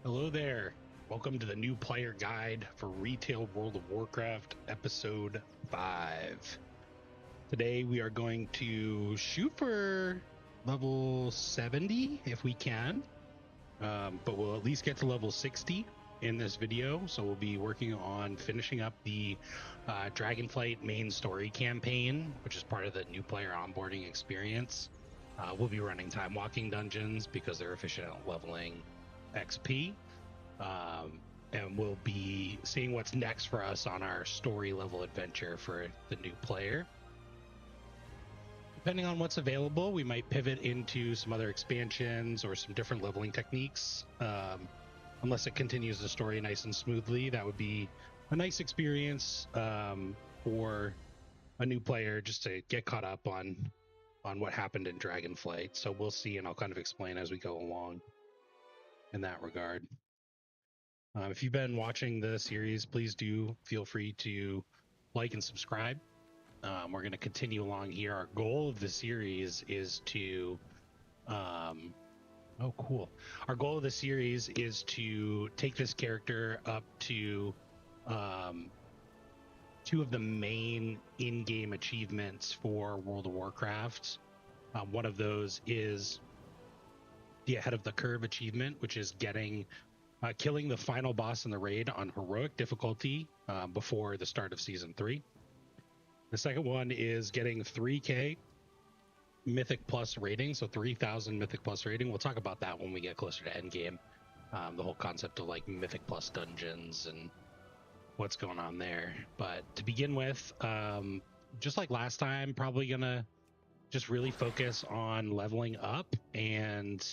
Hello there. Welcome to the new player guide for Retail World of Warcraft, episode 5. Today we are going to shoot for level 70 if we can, but we'll at least get to level 60 in this video. So we'll be working on finishing up the Dragonflight main story campaign, which is part of the new player onboarding experience. We'll be running Timewalking dungeons because they're efficient at leveling XP, and we'll be seeing what's next for us on our story level adventure for the new player. Depending on what's available, we might pivot into some other expansions or some different leveling techniques. Unless it continues the story nice and smoothly, that would be a nice experience for a new player just to get caught up on what happened in Dragonflight. So we'll see, and I'll kind of explain as we go along in that regard. If you've been watching the series, please do feel free to like and subscribe. We're going to continue along here. Our goal of the series is to oh cool, our goal of the series is to take this character up to two of the main in-game achievements for World of Warcraft. One of those is the Ahead of the Curve achievement, which is killing the final boss in the raid on heroic difficulty before the start of season 3. The second one is getting 3k Mythic Plus rating, so 3,000 Mythic Plus rating. We'll talk about that when we get closer to endgame. The whole concept of like Mythic Plus dungeons and what's going on there. But to begin with, just like last time, probably gonna just really focus on leveling up and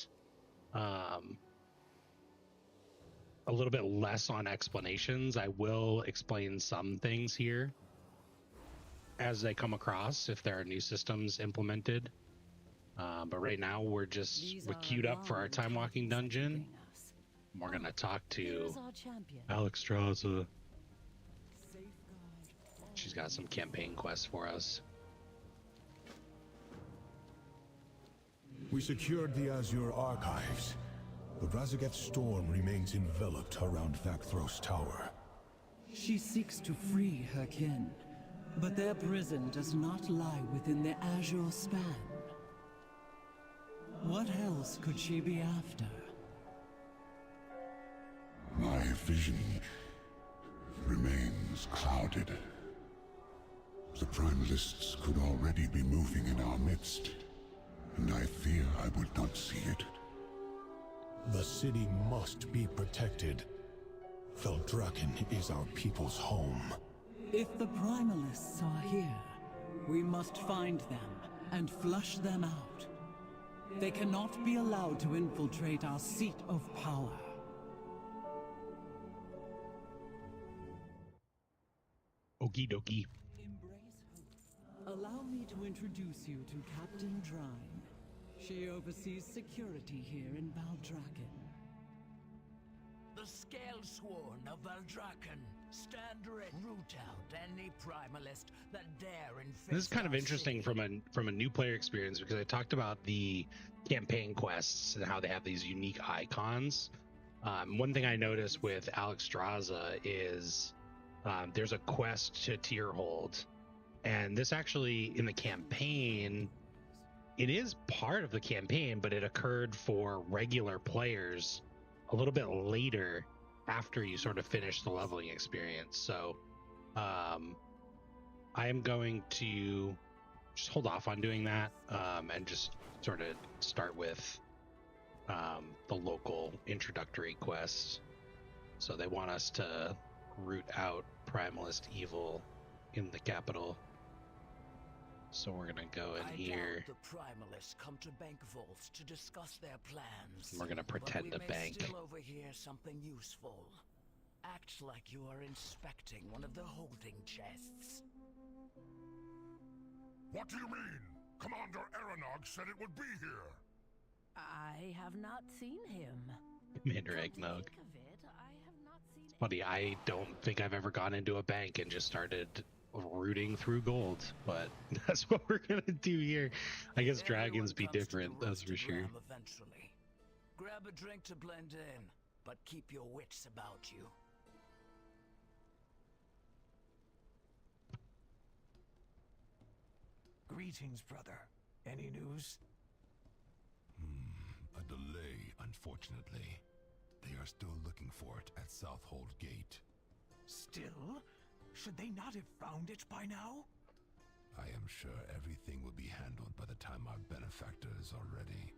a little bit less on explanations. I will explain some things here as they come across if there are new systems implemented. But right now we're queued up for our Timewalking dungeon. We're gonna talk to Alexstrasza. She's got some campaign quests for us. We secured the Azure archives. The Razaget storm remains enveloped around Vakthros Tower. She seeks to free her kin, but their prison does not lie within the Azure span. What else could she be after? My vision remains clouded. The Primalists could already be moving in our midst, and I fear I would not see it. The city must be protected. Veldraken is our people's home. If the Primalists are here, we must find them and flush them out. They cannot be allowed to infiltrate our seat of power. Okie dokie. Embrace hope. Allow me to introduce you to Captain Drine. She oversees security here in Veldraken. The Scalesworn of Veldraken stand ready to root out any Primalist that dare infest. This is kind of our interesting city. from a new player experience, because I talked about the campaign quests and how they have these unique icons. One thing I noticed with Alexstrasza is there's a quest to Tierhold, and this actually in the campaign, it is part of the campaign, but it occurred for regular players a little bit later after you sort of finish the leveling experience. So I am going to just hold off on doing that and just sort of start with the local introductory quests. So they want us to root out Primalist evil in the capital. So we're gonna go in here. The Primalists come to bank vaults to discuss their plans. We're gonna pretend to bank. Still overhear something useful. Act like you are inspecting one of the holding chests. What do you mean? Commander Aranog said it would be here. I have not seen him. Commander Come to Eggnog. think of it, I have not seen It's funny, I don't think I've ever gone into a bank and just started rooting through gold, but that's what we're gonna do here. I guess Everyone dragons be comes to the different, that's for roasted sure. ram eventually. Grab a drink to blend in. but keep your wits about you. Greetings, brother. Any news? A delay, unfortunately. They are still looking for it at Southhold Gate. Still? Should they not have found it by now? I am sure everything will be handled by the time our benefactor is already.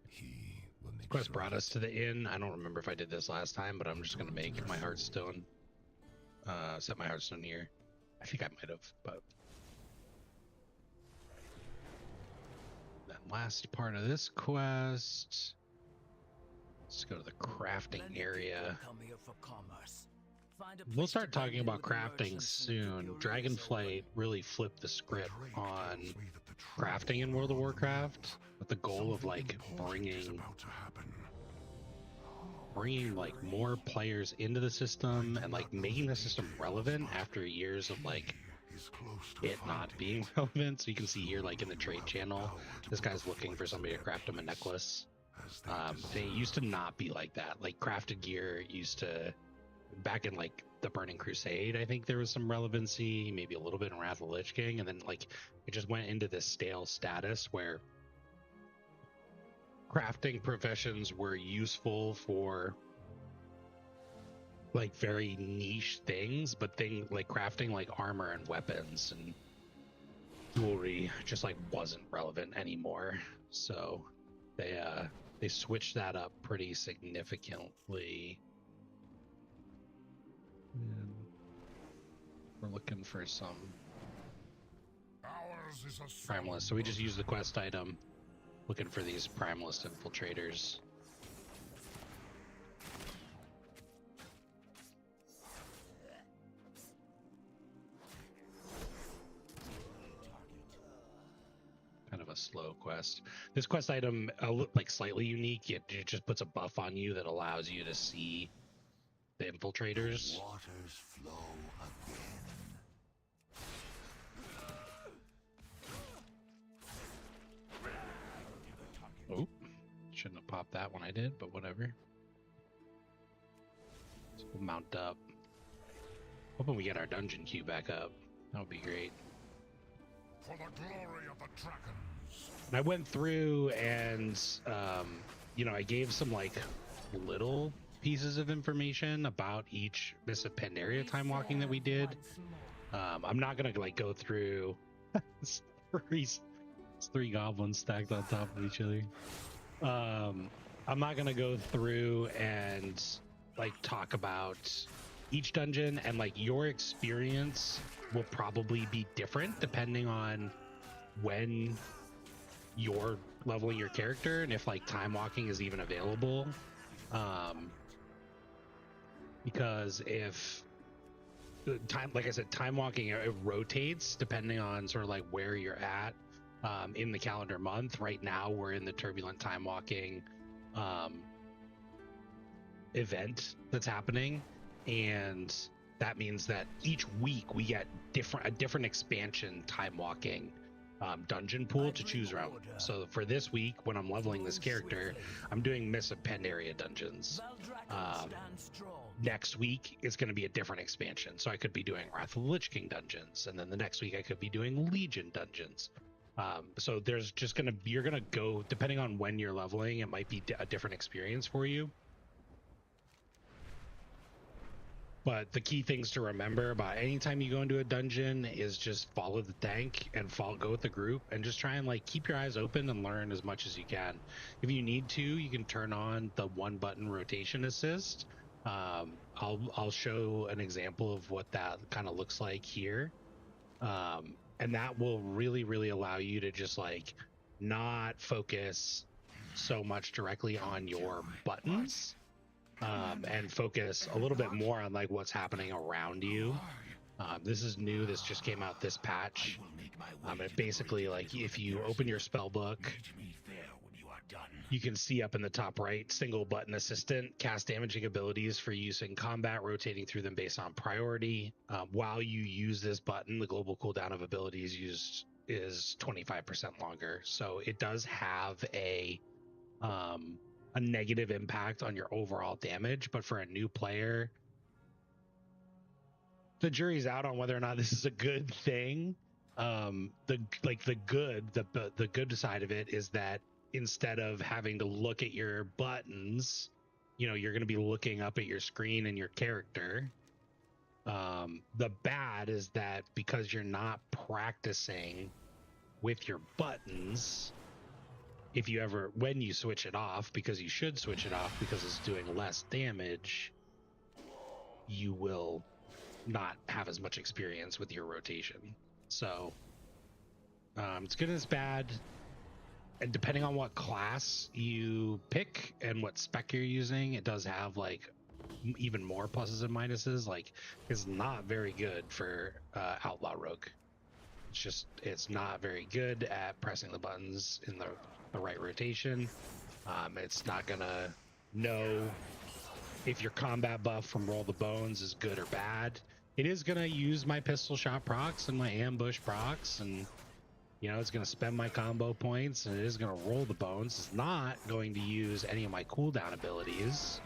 He will make Quest sure brought of us it. to the inn. I don't remember if I did this last time, but I'm just gonna make my hearthstone. Set my hearthstone here. I think I might have, but that last part of this quest. Let's go to the crafting Many area. people come here for commerce. Find a We'll place start to blend talking in about with the crafting merchants and keep soon. your ears Dragonflight open. really flipped the script Drake on tells me that the crafting in World of Warcraft with the goal of Something like important is bringing about to happen. like more players into the system and like making the system relevant after years of like He's close to it not finding being it. relevant. So you can see here like in the trade channel, this guy's looking for somebody to craft him a necklace. As they And it used to not be like that. Like crafted gear used to, back in like the Burning Crusade, I think there was some relevancy, maybe a little bit in Wrath of the Lich King, and then like it just went into this stale status where crafting professions were useful for like very niche things, but like crafting like armor and weapons and jewelry just like wasn't relevant anymore. So they switched that up pretty significantly. And we're looking for some Ours is a primalists. So we just use the quest item looking for these primalist infiltrators. Kind of a slow quest. This quest item like slightly unique. It just puts a buff on you that allows you to see the infiltrators. Waters flow again. Oh, shouldn't have popped that when I did, but whatever. So we'll mount up. Hoping we get our dungeon queue back up. That would be great. For the glory of the dragons. And I went through and, you know, I gave some like little pieces of information about each Mist of Pandaria time walking that we did. I'm not gonna like go through. It's three goblins stacked on top of each other. I'm not gonna go through and like talk about each dungeon, and like your experience will probably be different depending on when you're leveling your character and if like time walking is even available. Because if time, like I said, time walking, it rotates depending on sort of like where you're at in the calendar month. Right now we're in the turbulent time walking event that's happening, and that means that each week we get a different expansion time walking dungeon pool to choose from. So for this week, when I'm leveling this character, I'm doing Mist of Pandaria dungeons. Next week it's going to be a different expansion, so I could be doing Wrath of the Lich King dungeons, and then the next week I could be doing Legion dungeons. So there's just you're gonna go, depending on when you're leveling, it might be a different experience for you. But the key things to remember about anytime you go into a dungeon is just follow the tank and go with the group, and just try and like keep your eyes open and learn as much as you can. If you need to, you can turn on the one button rotation assist. I'll show an example of what that kind of looks like here. And that will really allow you to just like not focus so much directly on your buttons, and focus a little bit more on like what's happening around you. This is new. This just came out this patch. It basically, like, if you open your spell book, you can see up in the top right, single button assistant, cast damaging abilities for use in combat, rotating through them based on priority. While you use this button, the global cooldown of abilities used is 25% longer. So it does have a a negative impact on your overall damage, but for a new player, the jury's out on whether or not this is a good thing. The good side of it is that instead of having to look at your buttons, you're going to be looking up at your screen and your character. The bad is that because you're not practicing with your buttons, when you switch it off, because you should switch it off because it's doing less damage, you will not have as much experience with your rotation. So it's good and it's bad, and depending on what class you pick and what spec you're using, it does have like even more pluses and minuses. Like, it's not very good for outlaw rogue. It's not very good at pressing the buttons in the right rotation. It's not gonna know if your combat buff from Roll the Bones is good or bad. It is gonna use my pistol shot procs and my ambush procs, and it's gonna spend my combo points, and it is gonna roll the bones. It's not going to use any of my cooldown abilities.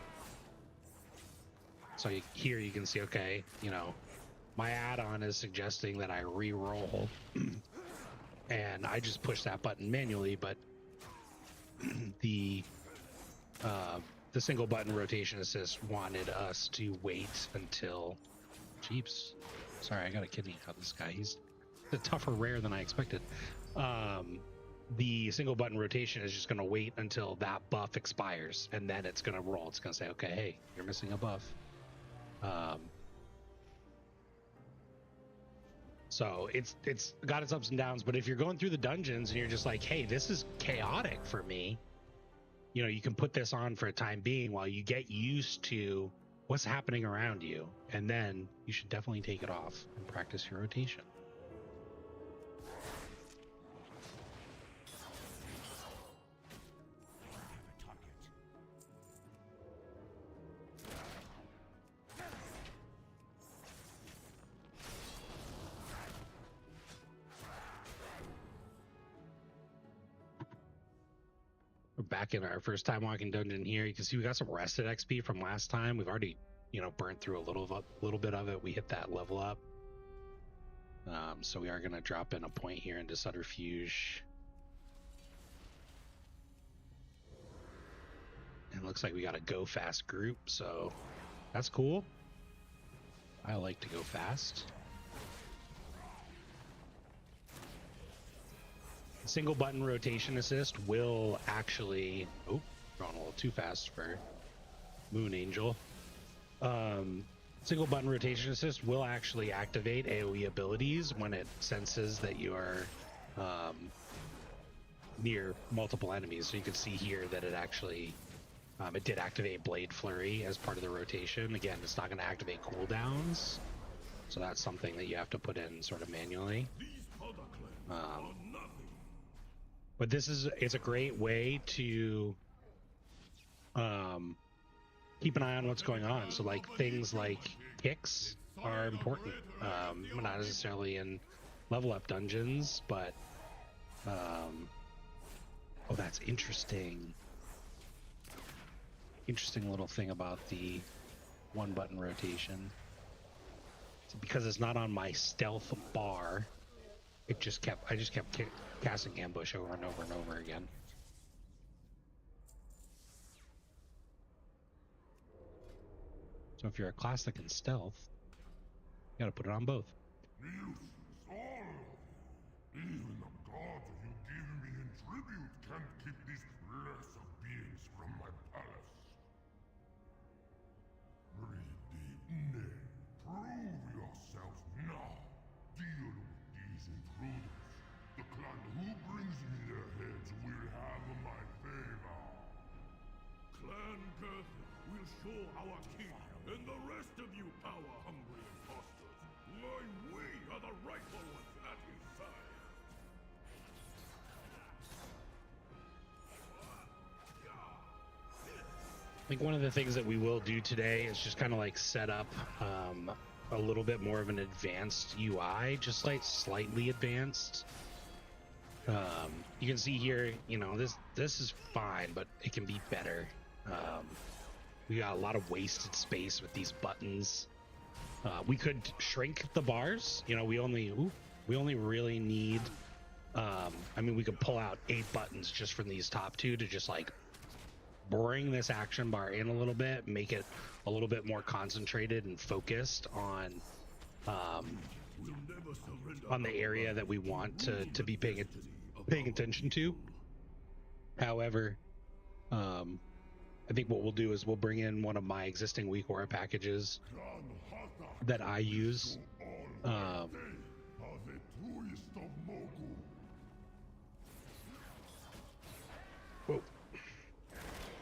So here you can see, okay, my add-on is suggesting that I re-roll, and I just push that button manually, but the single button rotation assist wanted us to wait until... Jeeps. Sorry, I got a kidney out of this guy. He's a tougher rare than I expected. The single button rotation is just going to wait until that buff expires, and then it's going to roll. It's going to say, okay, hey, you're missing a buff. So it's got its ups and downs, but if you're going through the dungeons and you're just like, hey, this is chaotic for me, you can put this on for a time being while you get used to what's happening around you, and then you should definitely take it off and practice your rotation. We're back in our first time walking dungeon here. You can see we got some rested XP from last time. We've already, burnt through a little bit of it. We hit that level up. So we are going to drop in a point here into Subterfuge. And it looks like we got a go fast group, so that's cool. I like to go fast. Single button rotation assist will actually... Oh, going a little too fast for Moon Angel. Single button rotation assist will actually activate AoE abilities when it senses that you are near multiple enemies. So you can see here that it actually... it did activate Blade Flurry as part of the rotation. Again, it's not going to activate cooldowns, so that's something that you have to put in sort of manually. But it's a great way to keep an eye on what's going on. So like things like kicks are important, not necessarily in level up dungeons, but oh, that's interesting. Interesting little thing about the one button rotation. So because it's not on my stealth bar, I just kept casting ambush over and over and over again. So if you're a class that can stealth, you gotta put it on both. Even the gods you give me in tribute can't keep these lesser beings from my palace. Breathe deep, men. Prove yourselves now. Deal with these intruders. The clan who brings me their heads will have my favor. Clan Girth will show our king and the rest of you power-hungry imposters why we are the rightful ones at his side. I think one of the things that we will do today is just kind of like set up a little bit more of an advanced UI, just like slightly advanced. You can see here, you know, this is fine, but it can be better. We got a lot of wasted space with these buttons. We could shrink the bars. You know, we only really need. I mean, we could pull out 8 buttons just from these top 2 to just like bring this action bar in a little bit, make it a little bit more concentrated and focused on the area that we want to be paying attention to. However, I think what we'll do is we'll bring in one of my existing weak aura packages that I use. Whoa.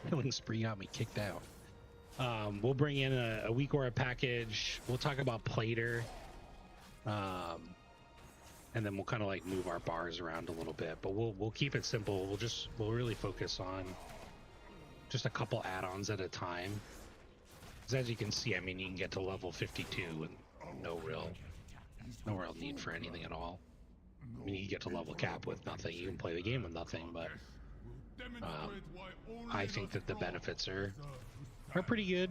Killing spree got me kicked out. We'll bring in a weak aura package. We'll talk about Plater. And then we'll kind of like move our bars around a little bit, but we'll keep it simple. We'll really focus on just a couple add-ons at a time. Because as you can see, I mean, you can get to level 52 and no real need for anything at all. I mean, you get to level cap with nothing. You can play the game with nothing, but I think that the benefits are pretty good.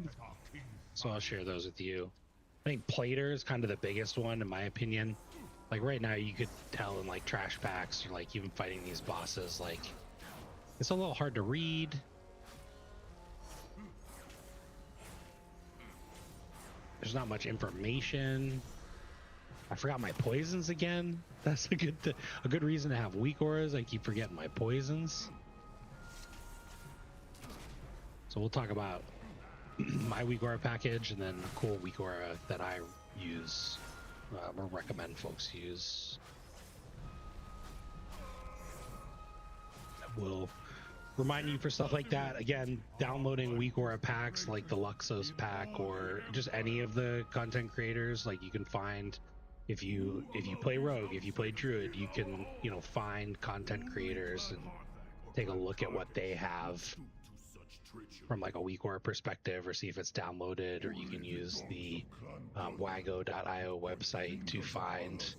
So I'll share those with you. I think Plater is kind of the biggest one in my opinion. Like right now, you could tell in like trash packs or like even fighting these bosses, like it's a little hard to read. There's not much information. I forgot my poisons again. That's a good reason to have weak auras. I keep forgetting my poisons. So we'll talk about my weak aura package and then a cool weak aura that I use or recommend folks use. We'll remind you for stuff like that. Again, downloading weak aura packs like the Luxos pack or just any of the content creators, like you can find if you play Rogue, if you play Druid, you can, you know, find content creators and take a look at what they have from like a weak aura perspective, or see if it's downloaded, or you can use the wago.io website to find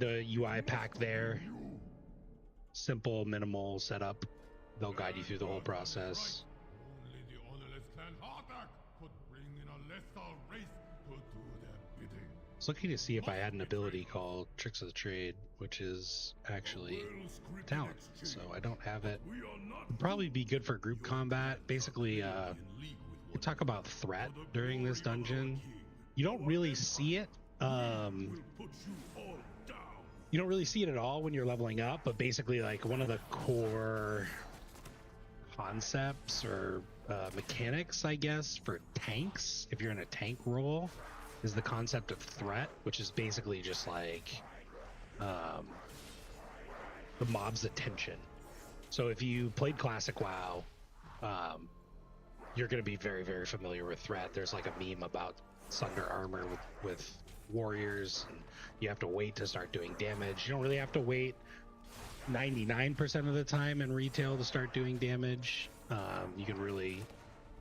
a UI pack there. Simple, minimal setup. They'll guide you through the whole process. I was looking to see if I had an ability called Tricks of the Trade, which is actually a talent, so I don't have it. It'd probably be good for group combat. Basically, we talk about threat during this dungeon. You don't really see it. You don't really see it at all when you're leveling up, but basically, like, one of the core concepts or mechanics, I guess, for tanks, if you're in a tank role, is the concept of threat, which is basically just like the mob's attention. So if you played classic WoW, you're going to be very, very familiar with threat. There's like a meme about Sunder armor with warriors, and you have to wait to start doing damage. You don't really have to wait 99% of the time in retail to start doing damage. You can really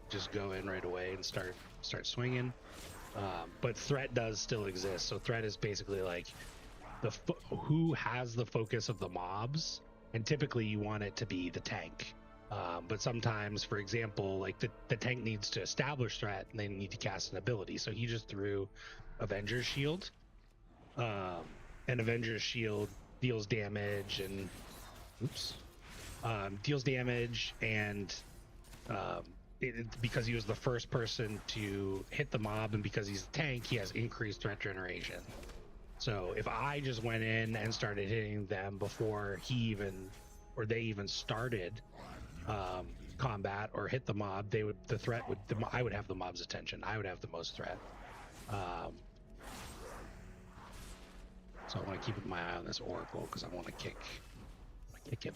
just go in right away and start swinging. But threat does still exist. So threat is basically like who has the focus of the mobs, and typically you want it to be the tank. But sometimes, for example, like the tank needs to establish threat and they need to cast an ability. So he just threw Avenger's Shield, and Avenger's Shield deals damage and because he was the first person to hit the mob, and because he's a tank, he has increased threat generation. So if I just went in and started hitting them before they even started combat or hit the mob, I would have the mob's attention. I would have the most threat. So I want to keep my eye on this Oracle because I want to kick him.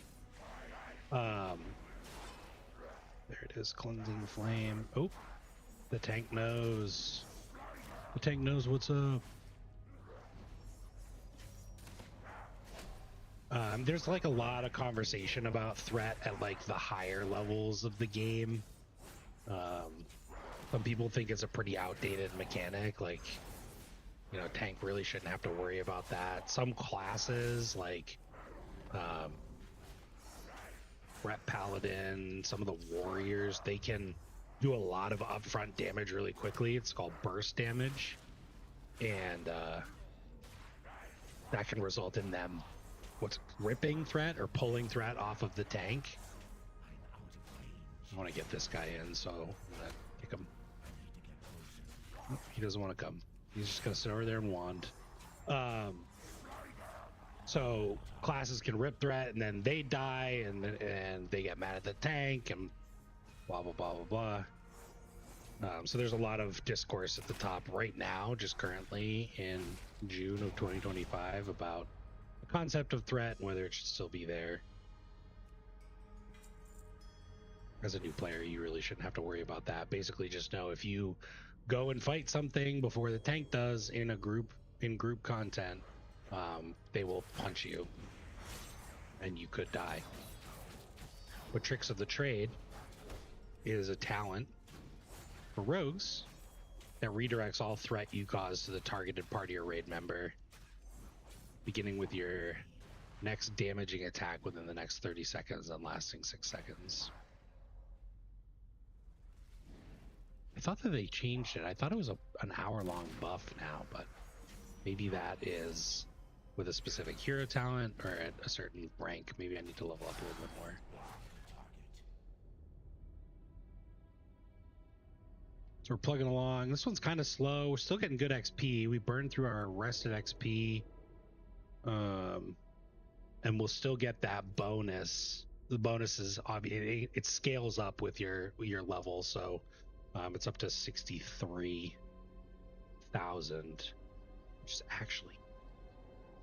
There it is, Cleansing Flame. Oh, the tank knows. The tank knows what's up. There's like a lot of conversation about threat at like the higher levels of the game. Some people think it's a pretty outdated mechanic. Like, You know, tank really shouldn't have to worry about that. Some classes like Rep Paladin, some of the warriors, they can do a lot of upfront damage really quickly. It's called burst damage, and that can result in them ripping threat or pulling threat off of the tank. I want to get this guy in, so I'm gonna kick him. He doesn't want to come. He's just gonna sit over there and wand. So classes can rip threat, and then they die, and they get mad at the tank, and blah blah blah blah blah. So there's a lot of discourse at the top right now, just currently in June of 2025, about the concept of threat and whether it should still be there. As a new player, you really shouldn't have to worry about that. Basically, just know if you go and fight something before the tank does in group content, they will punch you and you could die. But Tricks of the Trade is a talent for rogues that redirects all threat you cause to the targeted party or raid member, beginning with your next damaging attack within the next 30 seconds and lasting 6 seconds. I thought that they changed it. I thought it was an hour-long buff now, but maybe that is with a specific hero talent or at a certain rank. Maybe I need to level up a little bit more. So we're plugging along. This one's kind of slow. We're still getting good XP. We burned through our rested XP. And we'll still get that bonus. The bonus is obviously it scales up with your level, so it's up to 63,000, which is actually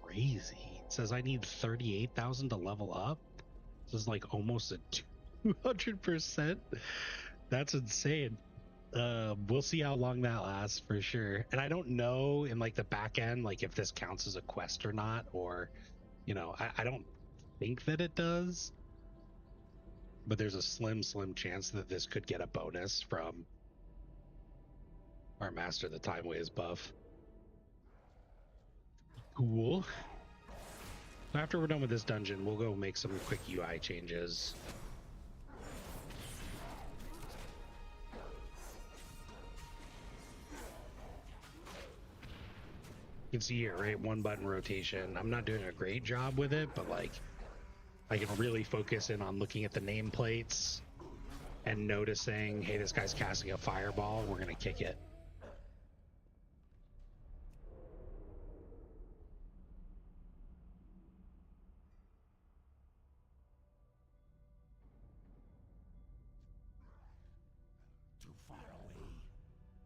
crazy. It says I need 38,000 to level up. This is like almost a 200%. That's insane. We'll see how long that lasts for sure. And I don't know in like the back end, like if this counts as a quest or not, or, you know, I don't think that it does, but there's a slim chance that this could get a bonus from our Master the Time Ways buff. Cool. After we're done with this dungeon, we'll go make some quick UI changes. You can see here, right? 1-button rotation. I'm not doing a great job with it, but like I can really focus in on looking at the nameplates and noticing, hey, this guy's casting a fireball. We're going to kick it.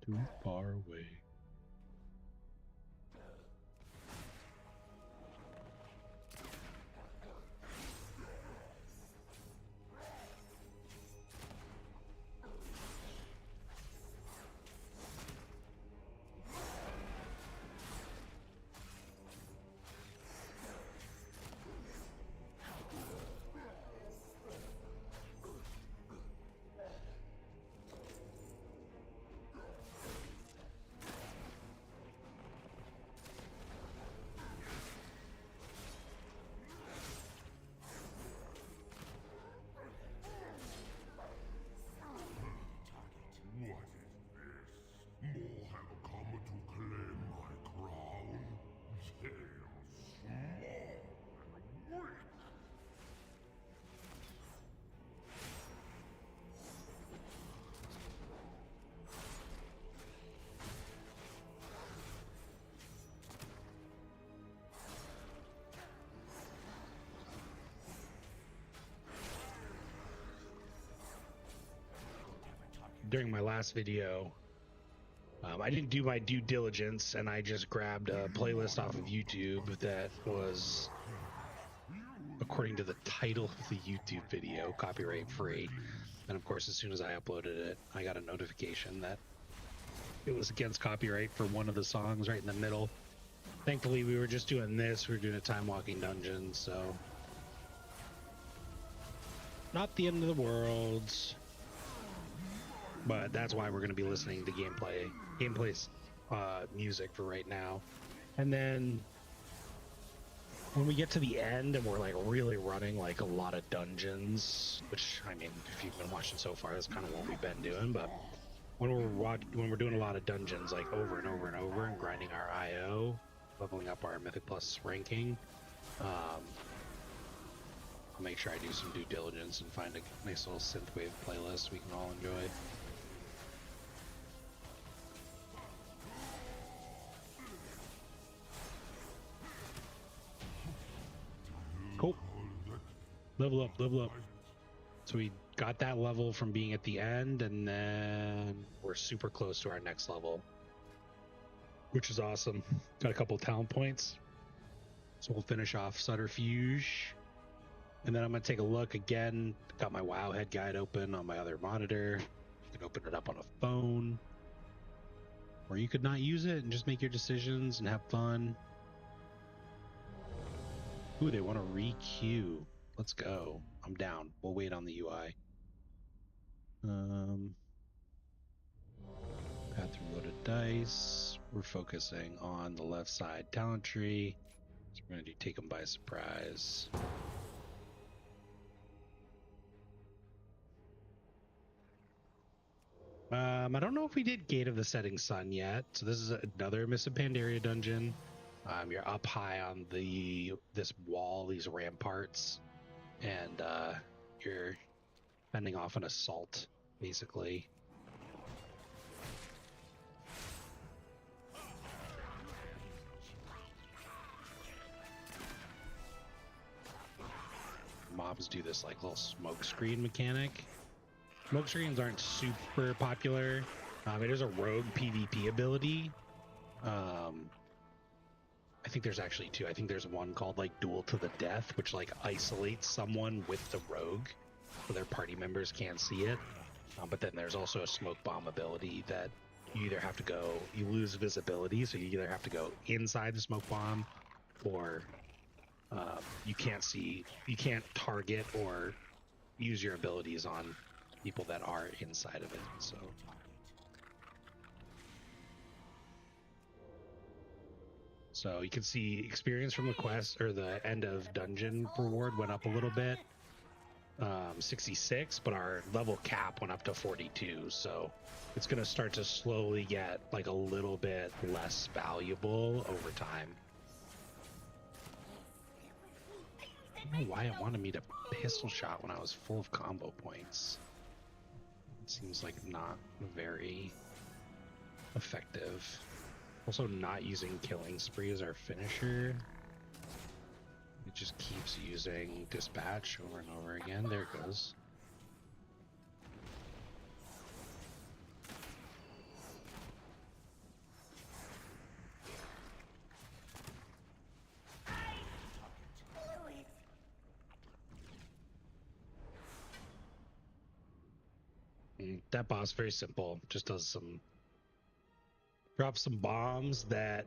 Too far away. During my last video, I didn't do my due diligence and I just grabbed a playlist off of YouTube that was, according to the title of the YouTube video, copyright free. And of course, as soon as I uploaded it, I got a notification that it was against copyright for one of the songs right in the middle. Thankfully, we were just doing this. We were doing a Timewalking Dungeon, so not the end of the world. But that's why we're going to be listening to gameplay. Gameplay's music for right now. And then when we get to the end and we're like really running like a lot of dungeons, which I mean, if you've been watching so far, that's kind of what we've been doing. But when we're doing a lot of dungeons like over and over and over and grinding our IO, leveling up our Mythic Plus ranking, I'll make sure I do some due diligence and find a nice little synthwave playlist we can all enjoy. Cool. Level up, level up. So we got that level from being at the end, and then we're super close to our next level, which is awesome. Got a couple talent points. So we'll finish off Subterfuge. And then I'm going to take a look again. Got my WoW head guide open on my other monitor. You can open it up on a phone. Or you could not use it and just make your decisions and have fun. Ooh, they want to re-queue. Let's go. I'm down. We'll wait on the UI. Path through loaded dice. We're focusing on the left side talent tree. So we're going to do take them by surprise. I don't know if we did Gate of the Setting Sun yet. So this is another Mist of Pandaria dungeon. You're up high on this wall, these ramparts, and you're fending off an assault, basically. Mobs do this like little smoke screen mechanic. Smoke screens aren't super popular. It is a rogue PvP ability. I think there's actually two. I think there's one called like Duel to the Death, which like isolates someone with the rogue so their party members can't see it. But then there's also a smoke bomb ability that you either have to go, you lose visibility, so you either have to go inside the smoke bomb, or you can't target or use your abilities on people that are inside of it. So you can see experience from the quest or the end of dungeon reward went up a little bit, 66, but our level cap went up to 42. So it's going to start to slowly get like a little bit less valuable over time. I don't know why it wanted me to pistol shot when I was full of combo points. It seems like not very effective. Also, not using Killing Spree as our finisher. It just keeps using Dispatch over and over again. There it goes. That boss, very simple, just does some, drops some bombs that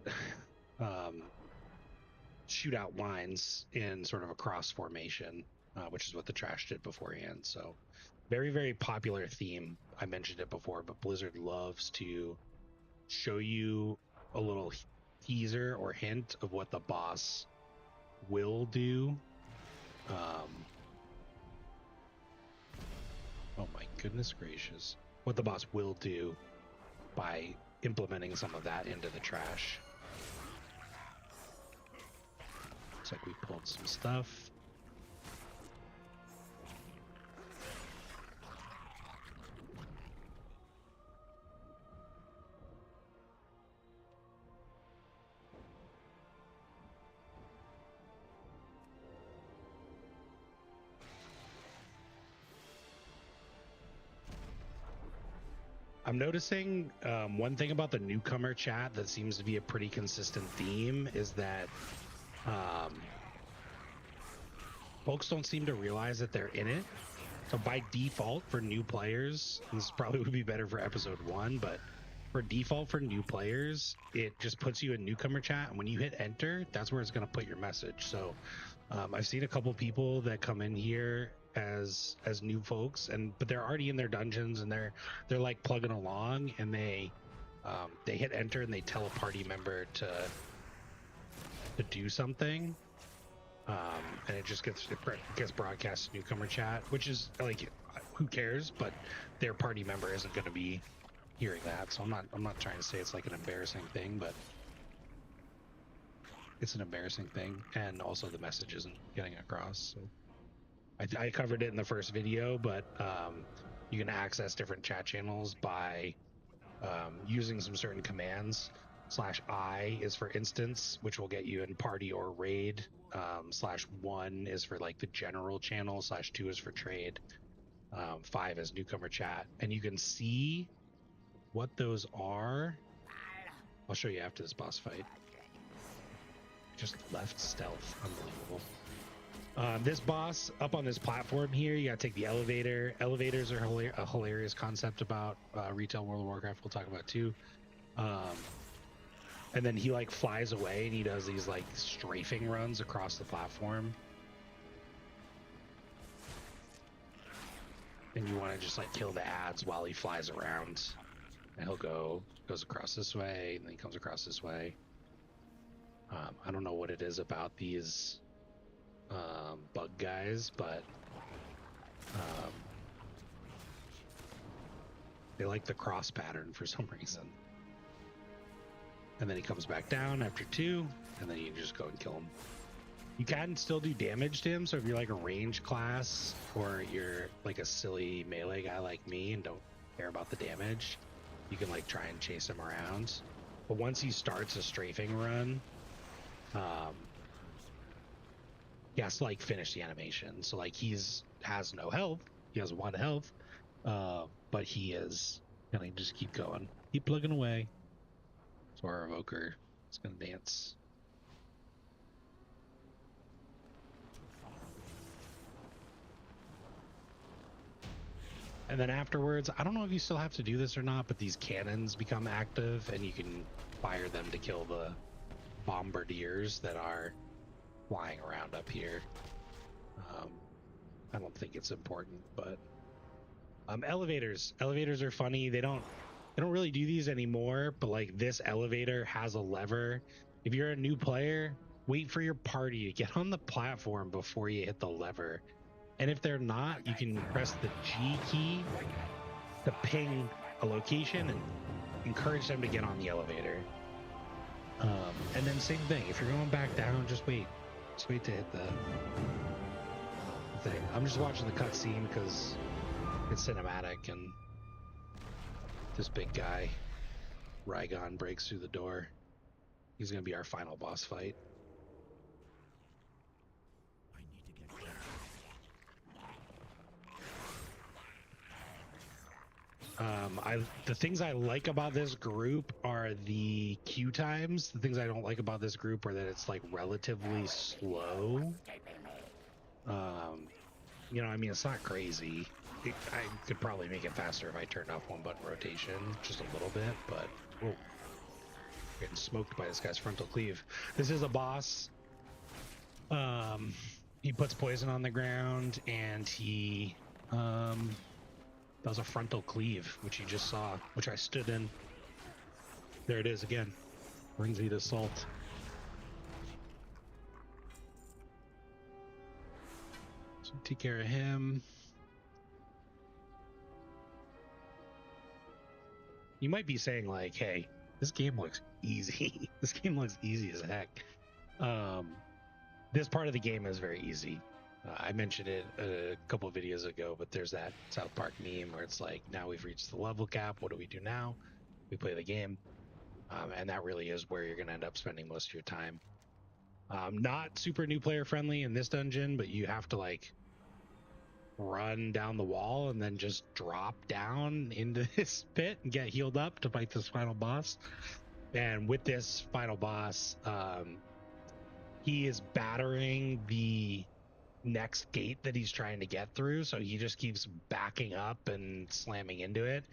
shoot out lines in sort of a cross formation, which is what the trash did beforehand. So very, very popular theme. I mentioned it before, but Blizzard loves to show you a little teaser or hint of what the boss will do. Oh my goodness gracious. What the boss will do by implementing some of that into the trash. Looks like we pulled some stuff. I'm noticing one thing about the newcomer chat that seems to be a pretty consistent theme is that folks don't seem to realize that they're in it. So by default for new players, this probably would be better for episode 1, but for default for new players, it just puts you in newcomer chat, and when you hit enter, that's where it's going to put your message. So I've seen a couple people that come in here as new folks, but they're already in their dungeons and they're like plugging along, and they they hit enter and they tell a party member to do something, and it just gets broadcast to newcomer chat, which is like, who cares? But their party member isn't going to be hearing that, so I'm not trying to say it's like an embarrassing thing, but it's an embarrassing thing, and also the message isn't getting across. So I covered it in the first video, but you can access different chat channels by using some certain commands. /I is for instance, which will get you in party or raid. /1 is for like the general channel. /2 is for trade. 5 is newcomer chat, and you can see what those are. I'll show you after this boss fight. Just left stealth, unbelievable. This boss up on this platform here, you gotta take the elevator. Elevators are a hilarious concept about retail World of Warcraft. We'll talk about too. And then he like flies away and he does these like strafing runs across the platform. And you want to just like kill the ads while he flies around. And he'll goes across this way, and then he comes across this way. I don't know what it is about these bug guys, but they like the cross pattern for some reason. And then he comes back down after 2, and then you just go and kill him. You can still do damage to him, so if you're like a range class, or you're like a silly melee guy like me and don't care about the damage, you can like try and chase him around. But once he starts a strafing run, he has to like finish the animation. So like has no health, he has 1 health, but he is gonna just keep going, keep plugging away. So our evoker is gonna dance. And then afterwards, I don't know if you still have to do this or not, but these cannons become active and you can fire them to kill the bombardiers that are flying around up here. I don't think it's important, but elevators are funny. They don't really do these anymore, but like this elevator has a lever. If you're a new player, wait for your party to get on the platform before you hit the lever. And if they're not, you can press the G key to ping a location and encourage them to get on the elevator. And then same thing, if you're going back down, just wait to hit the thing. I'm just watching the cutscene because it's cinematic, and this big guy, Rygon, breaks through the door. He's gonna be our final boss fight. The things I like about this group are the queue times. The things I don't like about this group are that it's like relatively slow. You know, I mean, it's not crazy. I could probably make it faster if I turned off 1-button rotation just a little bit, but whoa, getting smoked by this guy's frontal cleave. This is a boss. He puts poison on the ground, and he does a frontal cleave, which you just saw, which I stood in. There it is again. Brings me to salt. So take care of him. You might be saying like, hey, this game looks easy. This game looks easy as heck. This part of the game is very easy. I mentioned it a couple of videos ago, but there's that South Park meme where it's like, now we've reached the level cap. What do we do now? We play the game. And that really is where you're going to end up spending most of your time. Not super new player friendly in this dungeon, but you have to like run down the wall and then just drop down into this pit and get healed up to fight this final boss. And with this final boss, he is battering the next gate that he's trying to get through, so he just keeps backing up and slamming into it.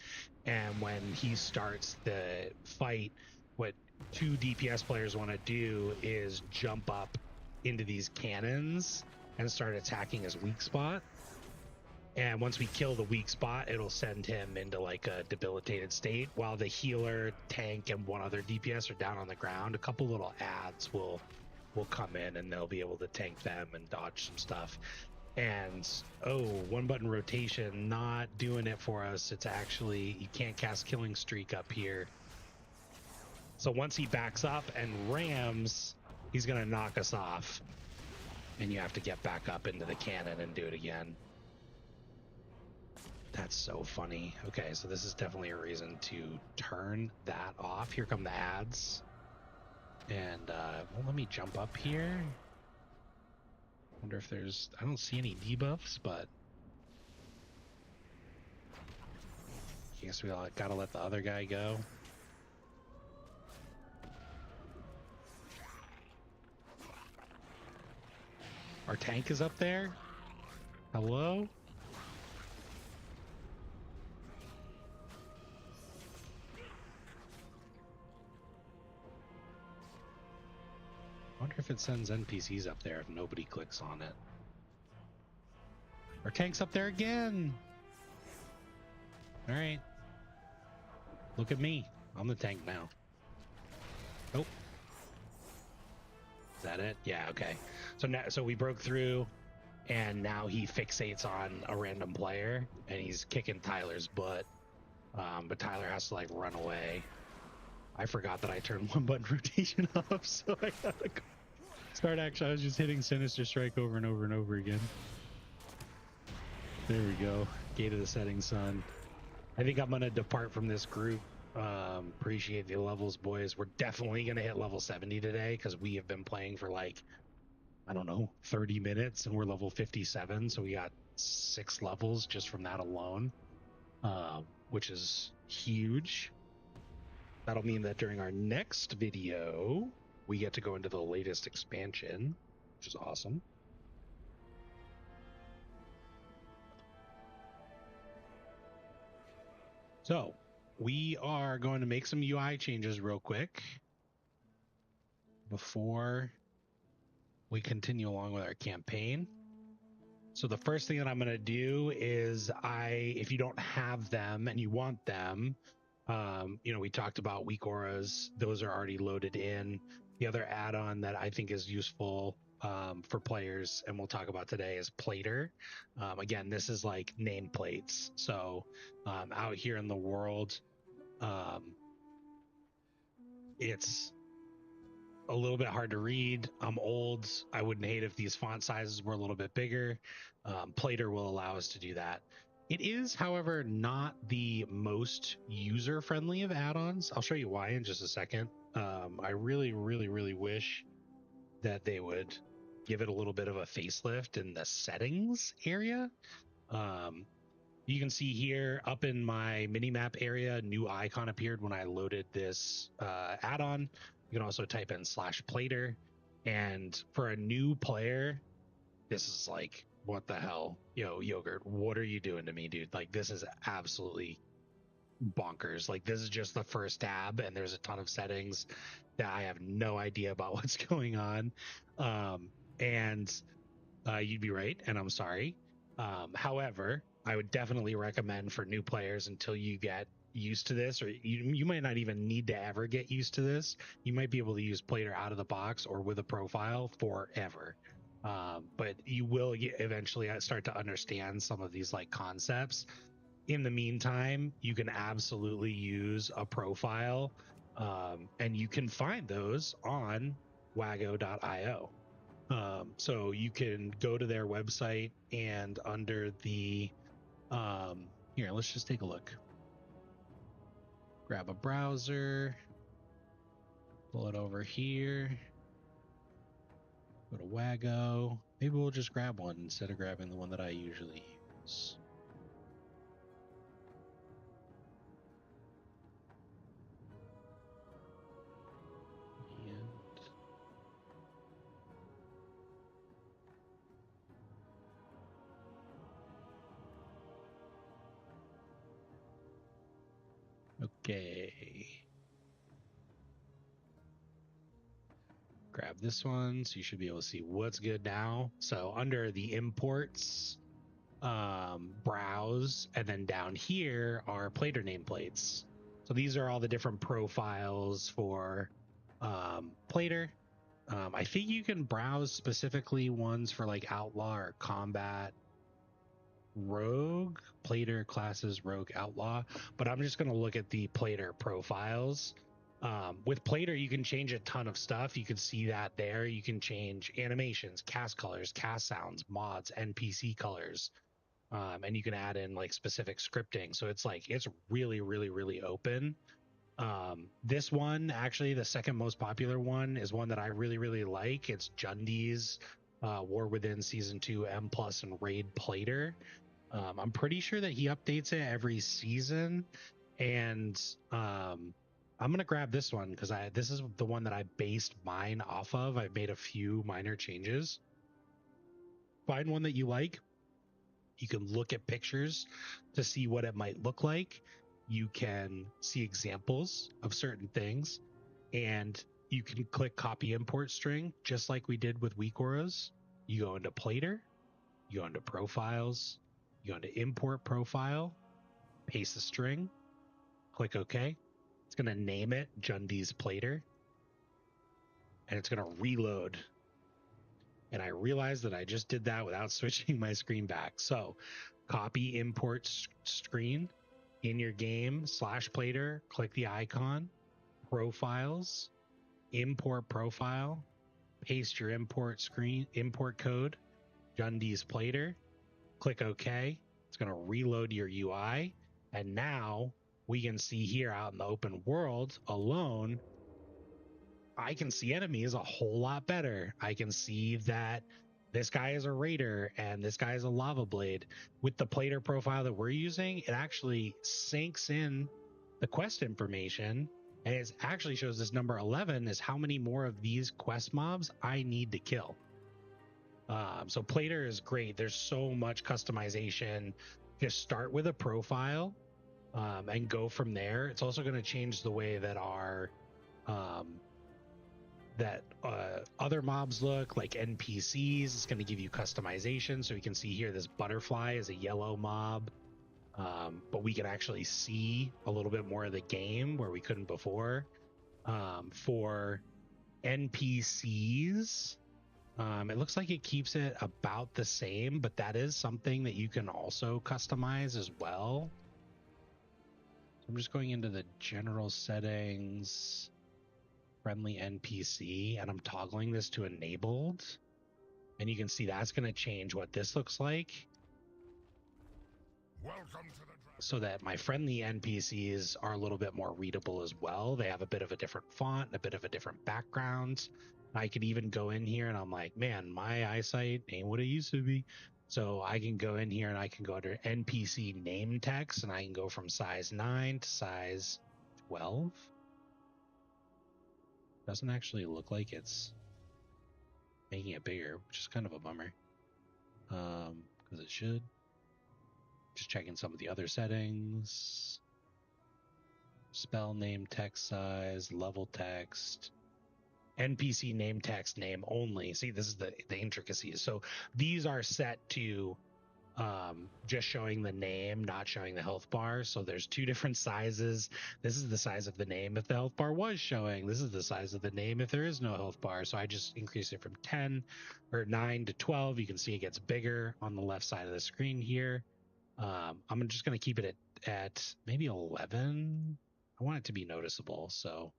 And when he starts the fight, what 2 DPS players want to do is jump up into these cannons and start attacking his weak spot. And once we kill the weak spot, it'll send him into like a debilitated state, while the healer, tank, and one other DPS are down on the ground. A couple little adds will come in, and they'll be able to tank them and dodge some stuff. And one button rotation, not doing it for us. It's actually, you can't cast Killing Streak up here. So once he backs up and rams, he's gonna knock us off, and you have to get back up into the cannon and do it again. That's so funny. Okay, so this is definitely a reason to turn that off. Here come the ads. And well, let me jump up here. Wonder if there's, I don't see any debuffs, but I guess we gotta let the other guy go. Our tank is up there. Hello? I wonder if it sends NPCs up there if nobody clicks on it. Our tank's up there again. All right. Look at me. I'm the tank now. Oh. Is that it? Yeah, okay. So we broke through, and now he fixates on a random player, and he's kicking Tyler's butt. But Tyler has to like run away. I forgot that I turned one button rotation off, so I gotta go. Start action. I was just hitting Sinister Strike over and over and over again. There we go. Gate of the Setting Sun. I think I'm gonna depart from this group. Appreciate the levels, boys. We're definitely gonna hit level 70 today because we have been playing for like, I don't know, 30 minutes, and we're level 57, so we got 6 levels just from that alone, which is huge. That'll mean that during our next video, we get to go into the latest expansion, which is awesome. So we are going to make some UI changes real quick before we continue along with our campaign. So the first thing that I'm going to do is if you don't have them and you want them, we talked about weak auras. Those are already loaded in. The other add-on that I think is useful for players, and we'll talk about today, is Plater. Again, this is like nameplates. So out here in the world, it's a little bit hard to read. I'm old. I wouldn't hate if these font sizes were a little bit bigger. Plater will allow us to do that. It is, however, not the most user-friendly of add-ons. I'll show you why in just a second. I really, really, really wish that they would give it a little bit of a facelift in the settings area. You can see here up in my minimap area, new icon appeared when I loaded this add-on. You can also type in /Plater. And for a new player, this is like, what the hell? Yo, Yogurt, what are you doing to me, dude? Like, this is absolutely bonkers. Like, this is just the first tab, and there's a ton of settings that I have no idea about what's going on. You'd be right, and I'm sorry. However, I would definitely recommend for new players, until you get used to this, or you might not even need to ever get used to this. You might be able to use Plater out of the box or with a profile forever. But you will eventually start to understand some of these like concepts. In the meantime, you can absolutely use a profile, and you can find those on wago.io. So you can go to their website, and under the here, let's just take a look. Grab a browser, pull it over here, go to Wago. Maybe we'll just grab one instead of grabbing the one that I usually use. Okay. Grab this one, so you should be able to see what's good now. So under the imports, those, and then down here are plater nameplates. So these are all the different profiles for plater. I think you can browse specifically ones for like outlaw or combat, rogue, plater classes, rogue, outlaw, but I'm just going to look at the plater profiles. With plater, you can change a ton of stuff. You can see that there. You can change animations, cast colors, cast sounds, mods, NPC colors, and you can add in like specific scripting. So it's like it's really, really, really open. This one, actually, the second most popular one is one that I really, really like. It's Jundi's War Within Season 2 M Plus and Raid Plater. I'm pretty sure that he updates it every season, and I'm gonna grab this one because this is the one that I based mine off of. I've made a few minor changes. Find one that you like. You can look at pictures to see what it might look like. You can see examples of certain things, and you can click copy import string just like we did with weak auras. You go into plater, you go into profiles, you go into import profile, paste the string, click OK. It's going to name it Jundi's Plater, and it's going to reload. And I realized that I just did that without switching my screen back. So copy import screen in your game /plater, click the icon, profiles, import profile, paste your import code, Jundi's Plater, click OK. It's going to reload your UI. And now we can see here out in the open world alone, I can see enemies a whole lot better. I can see that this guy is a raider and this guy is a lava blade. With the plater profile that we're using, it actually syncs in the quest information, and it actually shows this number 11 is how many more of these quest mobs I need to kill. So plater is great. There's so much customization. Just start with a profile and go from there. It's also going to change the way that our other mobs look, like NPCs. It's going to give you customization. So you can see here this butterfly is a yellow mob, but we can actually see a little bit more of the game where we couldn't before. For NPCs, it looks like it keeps it about the same, but that is something that you can also customize as well. I'm just going into the general settings, friendly NPC, and I'm toggling this to enabled. And you can see that's going to change what this looks like. Welcome to the so that my friendly NPCs are a little bit more readable as well. They have a bit of a different font, a bit of a different background. I could even go in here and I'm like, man, my eyesight ain't what it used to be. So I can go in here and I can go under NPC name text and I can go from size 9 to size 12. Doesn't actually look like it's making it bigger, which is kind of a bummer. Because it should. Just checking some of the other settings. Spell name text size, level text. NPC name text name only. See, this is the intricacies. So these are set to just showing the name, not showing the health bar. So there's two different sizes. This is the size of the name if the health bar was showing. This is the size of the name if there is no health bar. So I just increased it from 10 or 9 to 12. You can see it gets bigger on the left side of the screen here. I'm just going to keep it at maybe 11. I want it to be noticeable. So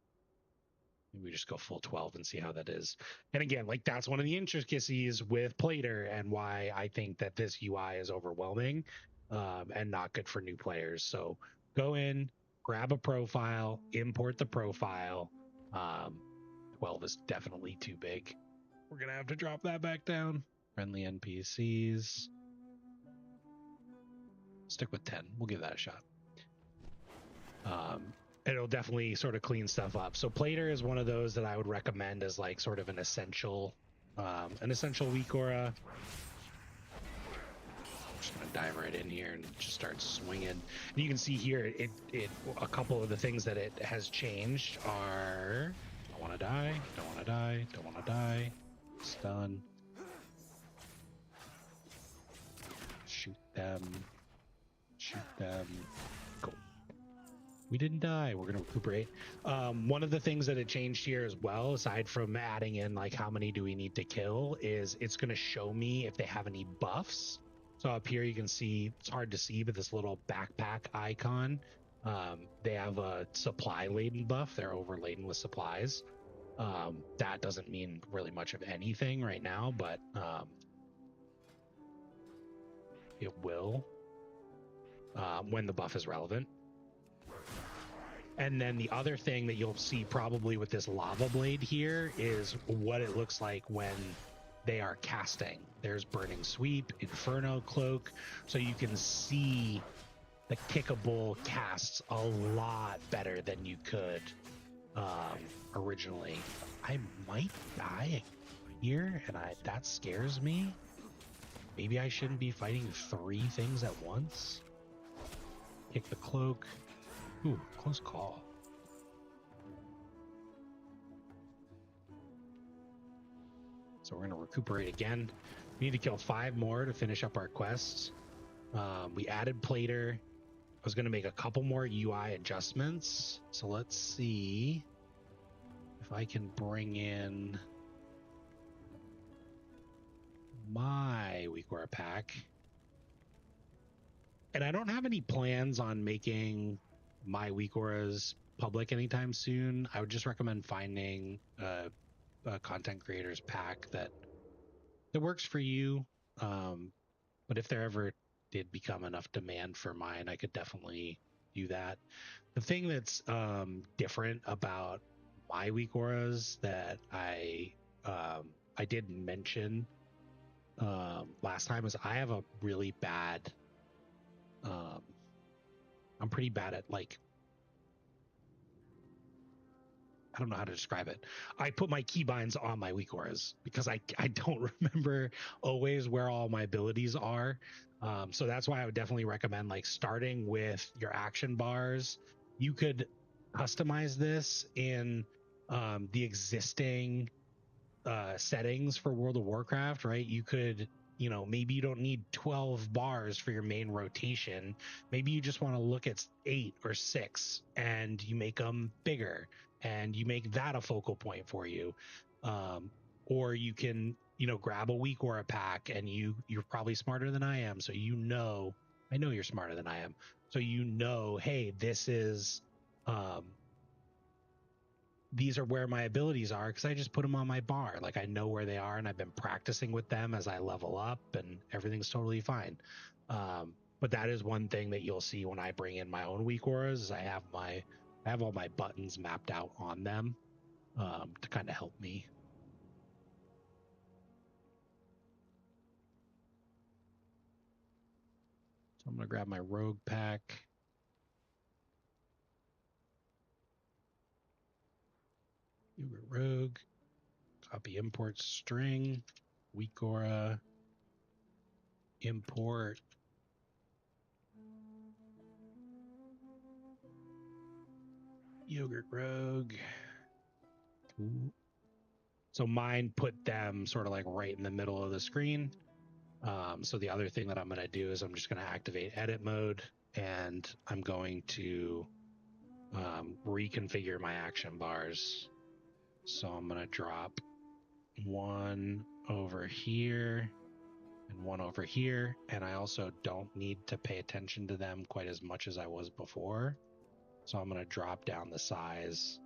we just go full 12 and see how that is. And again, like that's one of the intricacies with Plater and why I think that this UI is overwhelming and not good for new players. So go in, grab a profile, import the profile. 12 is definitely too big. We're going to have to drop that back down. Friendly NPCs. Stick with 10. We'll give that a shot. It'll definitely sort of clean stuff up. So Plater is one of those that I would recommend as like sort of an essential weak aura. I'm just gonna dive right in here and just start swinging. And you can see here, a couple of the things that it has changed are don't want to die, don't want to die, don't want to die, stun, shoot them, Shoot them. Cool. We didn't die. We're gonna recuperate. One of the things that it changed here as well, aside from adding in like how many do we need to kill, is it's gonna show me if they have any buffs. So up here you can see, it's hard to see, but this little backpack icon, they have a supply laden buff. They're overladen with supplies. That doesn't mean really much of anything right now, but it will when the buff is relevant. And then the other thing that you'll see probably with this lava blade here is what it looks like when they are casting. There's Burning Sweep, Inferno Cloak, so you can see the kickable casts a lot better than you could originally. I might die here, and that scares me. Maybe I shouldn't be fighting 3 things at once. Kick the cloak. Ooh, close call. So we're going to recuperate again. We need to kill 5 more to finish up our quests. We added Plater. I was going to make a couple more UI adjustments. So let's see if I can bring in my Weak Aura pack. And I don't have any plans on making my Weak Auras public anytime soon. I would just recommend finding a content creator's pack that works for you. But if there ever did become enough demand for mine, I could definitely do that. The thing that's different about my Weak Auras that I did mention last time is I have a really bad I'm pretty bad at, like, I don't know how to describe it. I put my keybinds on my Weak Auras because I don't remember always where all my abilities are. So that's why I would definitely recommend like starting with your action bars. You could customize this in the existing settings for World of Warcraft, right? You could, you know, maybe you don't need 12 bars for your main rotation. Maybe you just want to look at 8 or 6 and you make them bigger and you make that a focal point for you. Or you can, you know, grab a Weak Aura pack and you're probably smarter than I am. So, you know, I know you're smarter than I am. So, you know, hey, this is, these are where my abilities are because I just put them on my bar. Like I know where they are and I've been practicing with them as I level up and everything's totally fine. But that is one thing that you'll see when I bring in my own Weak Auras is I have all my buttons mapped out on them to kind of help me. So I'm going to grab my rogue pack. Uber Rogue, copy import string, Weak Aura, import, Yogurt Rogue. Cool. So mine put them sort of like right in the middle of the screen. So the other thing that I'm going to do is I'm just going to activate edit mode and I'm going to reconfigure my action bars. So I'm going to drop 1 over here and 1 over here. And I also don't need to pay attention to them quite as much as I was before. So I'm going to drop down the size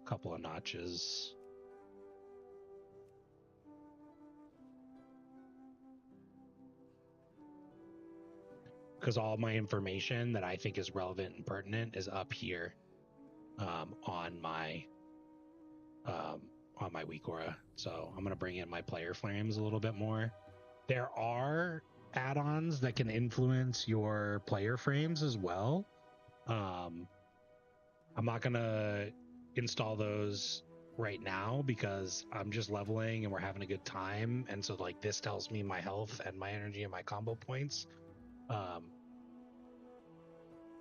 a couple of notches. Because all my information that I think is relevant and pertinent is up here on my Weak Aura. So I'm going to bring in my player frames a little bit more. There are add-ons that can influence your player frames as well. I'm not going to install those right now because I'm just leveling and we're having a good time. And so like this tells me my health and my energy and my combo points.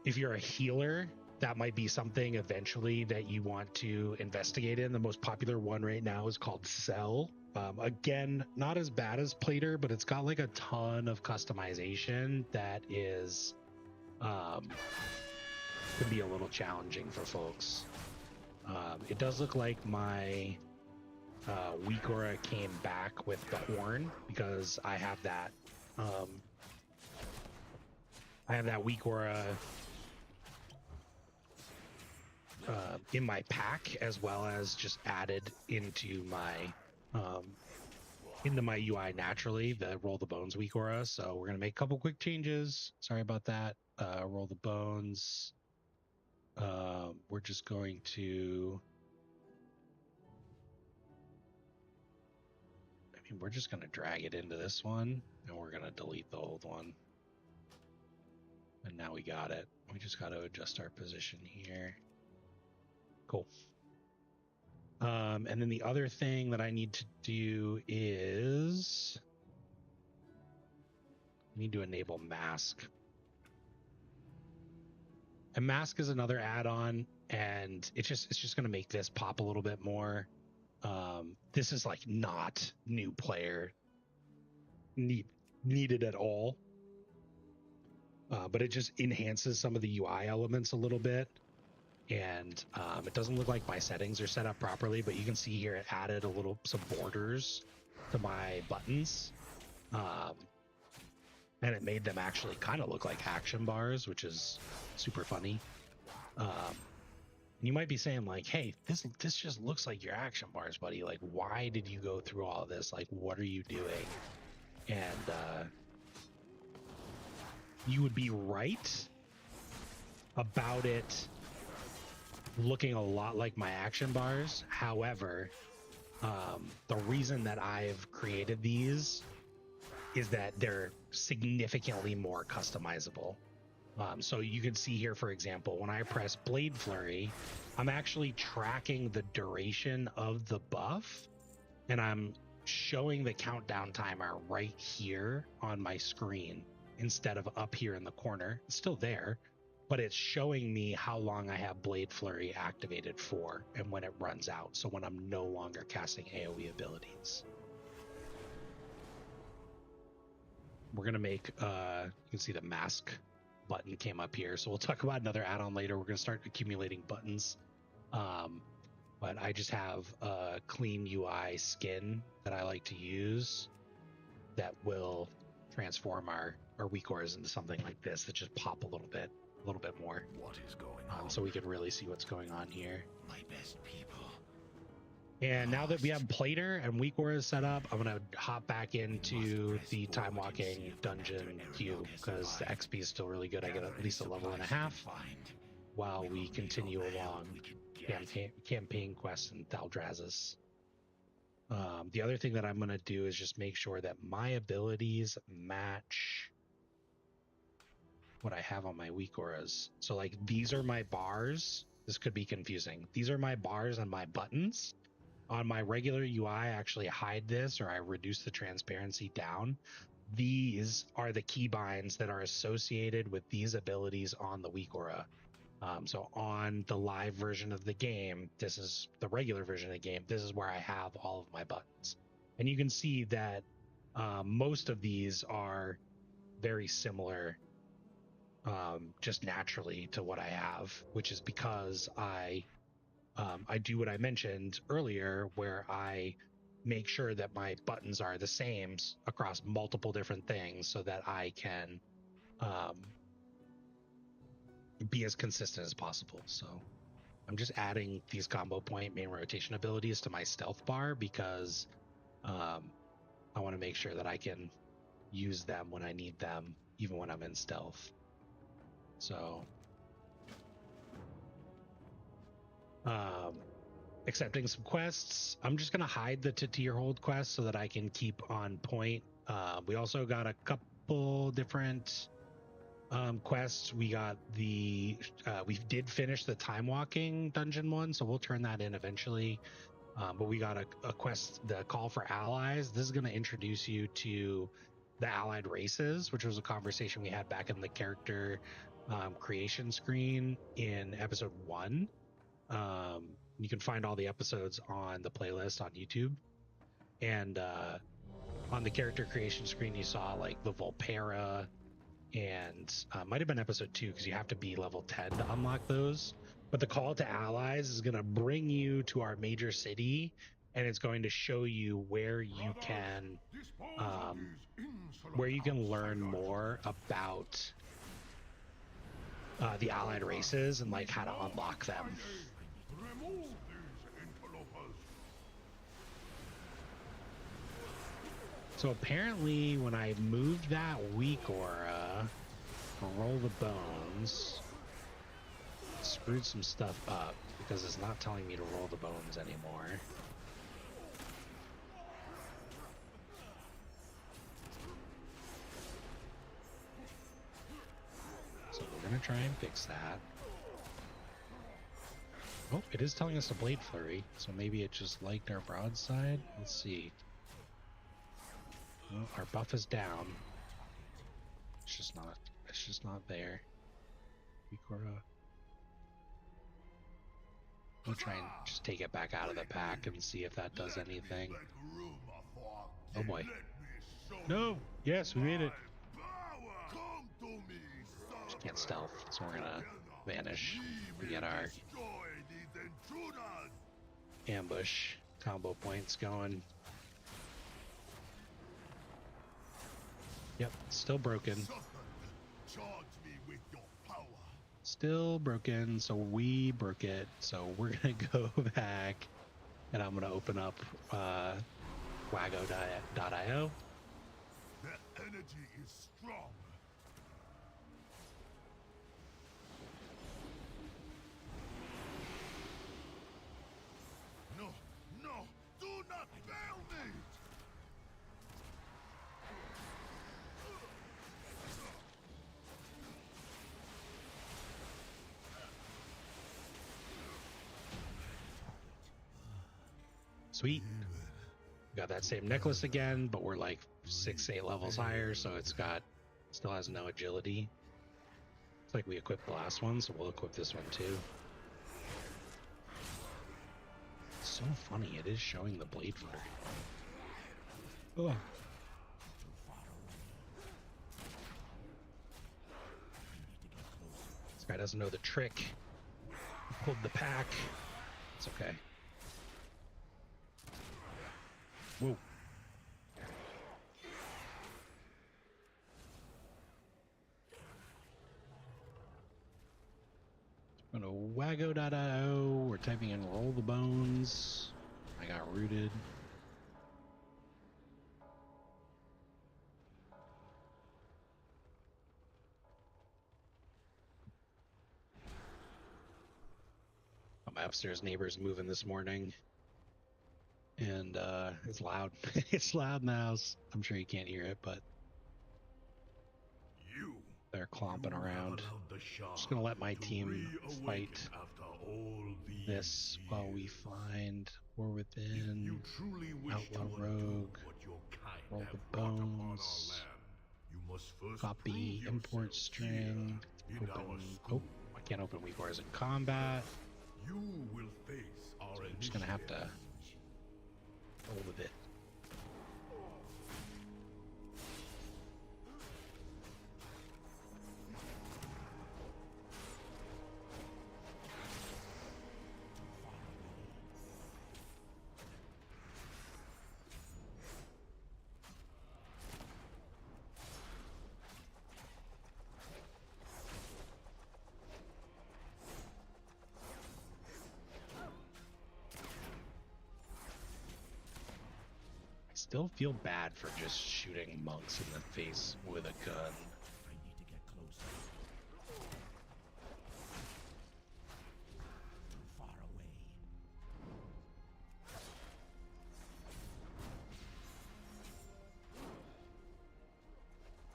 If you're a healer, that might be something eventually that you want to investigate in. The most popular one right now is called Cell. Again, not as bad as Plater, but it's got like a ton of customization that is could be a little challenging for folks. It does look like my weak aura came back with the horn because I have that weak aura in my pack, as well as just added into my UI naturally, the Roll the Bones weak aura. So we're gonna make a couple quick changes. Sorry about that. Roll the Bones. We're just going to, we're just gonna drag it into this one, and we're gonna delete the old one. And now we got it. We just got to adjust our position here. Cool. And then the other thing that I need to do is I need to enable mask. And mask is another add-on, and it's just going to make this pop a little bit more. This is like not new player needed at all. But it just enhances some of the UI elements a little bit. And it doesn't look like my settings are set up properly, but you can see here it added some borders to my buttons. And it made them actually kind of look like action bars, which is super funny. You might be saying like, hey, this just looks like your action bars, buddy. Like, why did you go through all of this? Like, what are you doing? And you would be right about it looking a lot like my action bars. However, the reason that I've created these is that they're significantly more customizable. So you can see here, for example, when I press Blade Flurry, I'm actually tracking the duration of the buff, and I'm showing the countdown timer right here on my screen instead of up here in the corner. It's still there, but it's showing me how long I have Blade Flurry activated for and when it runs out. So when I'm no longer casting AoE abilities. We're going to make, you can see the mask button came up here. So we'll talk about another add-on later. We're going to start accumulating buttons. But I just have a clean UI skin that I like to use that will transform our weak auras into something like this that just pop a little bit more. What is going on? So we can really see what's going on here. My best people. And now that we have Plater and weak auras set up, I'm going to hop back into the Timewalking Dungeon queue because the XP is still really good. I get at least a level and a half while we continue along campaign quests in Thaldrazis. The other thing that I'm going to do is just make sure that my abilities match what I have on my weak auras. So like these are my bars. This could be confusing. These are my bars and my buttons. On my regular UI, I actually hide this, or I reduce the transparency down. These are the keybinds that are associated with these abilities on the weak aura. So on the live version of the game, this is the regular version of the game. This is where I have all of my buttons. And you can see that most of these are very similar just naturally to what I have, which is because I do what I mentioned earlier, where I make sure that my buttons are the same across multiple different things so that I can be as consistent as possible. So I'm just adding these combo point main rotation abilities to my stealth bar because I want to make sure that I can use them when I need them, even when I'm in stealth. So accepting some quests. I'm just going to hide the tier hold quest so that I can keep on point. We also got a couple different quests. We got we did finish the Timewalking Dungeon one, so we'll turn that in eventually. But we got a quest, the Call for Allies. This is going to introduce you to the allied races, which was a conversation we had back in the character creation screen in episode 1. You can find all the episodes on the playlist on YouTube. And on the character creation screen, you saw like the Volpera and might have been episode 2 because you have to be level 10 to unlock those. But the call to allies is going to bring you to our major city, and it's going to show you where you can learn more about the allied races and like how to unlock them. Remove these interlopers. So apparently when I moved that weak aura to roll the bones, it screwed some stuff up because it's not telling me to roll the bones anymore. So we're gonna try and fix that. Oh, it is telling us a blade flurry, so maybe it just liked our broadside. Let's see. Well, our buff is down. It's just not there. Ikora. We'll try and just take it back out of the pack and see if that does anything. Oh boy. No! Yes, we made it. Just can't stealth, so we're gonna vanish. We get our ambush combo points going. Yep, still broken. Still broken, so we broke it. So we're gonna go back and I'm gonna open up wago.io. The energy is strong. No, no, do not fail me! Sweet. Got that same necklace again, but we're like 6-8 levels higher, so still has no agility. It's like we equipped the last one, so we'll equip this one too. It's so funny, it is showing the blade flurry. Oh. This guy doesn't know the trick. He pulled the pack. It's okay. Whoa. Go to wago.io. We're typing in roll the bones. I got rooted. My upstairs neighbor's moving this morning. And it's loud. It's loud in the house. I'm sure you can't hear it, but they're clomping around. Just gonna let my team fight this while we find War Within, Outlaw Rogue, roll the bones, copy import string, open. Oh, I can't open weak wars in combat. So I'm just gonna have to roll with it. Still feel bad for just shooting monks in the face with a gun. I need to get closer. Too far away.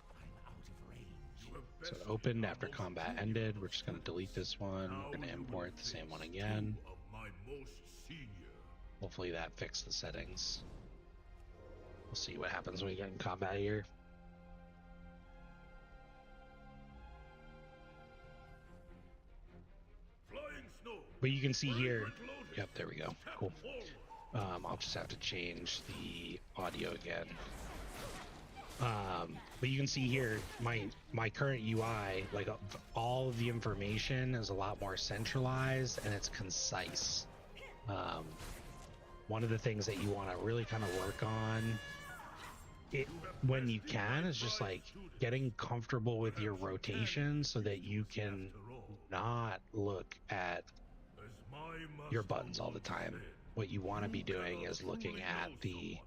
I'm out of range. So it opened after combat ended. We're just going to delete this one. We're going to import the same one again. Hopefully that fixed the settings. We'll see what happens when we get in combat here. But you can see here, yep, there we go, cool. I'll just have to change the audio again. But you can see here my current UI, like all of the information is a lot more centralized and it's concise. One of the things that you want to really kind of work on when you can is just like getting comfortable with your rotation so that you can not look at your buttons all the time. What you want to be doing is looking at the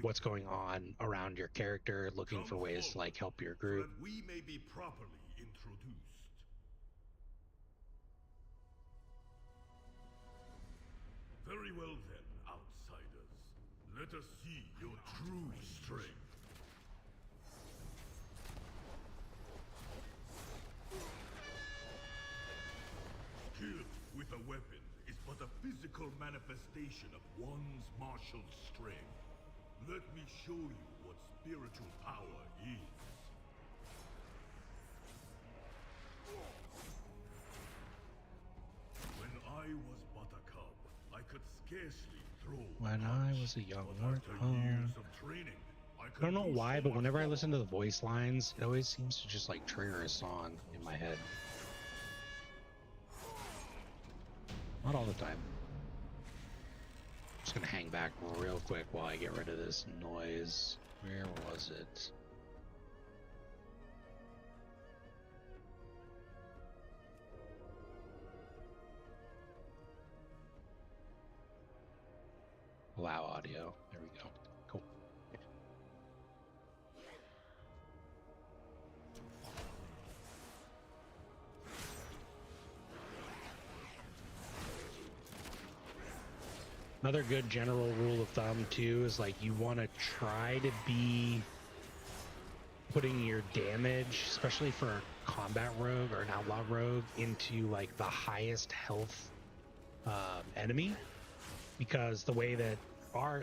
what's going on around your character, looking for ways to like help your group. So that we may be properly introduced. Very well then, outsiders. Let us see your true strength. Skill with a weapon is but a physical manifestation of one's martial strength. Let me show you what spiritual power is. When I was but a cub, I could scarcely throw. When I was a young warthog. Years of training, I don't know why, but whenever I listen to the voice lines, it always seems to just like trigger a song in my head. Not all the time. Just gonna hang back real quick while I get rid of this noise. Where was it? Allow audio. There we go. Cool. Another good general rule of thumb too is like you want to try to be putting your damage, especially for a combat rogue or an outlaw rogue, into like the highest health enemy, because the way that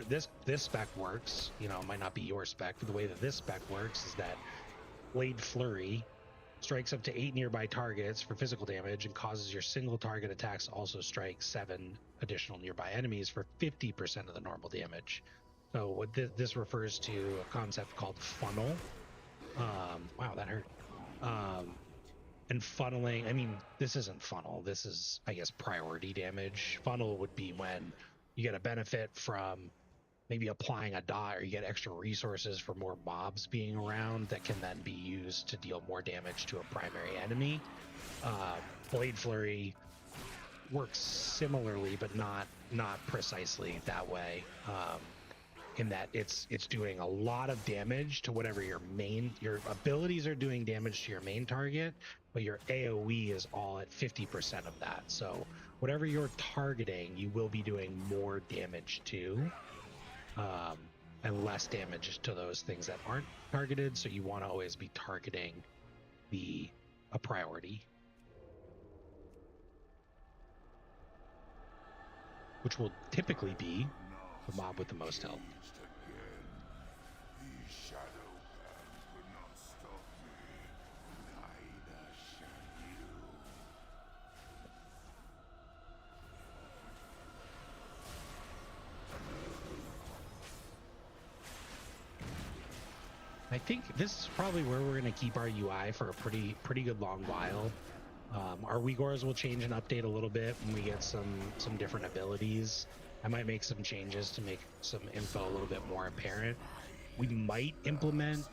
this spec works, you know, it might not be your spec, but the way that this spec works is that Blade Flurry strikes up to 8 nearby targets for physical damage and causes your single target attacks to also strike 7 additional nearby enemies for 50% of the normal damage. So what this refers to a concept called funnel. Wow, that hurt. And funneling, I mean, this isn't funnel. This is, I guess, priority damage. Funnel would be when you get a benefit from maybe applying a dot, or you get extra resources for more mobs being around that can then be used to deal more damage to a primary enemy. Blade Flurry works similarly, but not precisely that way. In that it's doing a lot of damage to whatever your abilities are doing damage to your main target, but your AoE is all at 50% of that. So whatever you're targeting, you will be doing more damage to, and less damage to those things that aren't targeted. So you want to always be targeting a priority, which will typically be the mob with the most health. I think this is probably where we're going to keep our UI for a pretty good long while. Our Uyghurs will change and update a little bit when we get some different abilities. I might make some changes to make some info a little bit more apparent. We might implement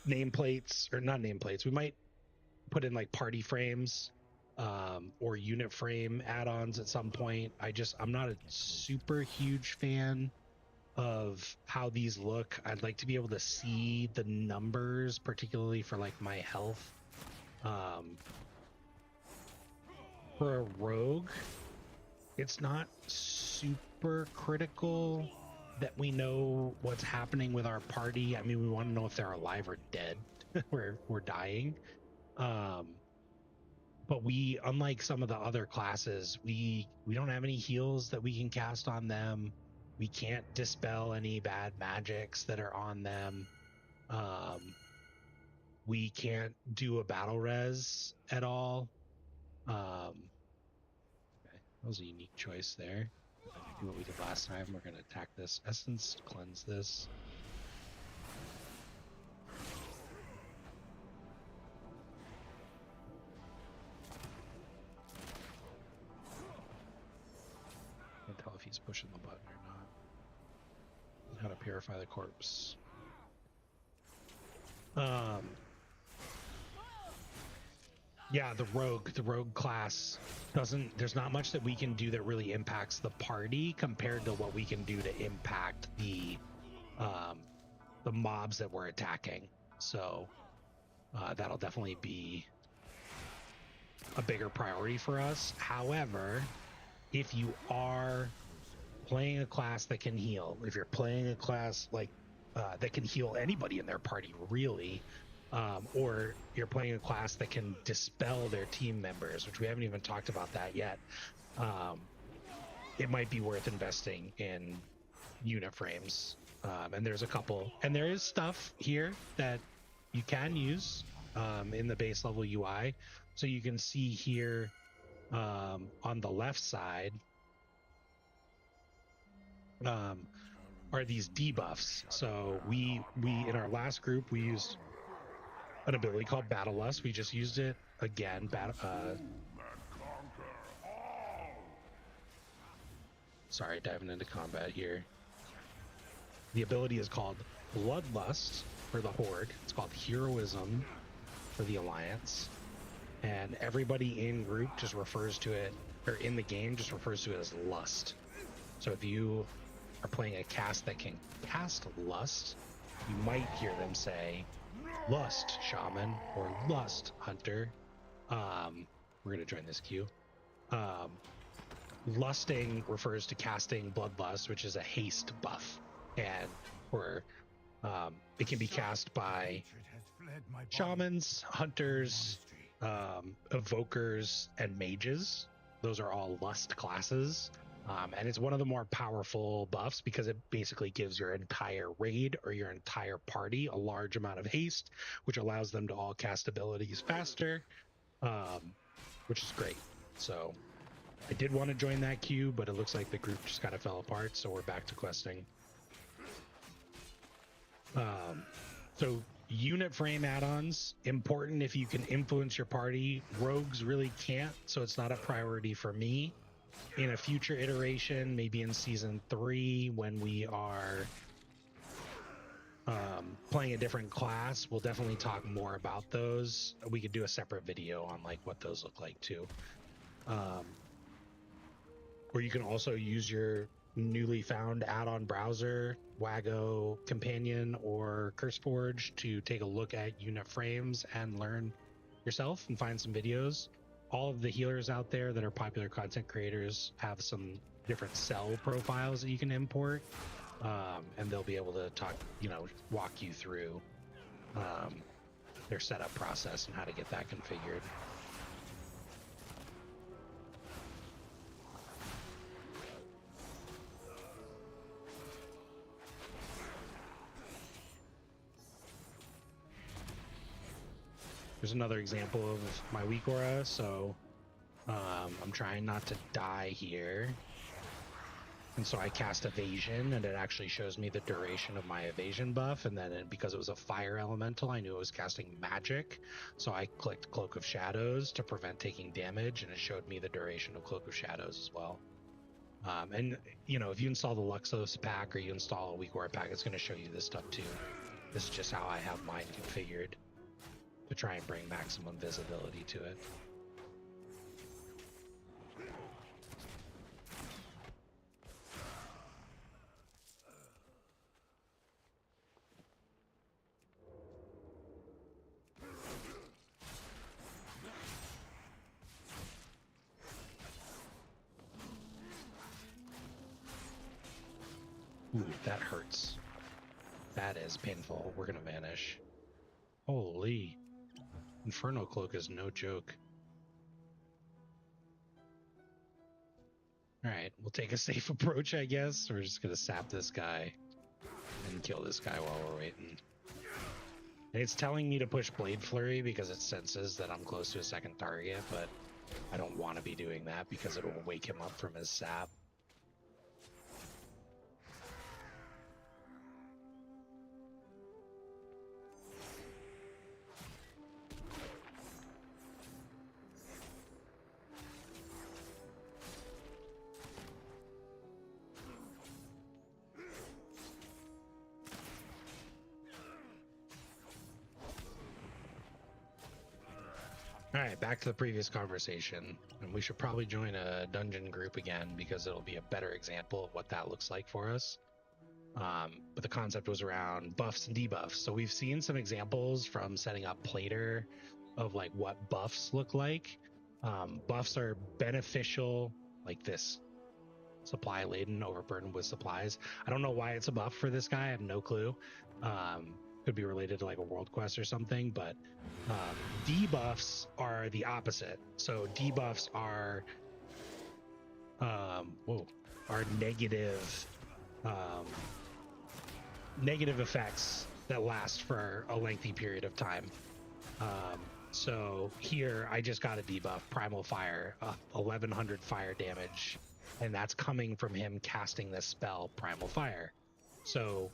nameplates, or not nameplates. We might put in like party frames or unit frame add-ons at some point. I'm not a super huge fan of how these look. I'd like to be able to see the numbers, particularly for like my health. For a rogue, it's not super critical that we know what's happening with our party. I mean, we want to know if they're alive or dead. we're dying. But we, unlike some of the other classes, we don't have any heals that we can cast on them. We can't dispel any bad magics that are on them. We can't do a battle res at all. Okay, That was a unique choice there. Do what we did last time. We're going to attack this essence, cleanse this. Can't tell if he's pushing the button or not. How to purify the corpse. Yeah, the rogue class there's not much that we can do that really impacts the party compared to what we can do to impact the mobs that we're attacking. So that'll definitely be a bigger priority for us. However, if you are playing a class that can heal, if you're playing a class like that can heal anybody in their party, really, or you're playing a class that can dispel their team members, which we haven't even talked about that yet, it might be worth investing in unit frames. And there's a couple, and there is stuff here that you can use in the base level UI. So you can see here on the left side are these debuffs. So we in our last group, we used an ability called Battle Lust. We just used it again. Sorry, diving into combat here. The ability is called Bloodlust for the Horde. It's called Heroism for the Alliance. And everybody in group just refers to it, or in the game just refers to it as Lust. So if you are playing a cast that can cast Lust, you might hear them say Lust Shaman or Lust Hunter. We're gonna join this queue. Lusting refers to casting Bloodlust, which is a haste buff, and it can be cast by shamans, hunters, evokers, and mages. Those are all Lust classes. And it's one of the more powerful buffs because it basically gives your entire raid or your entire party a large amount of haste, which allows them to all cast abilities faster, which is great. So I did want to join that queue, but it looks like the group just kind of fell apart, so we're back to questing. So unit frame add-ons, important if you can influence your party. Rogues really can't, so it's not a priority for me. In a future iteration, maybe in season 3, when we are playing a different class, we'll definitely talk more about those. We could do a separate video on like what those look like too. Or you can also use your newly found add-on browser, Wago Companion or CurseForge, to take a look at unit frames and learn yourself and find some videos. All of the healers out there that are popular content creators have some different cell profiles that you can import, and they'll be able to walk you through their setup process and how to get that configured. There's another example of my weak aura, so I'm trying not to die here. And so I cast evasion, and it actually shows me the duration of my evasion buff, and then because it was a fire elemental, I knew it was casting magic, so I clicked Cloak of Shadows to prevent taking damage, and it showed me the duration of Cloak of Shadows as well. And if you install the Luxos pack or you install a weak aura pack, it's going to show you this stuff too. This is just how I have mine configured to try and bring maximum visibility to it. Ooh, that hurts. That is painful. We're gonna vanish. Holy. Inferno Cloak is no joke. Alright, we'll take a safe approach, I guess. We're just gonna sap this guy and kill this guy while we're waiting. And it's telling me to push Blade Flurry because it senses that I'm close to a second target, but I don't want to be doing that because it will wake him up from his sap. All right, back to the previous conversation, and we should probably join a dungeon group again because it'll be a better example of what that looks like for us. But the concept was around buffs and debuffs. So we've seen some examples from setting up Plater of like what buffs look like. Buffs are beneficial, like this supply laden, overburdened with supplies. I don't know why it's a buff for this guy. I have no clue. Could be related to like a world quest or something, but debuffs are the opposite. So debuffs are negative negative effects that last for a lengthy period of time. So here I just got a debuff, Primal Fire, 1100 fire damage, and that's coming from him casting this spell, Primal Fire. So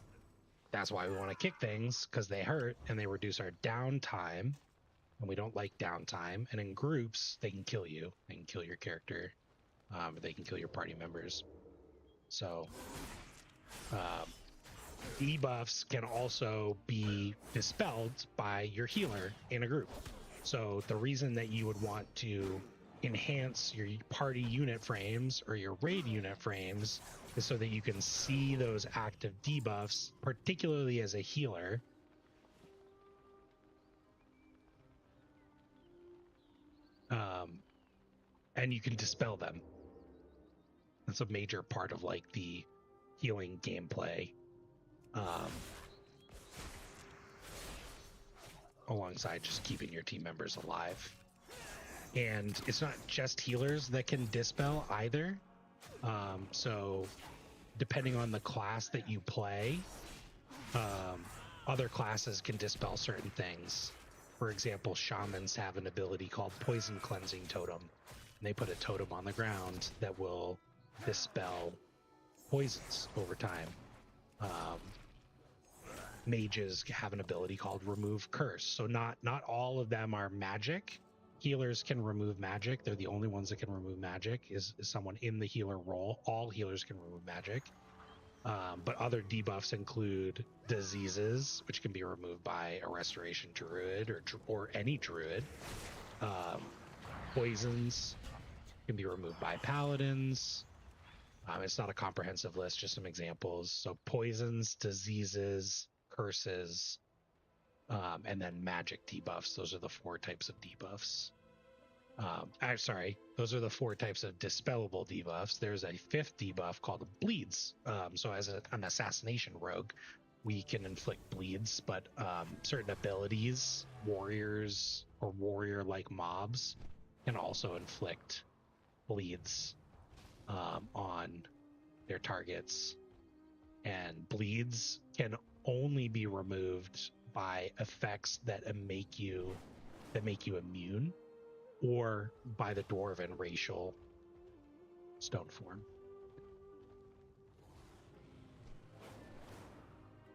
that's why we want to kick things, because they hurt and they reduce our downtime, and we don't like downtime. And in groups, they can kill you. They can kill your character. They can kill your party members. So debuffs can also be dispelled by your healer in a group. So the reason that you would want to enhance your party unit frames or your raid unit frames is so that you can see those active debuffs, particularly as a healer. And you can dispel them. That's a major part of like the healing gameplay. Alongside just keeping your team members alive. And it's not just healers that can dispel either. So depending on the class that you play, other classes can dispel certain things. For example, shamans have an ability called Poison Cleansing Totem. And they put a totem on the ground that will dispel poisons over time. Mages have an ability called Remove Curse. So not all of them are magic. Healers can remove magic. They're the only ones that can remove magic is someone in the healer role. All healers can remove magic. But other debuffs include diseases, which can be removed by a restoration druid or any druid. Poisons can be removed by paladins. It's not a comprehensive list, just some examples. So poisons, diseases, curses, and then magic debuffs. Those are the 4 types of debuffs. I'm sorry, those are the 4 types of dispellable debuffs. There's a 5th debuff called bleeds. So as an assassination rogue, we can inflict bleeds, but certain abilities, warriors or warrior-like mobs, can also inflict bleeds on their targets. And bleeds can only be removed by effects that make you immune, or by the dwarven racial stone form.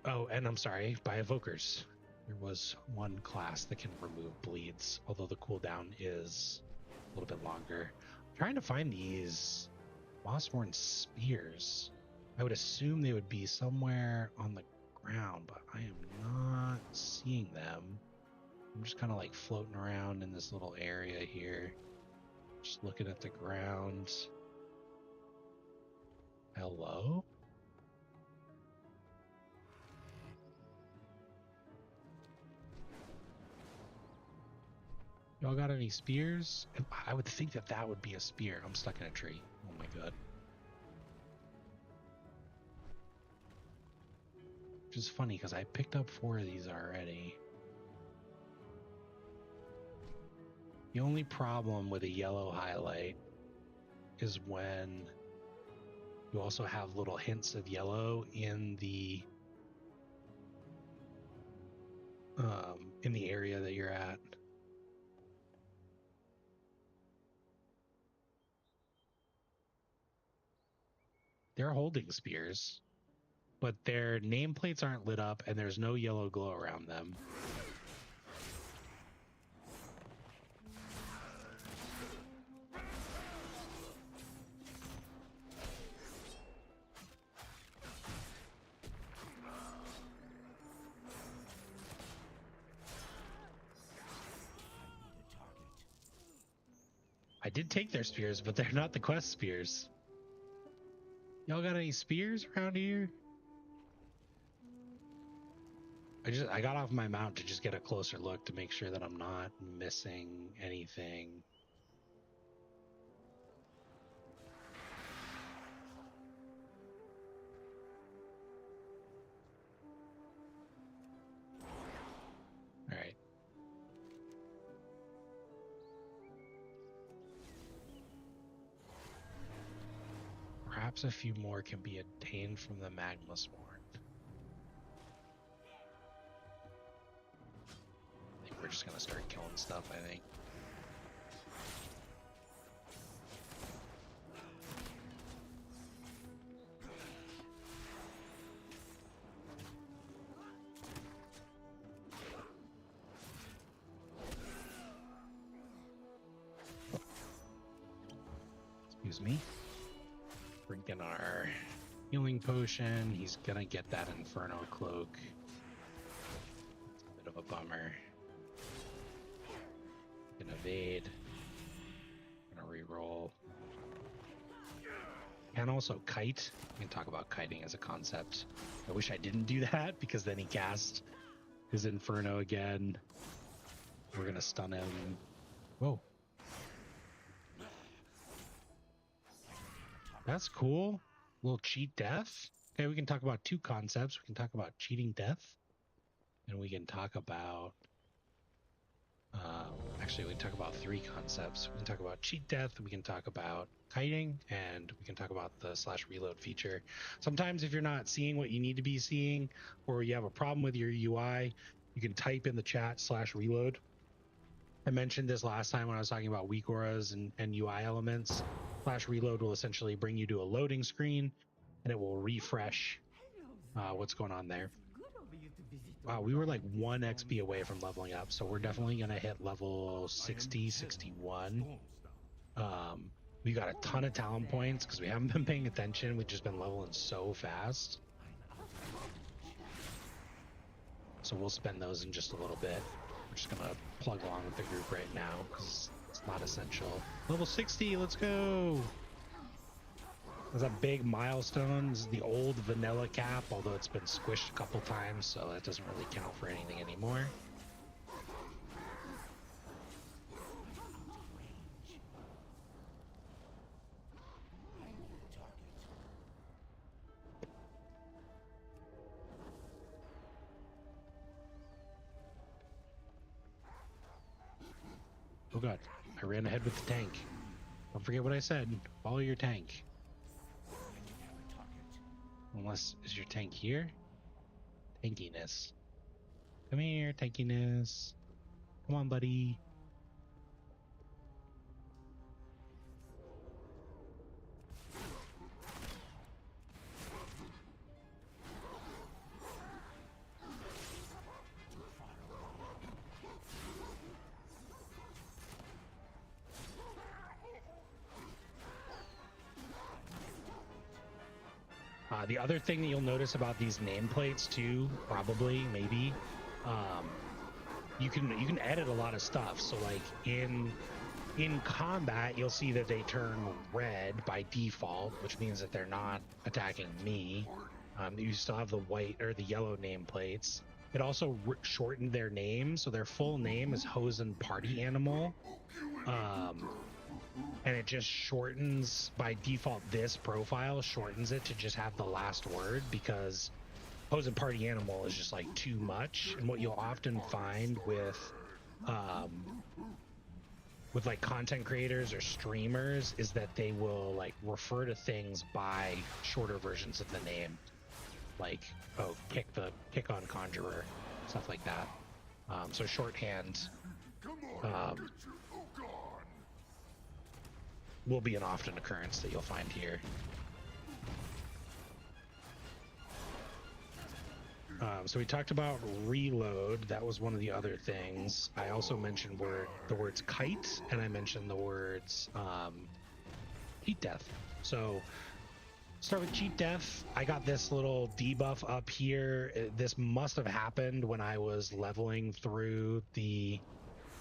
Oh, and I'm sorry, by evokers. There was one class that can remove bleeds, although the cooldown is a little bit longer. I'm trying to find these Mossborn spears. I would assume they would be somewhere on the ground, but I am not seeing them. I'm just kind of like floating around in this little area here, just looking at the ground. Hello? Y'all got any spears? I would think that would be a spear. I'm stuck in a tree. Oh my god. Which is funny because I picked up 4 of these already. The only problem with a yellow highlight is when you also have little hints of yellow in the area that you're at. They're holding spears, but their nameplates aren't lit up and there's no yellow glow around them. I did take their spears, but they're not the quest spears. Y'all got any spears around here? I got off my mount to just get a closer look to make sure that I'm not missing anything. All right. Perhaps a few more can be obtained from the magma swarm. I think we're just gonna start killing stuff, I think. Excuse me. Drinking our healing potion. He's gonna get that Inferno cloak. It's a bit of a bummer. Gonna evade. Gonna reroll. And also kite. We can talk about kiting as a concept. I wish I didn't do that because then he cast his Inferno again. We're gonna stun him. Whoa. That's cool. Little cheat death. Okay, we can talk about two concepts. We can talk about cheating death, and we can talk about actually we can talk about three concepts. We can talk about cheat death, we can talk about kiting, and we can talk about the /reload feature. Sometimes if you're not seeing what you need to be seeing, or you have a problem with your UI, you can type in the chat /reload. I mentioned this last time when I was talking about weak auras and UI elements. /reload will essentially bring you to a loading screen, and it will refresh what's going on there. Wow, we were like 1 XP away from leveling up, so we're definitely going to hit level 60, 61. We got a ton of talent points because we haven't been paying attention. We've just been leveling so fast. So we'll spend those in just a little bit. We're just going to plug along with the group right now because it's not essential. Level 60, let's go! There's a big milestone. This is the old vanilla cap, although it's been squished a couple times, so that doesn't really count for anything anymore. Oh god, I ran ahead with the tank. Don't forget what I said. Follow your tank. Unless, is your tank here? Tankiness. Come here, tankiness. Come on, buddy. The other thing that you'll notice about these nameplates too, probably, maybe, you can edit a lot of stuff. So like in combat, you'll see that they turn red by default, which means that they're not attacking me. You still have the white or the yellow nameplates. It also shortened their name, so their full name is Hosen Party Animal. And it just shortens by default. This profile shortens it to just have the last word because Hosen Party Animal is just like too much. And what you'll often find with like content creators or streamers is that they will like refer to things by shorter versions of the name, like kick on conjurer, stuff like that. So shorthand will be an often occurrence that you'll find here. So we talked about reload. That was one of the other things. I also mentioned the words kite, and I mentioned the words cheat death. So start with cheat death. I got this little debuff up here. This must have happened when I was leveling through the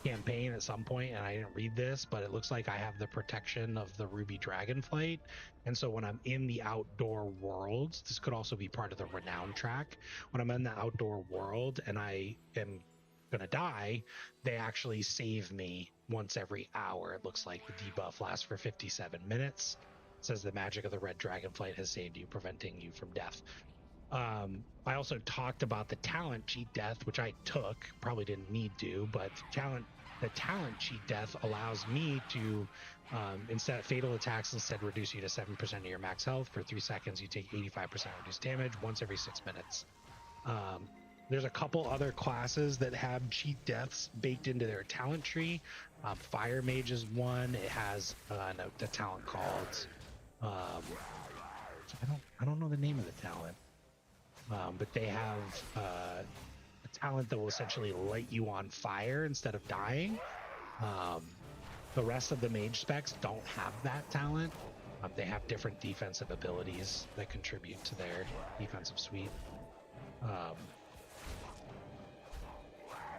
campaign at some point, and I didn't read this, but it looks like I have the protection of the Ruby Dragonflight, and so when I'm in the outdoor world, this could also be part of the renown track. When I'm in the outdoor world and I am gonna die, they actually save me once every hour. It looks like the debuff lasts for 57 minutes. It says the magic of the Red Dragonflight has saved you, preventing you from death. I also talked about the talent cheat death, which I took, probably didn't need to, but the talent cheat death allows me to instead fatal attacks instead reduce you to 7% of your max health. For 3 seconds you take 85% reduced damage once every 6 minutes. There's a couple other classes that have cheat deaths baked into their talent tree. Fire Mage is one. It has a talent called I don't know the name of the talent. But they have a talent that will essentially light you on fire instead of dying. The rest of the mage specs don't have that talent. They have different defensive abilities that contribute to their defensive suite.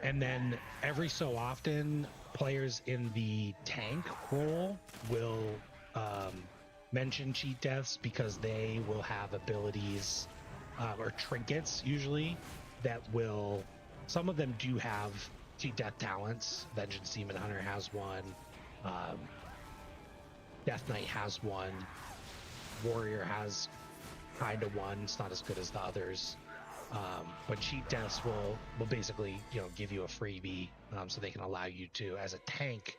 And then every so often, players in the tank role will mention cheat deaths because they will have abilities or trinkets usually that will, some of them do have cheat death talents. Vengeance Demon Hunter has one, Death Knight has one, Warrior has kind of one. It's not as good as the others, but cheat deaths will basically, you know, give you a freebie, so they can allow you to, as a tank,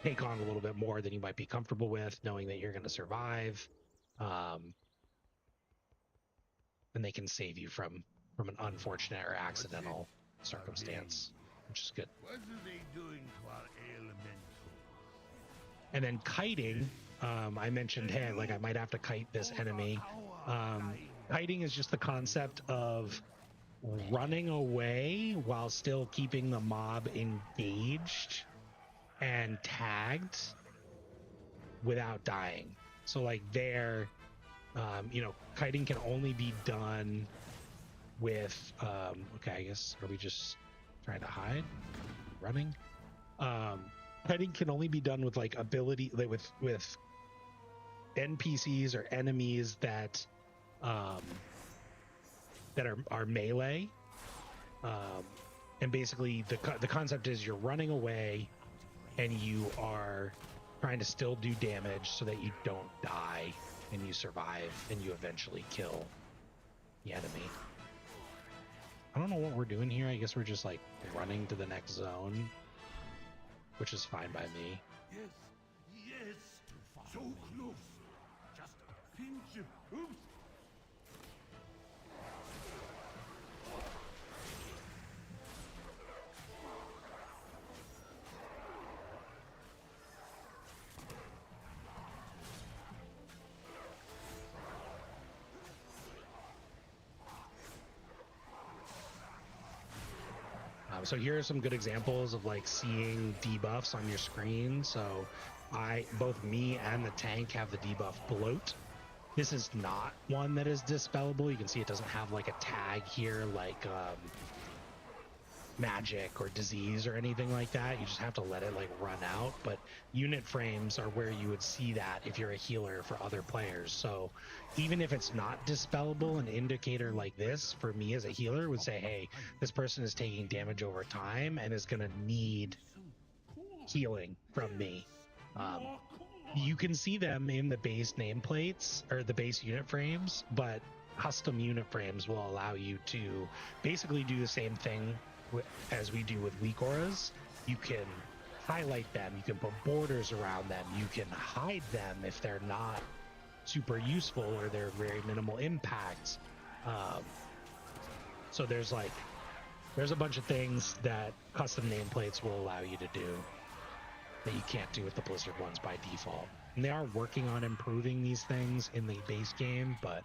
take on a little bit more than you might be comfortable with, knowing that you're going to survive. And they can save you from an unfortunate or accidental circumstance, which is good. What are they doing to our elemental? And then kiting, I mentioned, hey, like I might have to kite this enemy. Kiting is just the concept of running away while still keeping the mob engaged and tagged without dying. So like there, you know, kiting can only be done with okay, I guess, are we just trying to hide? Running? Kiting can only be done with like ability, like with NPCs or enemies that that are melee. And basically the concept is you're running away and you are trying to still do damage so that you don't die and you survive and you eventually kill the enemy. I don't know what we're doing here. I guess we're just like running to the next zone, which is fine by me. Yes, yes, so close. Just a pinch of oops. So here are some good examples of like seeing debuffs on your screen. So both me and the tank have the debuff bloat. This is not one that is dispellable. You can see it doesn't have like a tag here like magic or disease or anything like that. You just have to let it like run out. But unit frames are where you would see that if you're a healer for other players. So even if it's not dispellable, an indicator like this for me as a healer would say, hey, this person is taking damage over time and is going to need healing from me. You can see them in the base nameplates or the base unit frames, but custom unit frames will allow you to basically do the same thing as we do with weak auras. You can highlight them, you can put borders around them, you can hide them if they're not super useful or they're very minimal impact. So there's a bunch of things that custom nameplates will allow you to do that you can't do with the Blizzard ones by default. And they are working on improving these things in the base game, but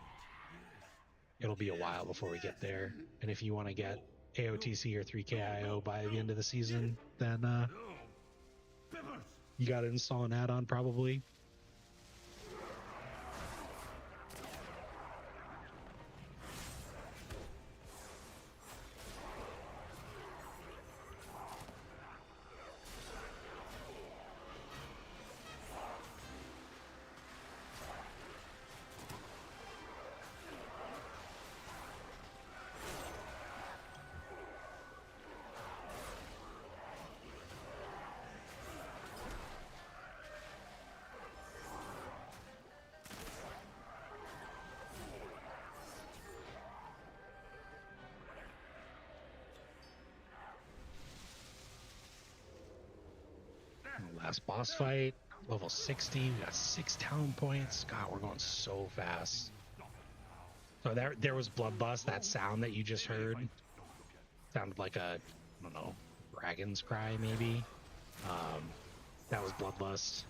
it'll be a while before we get there. And if you want to get AOTC or 3KIO by the end of the season, then you got to install an add-on probably. Last boss fight, level 60. We got 6 talent points. God, we're going so fast. So there was Bloodlust. That sound that you just heard sounded like a, I don't know, dragon's cry maybe. That was Bloodlust,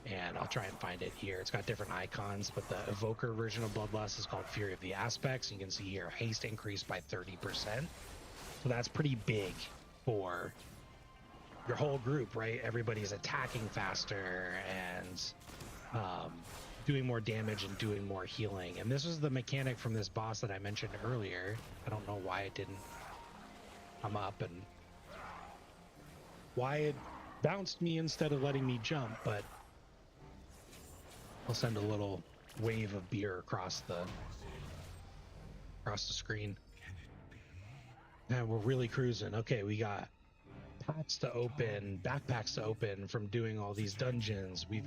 and I'll try and find it here. It's got different icons, but the evoker version of Bloodlust is called Fury of the Aspects. You can see here haste increased by 30%. So that's pretty big for your whole group, right? Everybody's attacking faster and doing more damage and doing more healing. And this was the mechanic from this boss that I mentioned earlier. I don't know why it didn't come up and why it bounced me instead of letting me jump, but I'll send a little wave of beer across the screen. And we're really cruising. Okay, we got packs to open, backpacks to open from doing all these dungeons. We're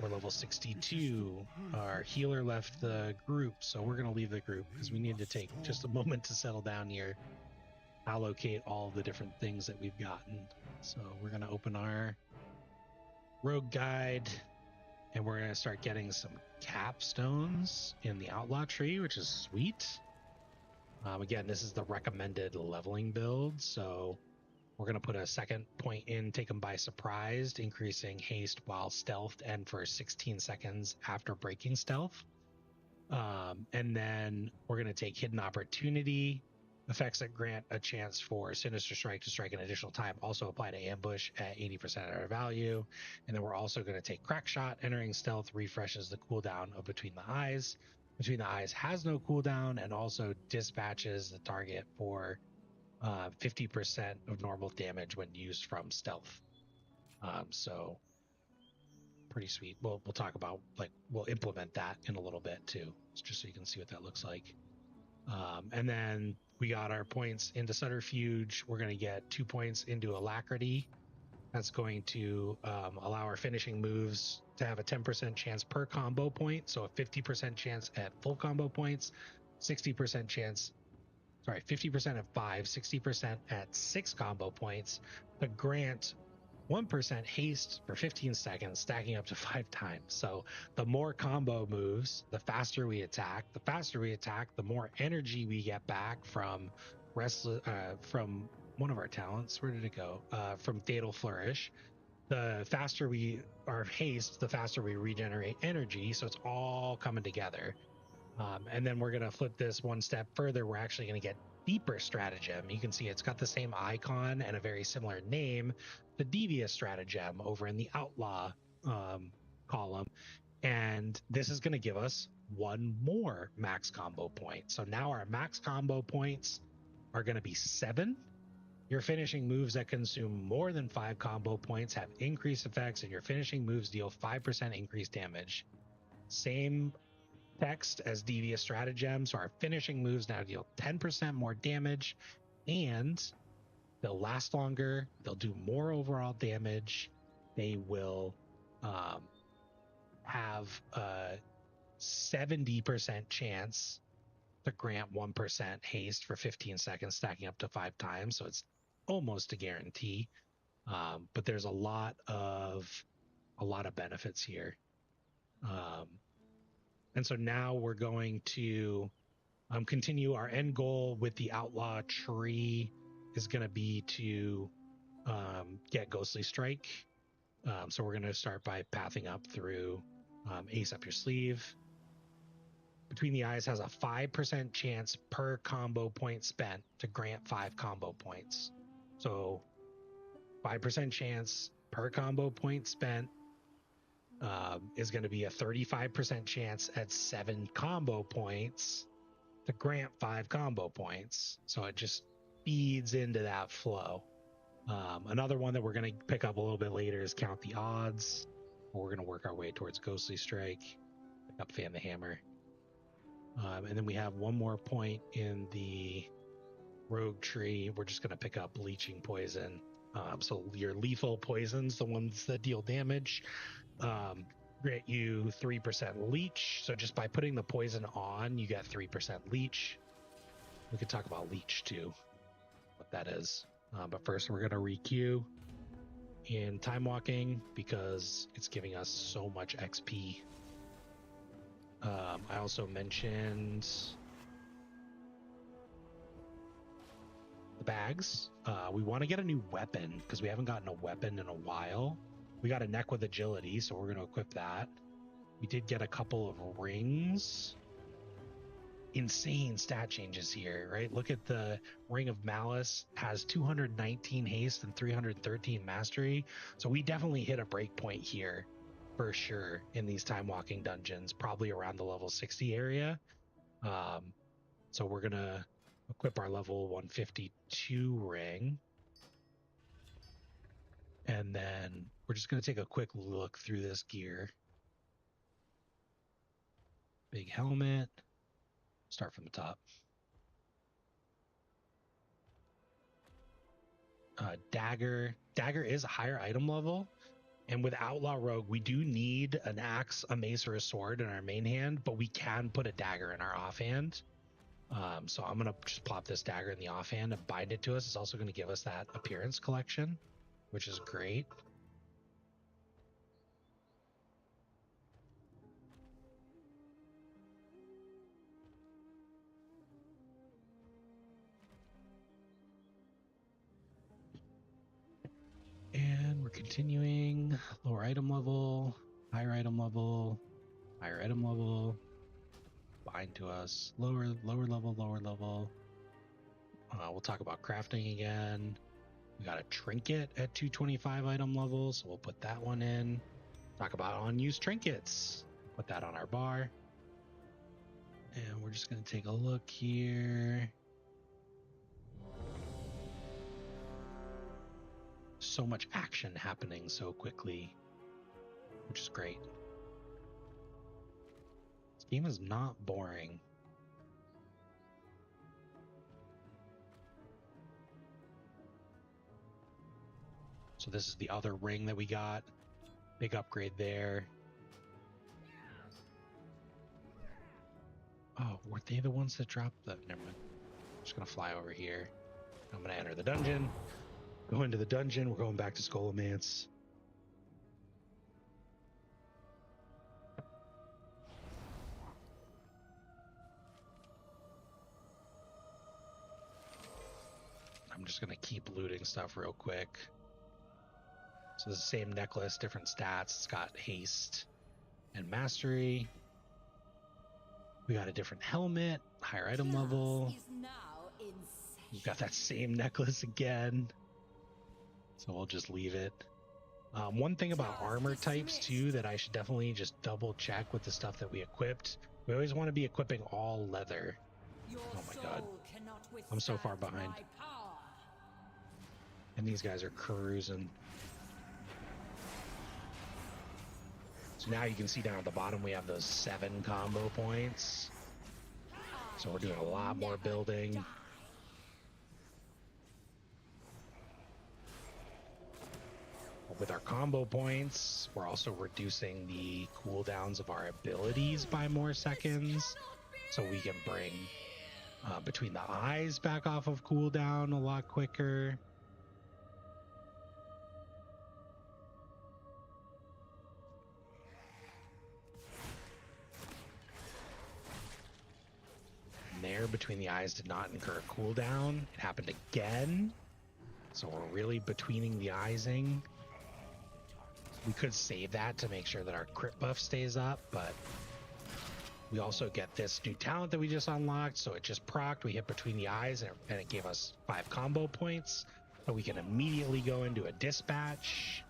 level 62. Our healer left the group, so we're gonna leave the group because we need to take just a moment to settle down here, allocate all the different things that we've gotten. So we're gonna open our rogue guide, and we're gonna start getting some capstones in the outlaw tree, which is sweet. Again, this is the recommended leveling build, so we're going to put a second point in, take them by surprise, increasing haste while stealthed and for 16 seconds after breaking stealth. And then we're going to take hidden opportunity, effects that grant a chance for Sinister Strike to strike an additional time, also apply to ambush at 80% of our value. And then we're also going to take crack shot, entering stealth refreshes the cooldown of Between the Eyes. Between the Eyes has no cooldown and also dispatches the target for 50% of normal damage when used from stealth. So pretty sweet. We'll talk about, like, we'll implement that in a little bit too, just so you can see what that looks like. And then we got our points into Subterfuge. We're going to get 2 points into Alacrity. That's going to allow our finishing moves to have a 10% chance per combo point. So a 50% chance at full combo points, 60% chance 50% at 5, 60% at 6 combo points, to grant 1% haste for 15 seconds, stacking up to 5 times. So the more combo moves, the faster we attack. The faster we attack, the more energy we get back from from one of our talents. Where did it go? From Fatal Flourish. The faster our haste, the faster we regenerate energy. So it's all coming together. And then we're going to flip this one step further. We're actually going to get Deeper Stratagem. You can see it's got the same icon and a very similar name, the Devious Stratagem, over in the Outlaw column. And this is going to give us 1 more max combo point. So now our max combo points are going to be 7. Your finishing moves that consume more than 5 combo points have increased effects, and your finishing moves deal 5% increased damage. Same text as Devious Stratagem, so our finishing moves now deal 10% more damage, and they'll last longer, they'll do more overall damage, they will have a 70% chance to grant 1% haste for 15 seconds, stacking up to 5 times, so it's almost a guarantee. But there's a lot of benefits here. And so now we're going to continue. Our end goal with the Outlaw tree is going to be to get Ghostly Strike. So we're going to start by pathing up through Ace Up Your Sleeve. between the eyes has a 5% chance per combo point spent to grant 5 combo points. So 5% chance per combo point spent is going to be a 35% chance at 7 combo points to grant 5 combo points. So it just feeds into that flow. Another one that we're going to pick up a little bit later is Count the Odds. We're going to work our way towards Ghostly Strike, pick up Fan the Hammer. And then we have one more point in the Rogue tree. We're just going to pick up Leeching Poison. So your lethal poisons, the ones that deal damage, grant you 3% leech. So just by putting the poison on, you get 3% leech. We could talk about leech too, what that is. But first we're going to re-queue in Time Walking because it's giving us so much XP. I also mentioned the bags. We want to get a new weapon because we haven't gotten a weapon in a while. We got a neck with agility, so we're going to equip that. We did get a couple of rings. Insane stat changes here, right? Look at the Ring of Malice, has 219 haste and 313 mastery. So we definitely hit a breakpoint here for sure in these Time Walking dungeons, probably around the level 60 area. So we're going to equip our level 152 ring. And then we're just going to take a quick look through this gear. Big helmet. Start from the top. Dagger. Dagger is a higher item level. And with Outlaw Rogue, we do need an axe, a mace, or a sword in our main hand, but we can put a dagger in our offhand. So I'm going to just plop this dagger in the offhand and bind it to us. It's also going to give us that appearance collection, which is great. And we're continuing. Lower item level, higher item level, higher item level. Bind to us. Lower level, lower level. We'll talk about crafting again. We got a trinket at 225 item level, so we'll put that one in. Talk about unused trinkets. Put that on our bar. And we're just going to take a look here. So much action happening so quickly, which is great. This game is not boring. So this is the other ring that we got. Big upgrade there. Oh, were they the ones that dropped the... Never mind. I'm just going to fly over here. I'm going to enter the dungeon. Go into the dungeon. We're going back to Scholomance. I'm just going to keep looting stuff real quick. So it's the same necklace, different stats. It's got haste and mastery. We got a different helmet, higher item level. We've got that same necklace again. So we'll just leave it. One thing about armor types too that I should definitely just double check with the stuff that we equipped. We always want to be equipping all leather. Oh my god. I'm so far behind. And these guys are cruising. So now you can see down at the bottom we have those 7 combo points. So we're doing a lot more building. With our combo points, we're also reducing the cooldowns of our abilities by more seconds. So we can bring Between the Eyes back off of cooldown a lot quicker. There, Between the Eyes did not incur a cooldown. It happened again. So we're really betweening the eyesing. We could save that to make sure that our crit buff stays up, but We also get this new talent that we just unlocked. So it just procced. We hit between the eyes and it gave us 5 combo points. So we can immediately go into a dispatch,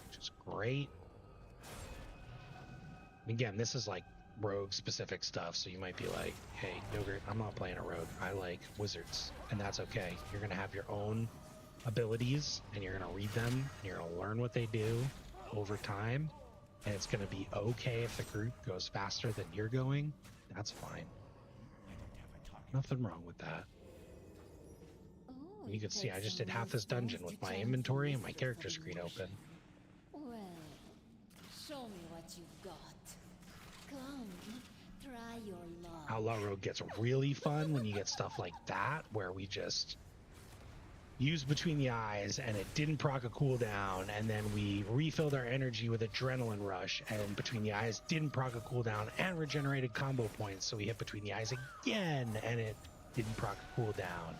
which is great. Again, this is like rogue specific stuff. So you might be like, hey, Yogurt, I'm not playing a rogue. I like wizards, and that's okay. You're going to have your own abilities and you're going to read them and you're going to learn what they do over time. And it's going to be okay if the group goes faster than you're going. That's fine. Nothing wrong with that. You can see I just did half this dungeon with my inventory and my character screen open. Well, show me what you've got. Come, try your luck. Outlaw Rogue gets really fun when you get stuff like that, where we just used between the eyes and it didn't proc a cooldown, and then we refilled our energy with adrenaline rush, and between the eyes didn't proc a cooldown and regenerated combo points, so we hit between the eyes again and it didn't proc a cooldown.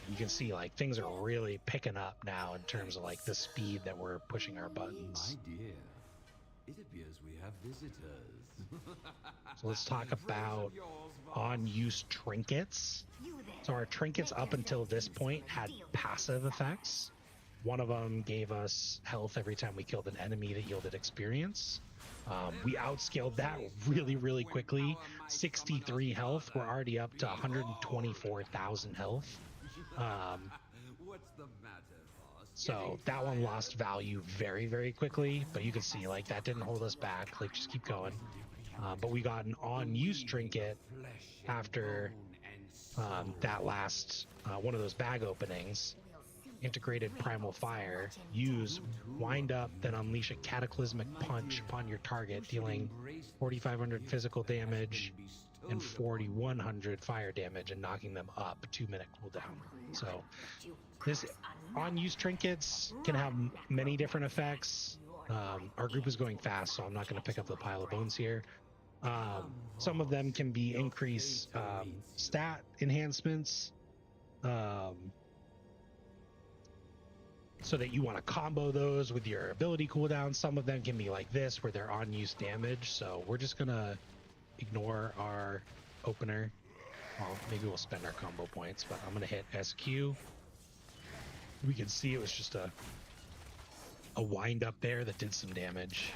You can see like things are really picking up now in terms of like the speed that we're pushing our buttons. My dear, it appears we have visitors. So let's talk about on-use trinkets. So our trinkets up until this point had passive effects. One of them gave us health every time we killed an enemy that yielded experience. We outscaled that really quickly. 63 health. We're already up to 124,000 health. What's the matter, boss? So that one lost value very quickly, but you can see like that didn't hold us back. Like just keep going. But we got an on-use trinket after that last one of those bag openings. Integrated primal fire. Use, wind up, then unleash a cataclysmic punch upon your target, dealing 4,500 physical damage and 4,100 fire damage and knocking them up. 2-minute cooldown. So this on-use trinkets can have many different effects. Our group is going fast, so I'm not going to pick up the pile of bones here. Some of them can be increased stat enhancements, so that you want to combo those with your ability cooldown. Some of them can be like this, where they're on use damage. So we're just gonna ignore our opener. Well, maybe we'll spend our combo points, but I'm gonna hit SQ. We can see it was just a wind up there that did some damage.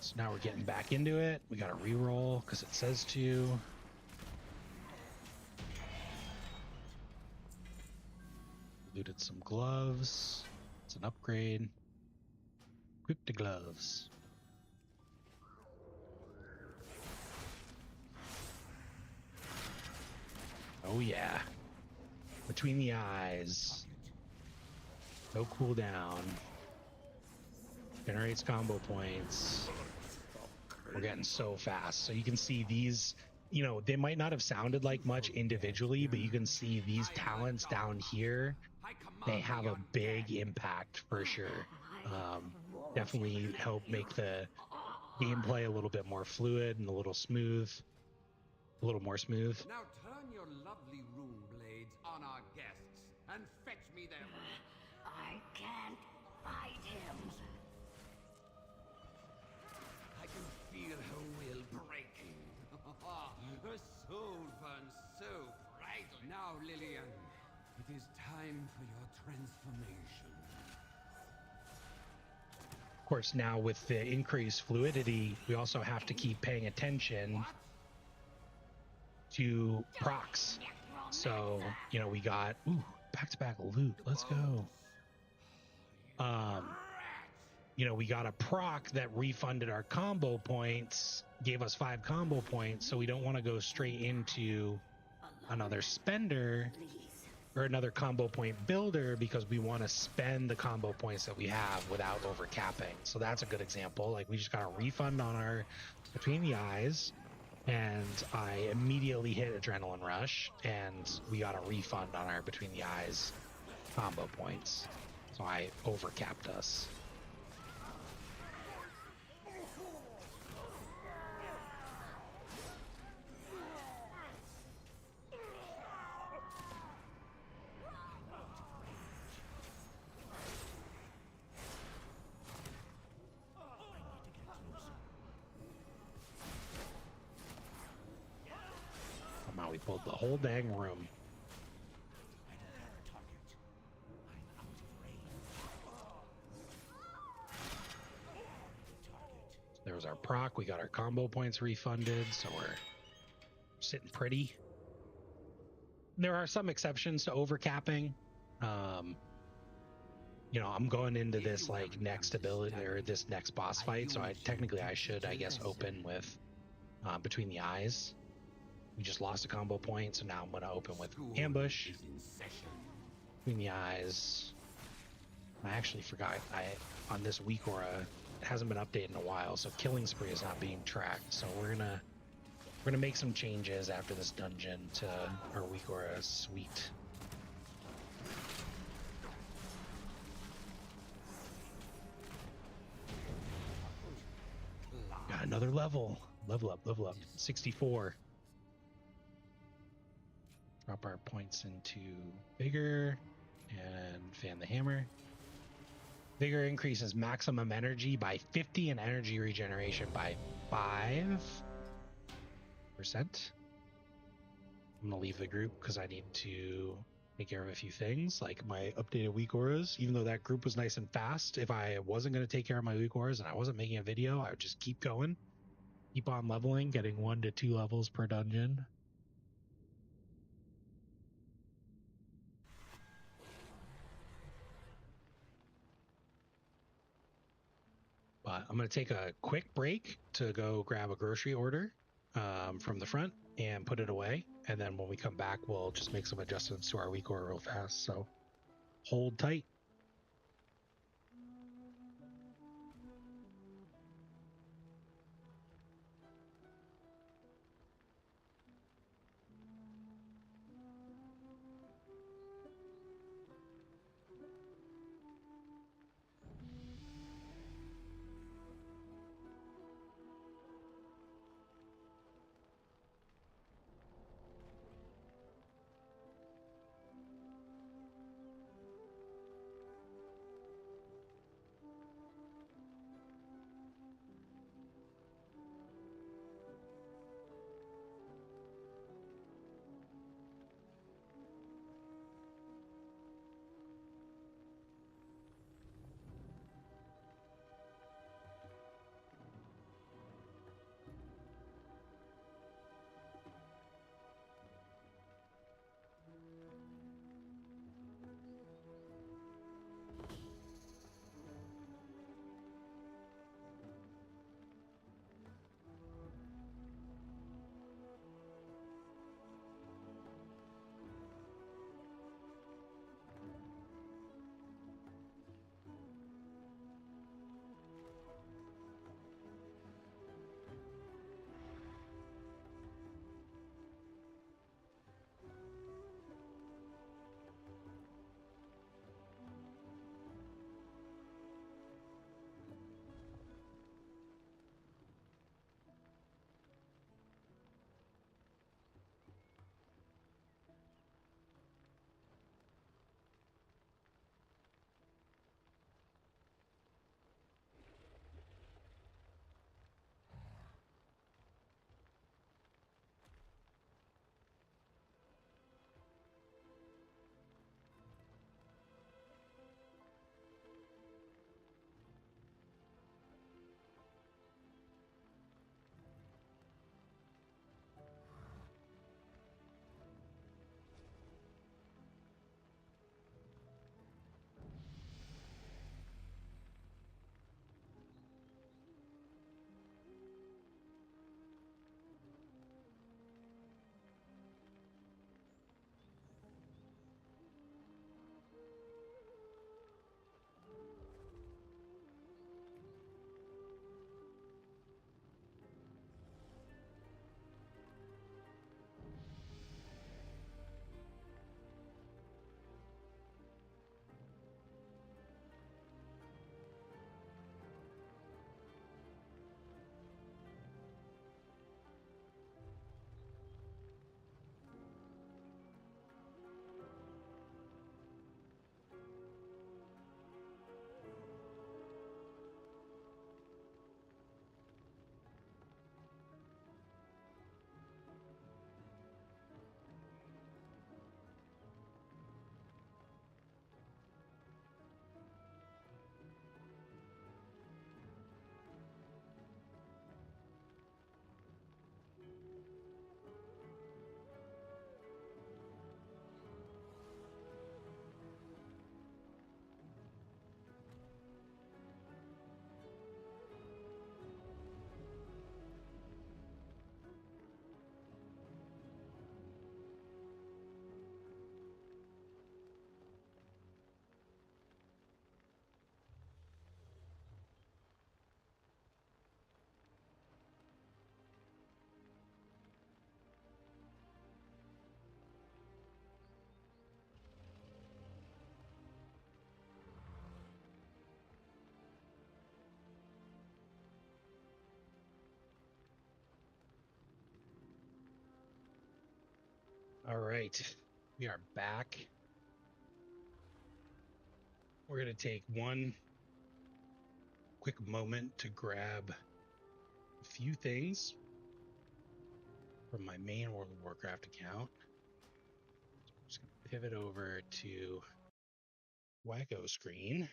So now we're getting back into it. We got to re-roll because it says to. Looted some gloves. It's an upgrade. Equip the gloves. Oh yeah. Between the eyes. No cooldown. Generates combo points. We're getting so fast. So you can see these, you know, they might not have sounded like much individually, but you can see these talents down here. They have a big impact for sure. Definitely help make the gameplay a little bit more fluid and a little more smooth. Now turn your lovely rune blades on our guests and fetch me them. I can't fight him. I can feel her will breaking. Her soul burns so bright. Now, Lillian, it is time for your transformation. Of course, now with the increased fluidity, we also have to keep paying attention to procs. So, you know, we got back-to-back loot. Let's go. You know, we got a proc that refunded our combo points, gave us 5 combo points, so we don't want to go straight into another spender or another combo point builder, because we want to spend the combo points that we have without overcapping. So that's a good example. Like, we just got a refund on our between the eyes, and I immediately hit adrenaline rush, and we got a refund on our between the eyes combo points. So I overcapped us. we pulled the whole dang room. There was our proc. We got our combo points refunded, so we're sitting pretty. There are some exceptions to overcapping. You know, I'm going into this like next ability or this next boss fight, so I should, I guess, open with Between the Eyes. We just lost a combo point, so now I'm going to open with Ambush, Between the Eyes. I actually forgot on this weak aura, it hasn't been updated in a while, so Killing Spree is not being tracked. So we're gonna make some changes after this dungeon to our weak aura suite. Got another level up 64. Drop our points into Vigor and fan the hammer. Vigor increases maximum energy by 50 and energy regeneration by 5%. I'm gonna leave the group because I need to take care of a few things, like my updated weak auras. Even though that group was nice and fast, if I wasn't going to take care of my weak auras and I wasn't making a video, I would just keep going, keep on leveling, getting 1 to 2 levels per dungeon. But I'm going to take a quick break to go grab a grocery order from the front and put it away. And then when we come back, we'll just make some adjustments to our weak aura real fast. So hold tight. All right, we are back. We're going to take one quick moment to grab a few things from my main World of Warcraft account. I'm just going to pivot over to Wacko screen.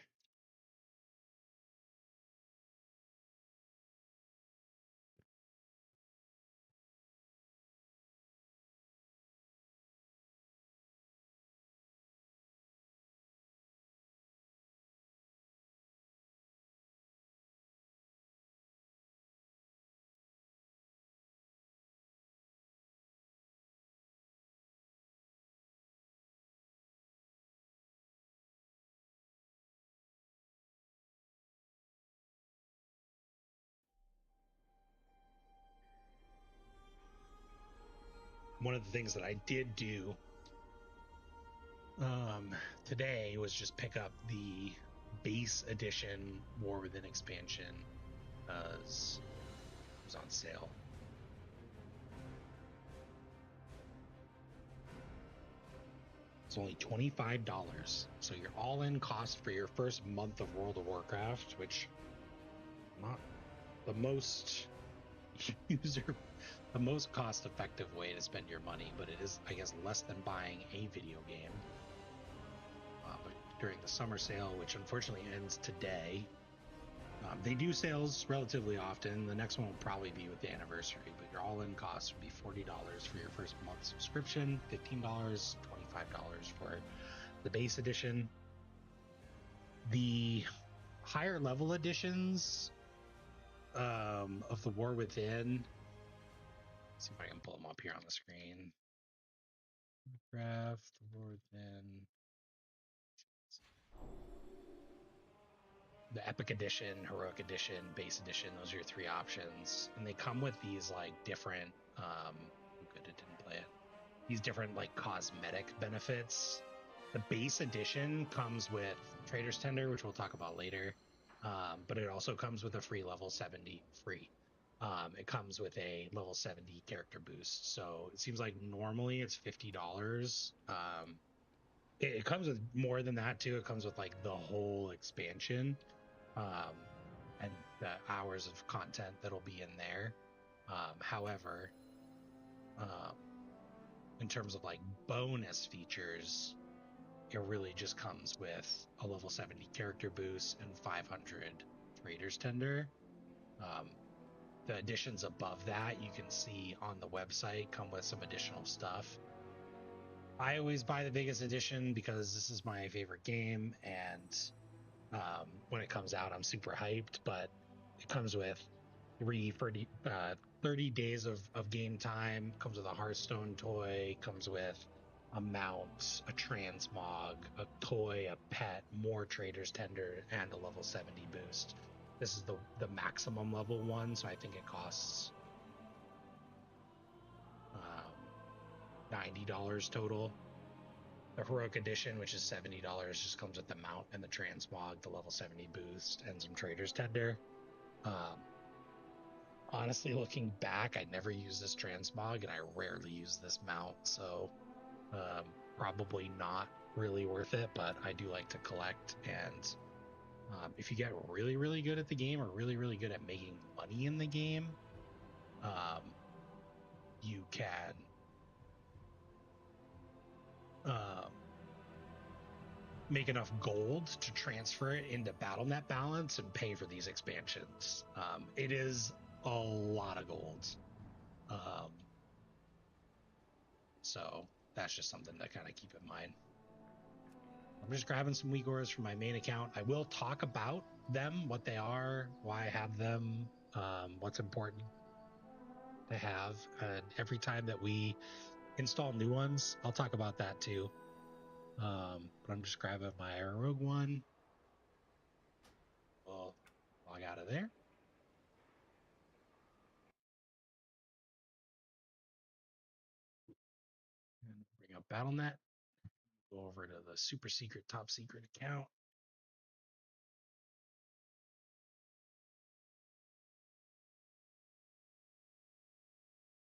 One of the things that I did do today was just pick up the base edition War Within expansion as it was on sale. It's only $25, so your all-in cost for your first month of World of Warcraft, which not the most the most cost-effective way to spend your money, but it is, I guess, less than buying a video game. But during the summer sale, which unfortunately ends today, they do sales relatively often. The next one will probably be with the anniversary, but your all-in cost would be $40 for your first month subscription, $15, $25 for the base edition. The higher level editions of the War Within, let's see if I can pull them up here on the screen. Warcraft, War Within, the Epic Edition, Heroic Edition, Base Edition, those are your three options. And they come with these like different, good, it didn't play it. These different like cosmetic benefits. The Base Edition comes with Trader's Tender, which we'll talk about later. But it also comes with a free level 70 free. It comes with a level 70 character boost. So it seems like normally it's $50. It comes with more than that too. It comes with like the whole expansion. And the hours of content that'll be in there. However, in terms of like bonus features, it really just comes with a level 70 character boost and 500 Trader's Tender. The additions above that you can see on the website come with some additional stuff. I always buy the biggest edition because this is my favorite game, and when it comes out, I'm super hyped, but it comes with 30 days of game time, comes with a Hearthstone toy, comes with a mount, a transmog, a toy, a pet, more Trader's Tender, and a level 70 boost. This is the maximum level one, so I think it costs $90 total. The Heroic Edition, which is $70, just comes with the mount and the transmog, the level 70 boost, and some Trader's Tender. Honestly, looking back, I never use this transmog, and I rarely use this mount, so probably not really worth it, but I do like to collect. And if you get really, really good at the game, or really, really good at making money in the game, you can make enough gold to transfer it into BattleNet balance and pay for these expansions. It is a lot of gold. So that's just something to kind of keep in mind. I'm just grabbing some weak auras from my main account. I will talk about them, what they are, why I have them, what's important to have. And every time that we install new ones, I'll talk about that too. But I'm just grabbing my Iron Rogue one. We'll log out of there. And bring up BattleNet. Go over to the super secret, top secret account.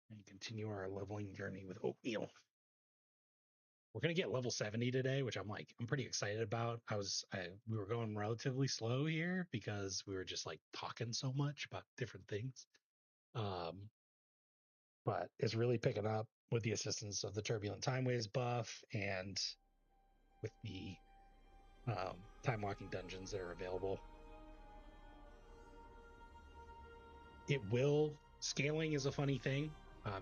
And continue our leveling journey with Oatmeal. we're gonna get level 70 today, which I'm pretty excited about. We were going relatively slow here because we were just like talking so much about different things. But it's really picking up with the assistance of the Turbulent Timeways buff and with the time walking dungeons that are available. Scaling is a funny thing.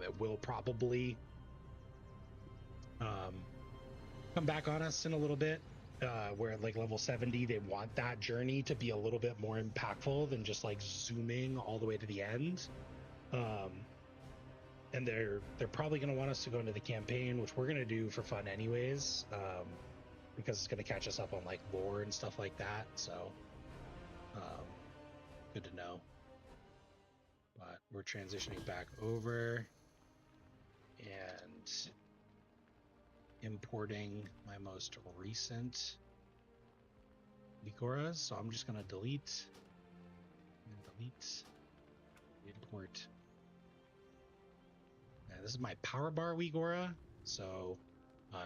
It will probably come back on us in a little bit, where at like level 70 they want that journey to be a little bit more impactful than just like zooming all the way to the end. And they're probably going to want us to go into the campaign, which we're going to do for fun anyways, because it's going to catch us up on like lore and stuff like that. So good to know. But we're transitioning back over and importing my most recent Wigoras. So I'm just going to delete and delete, import. And this is my power bar Wigora. So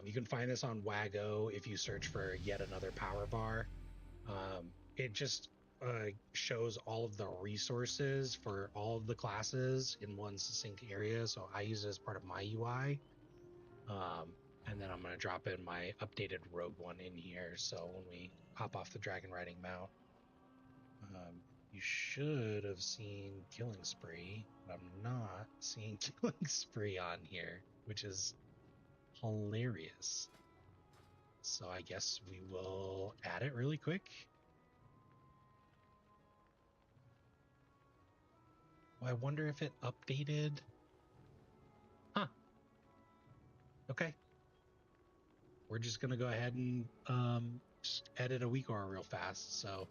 you can find this on Wago if you search for yet another power bar. It just shows all of the resources for all of the classes in one succinct area. So I use it as part of my UI. And then I'm going to drop in my updated rogue one in here. So when we hop off the dragon riding mount, you should have seen Killing Spree, but I'm not seeing Killing Spree on here, which is hilarious. So I guess we will add it really quick. I wonder if it updated. Huh. Okay. We're just going to go ahead and just edit a Wigora real fast. So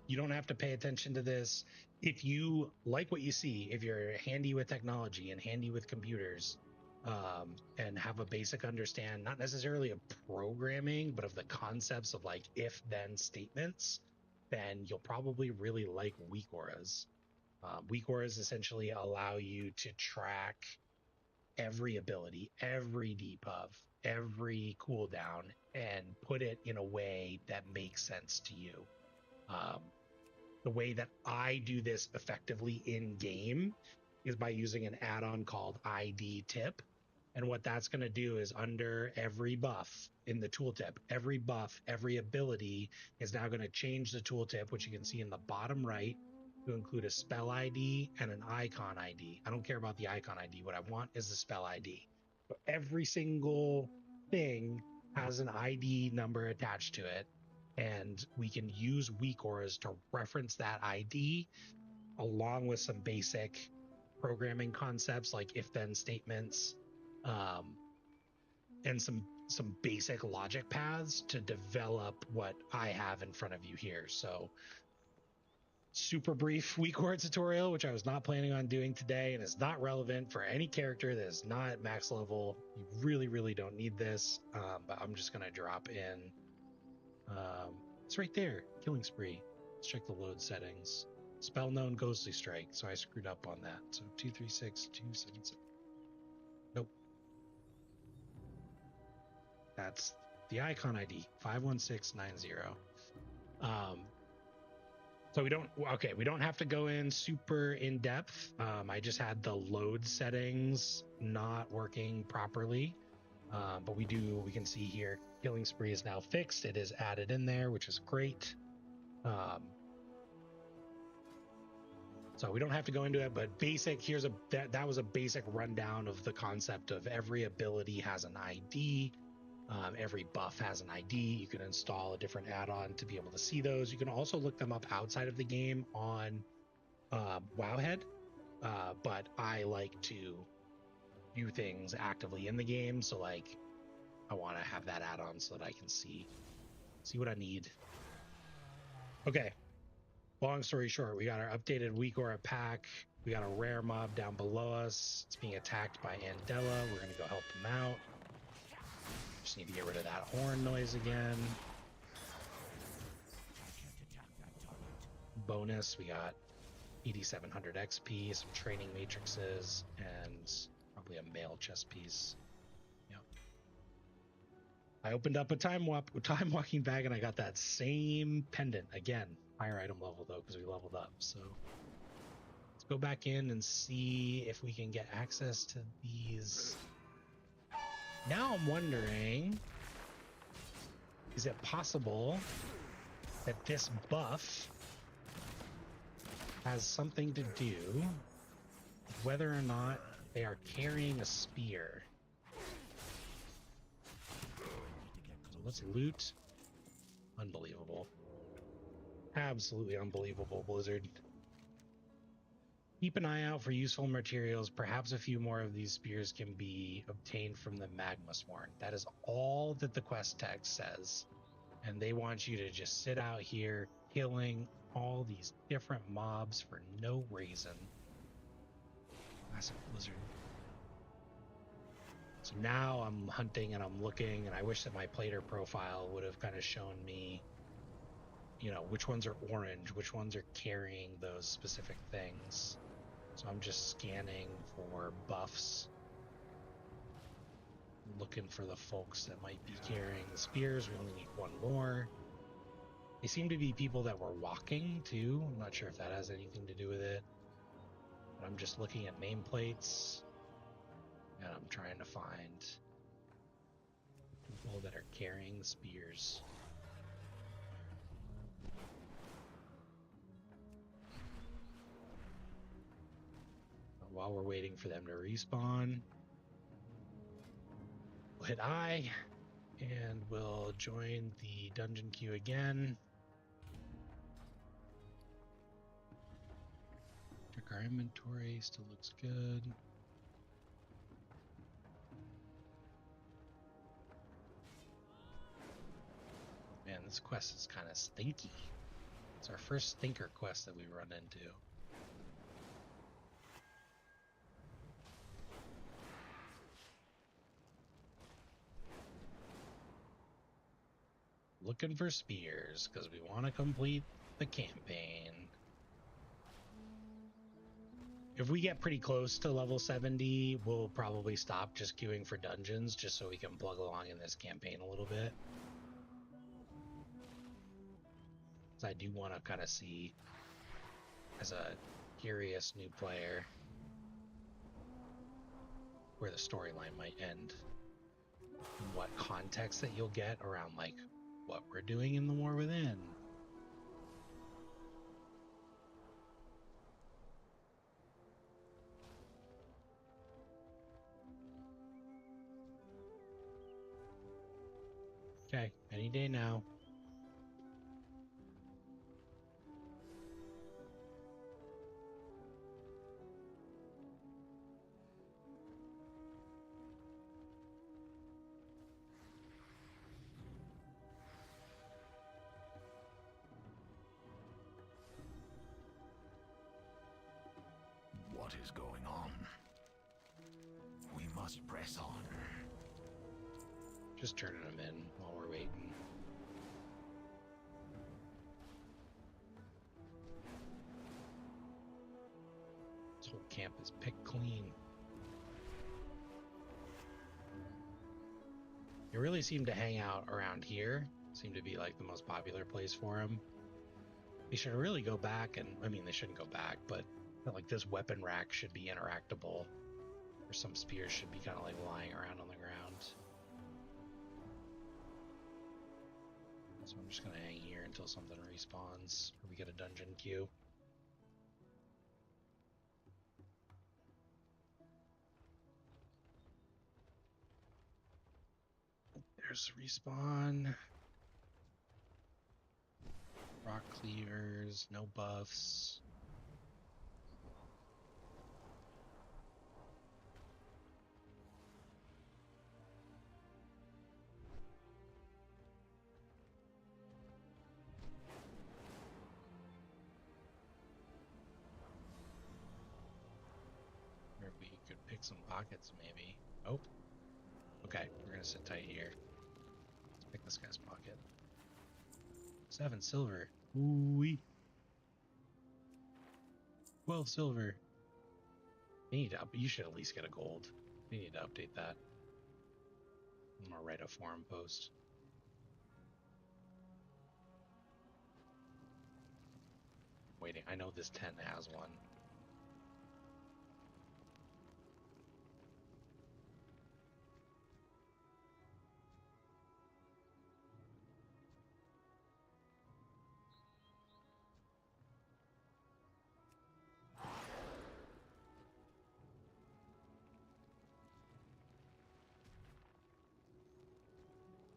you don't have to pay attention to this. If you like what you see, if you're handy with technology and handy with computers, and have a basic understand, not necessarily of programming, but of the concepts of like if-then statements, then you'll probably really like Wigoras. Wigoras essentially allow you to track every ability, every debuff, every cooldown, and put it in a way that makes sense to you. The way that I do this effectively in game is by using an add-on called ID tip. And what that's going to do is under every buff in the tooltip, every buff, every ability is now going to change the tooltip, which you can see in the bottom right, to include a spell ID and an icon ID. I don't care about the icon ID. What I want is the spell ID. So every single thing has an ID number attached to it. And we can use Wigoras to reference that ID along with some basic programming concepts like if-then statements, and some basic logic paths to develop what I have in front of you here. So super brief Wigora tutorial, which I was not planning on doing today, and is not relevant for any character that is not at max level. You really, really don't need this, but I'm just going to drop in. It's right there, Killing Spree. Let's check the load settings. Spell known Ghostly Strike, so I screwed up on that. So 236277. Nope. That's the icon ID, 51690. So we don't have to go in super in depth. I just had the load settings not working properly. But we can see here, Killing Spree is now fixed. It is added in there, which is great. So we don't have to go into it, but basic, that was a basic rundown of the concept of every ability has an ID. Every buff has an ID. You can install a different add-on to be able to see those. You can also look them up outside of the game on Wowhead, but I like to view things actively in the game. So like, I want to have that add-on so that I can see what I need. Okay. Long story short, we got our updated Wigora pack. We got a rare mob down below us. It's being attacked by Andella. We're going to go help them out. Just need to get rid of that horn noise again. Bonus, we got 8700 XP, some training matrices, and probably a mail chest piece. Yep. I opened up a time walking bag and I got that same pendant again. Higher item level though, because we leveled up. So let's go back in and see if we can get access to these. Now I'm wondering, is it possible that this buff has something to do with whether or not they are carrying a spear? So let's loot. Unbelievable. Absolutely unbelievable, Blizzard. Keep an eye out for useful materials. Perhaps a few more of these spears can be obtained from the magma sworn. That is all that the quest text says. And they want you to just sit out here killing all these different mobs for no reason. Classic Blizzard. So now I'm hunting and I'm looking, and I wish that my player profile would have kind of shown me, you know, which ones are orange, which ones are carrying those specific things. So I'm just scanning for buffs, looking for the folks that might be carrying the spears. We only need one more. They seem to be people that were walking too. I'm not sure if that has anything to do with it, but I'm just looking at nameplates and I'm trying to find people that are carrying the spears. While we're waiting for them to respawn, we'll hit I and we'll join the dungeon queue again. Check our inventory, still looks good. Man, this quest is kind of stinky. It's our first stinker quest that we run into. Looking for spears because we want to complete the campaign. If we get pretty close to level 70, we'll probably stop just queuing for dungeons just so we can plug along in this campaign a little bit. So I do want to kind of see, as a curious new player, where the storyline might end and what context that you'll get around like what we're doing in the War Within. Okay, any day now. What is going on? We must press on. Just turning them in while we're waiting. This whole camp is picked clean. They really seem to hang out around here. Seem to be like the most popular place for them. They should really go back and, I mean, they shouldn't go back, but like this weapon rack should be interactable. Or some spears should be kind of like lying around on the ground. So I'm just going to hang here until something respawns or we get a dungeon queue. There's respawn. Rock cleavers, no buffs. Or we could pick some pockets maybe. Oh. Okay, we're gonna sit tight here. Let's pick this guy's pocket. 7 silver. Ooh-wee. 12 silver. They need to you should at least get a gold. They need to update that. I'm gonna write a forum post. Waiting, I know this tent has one.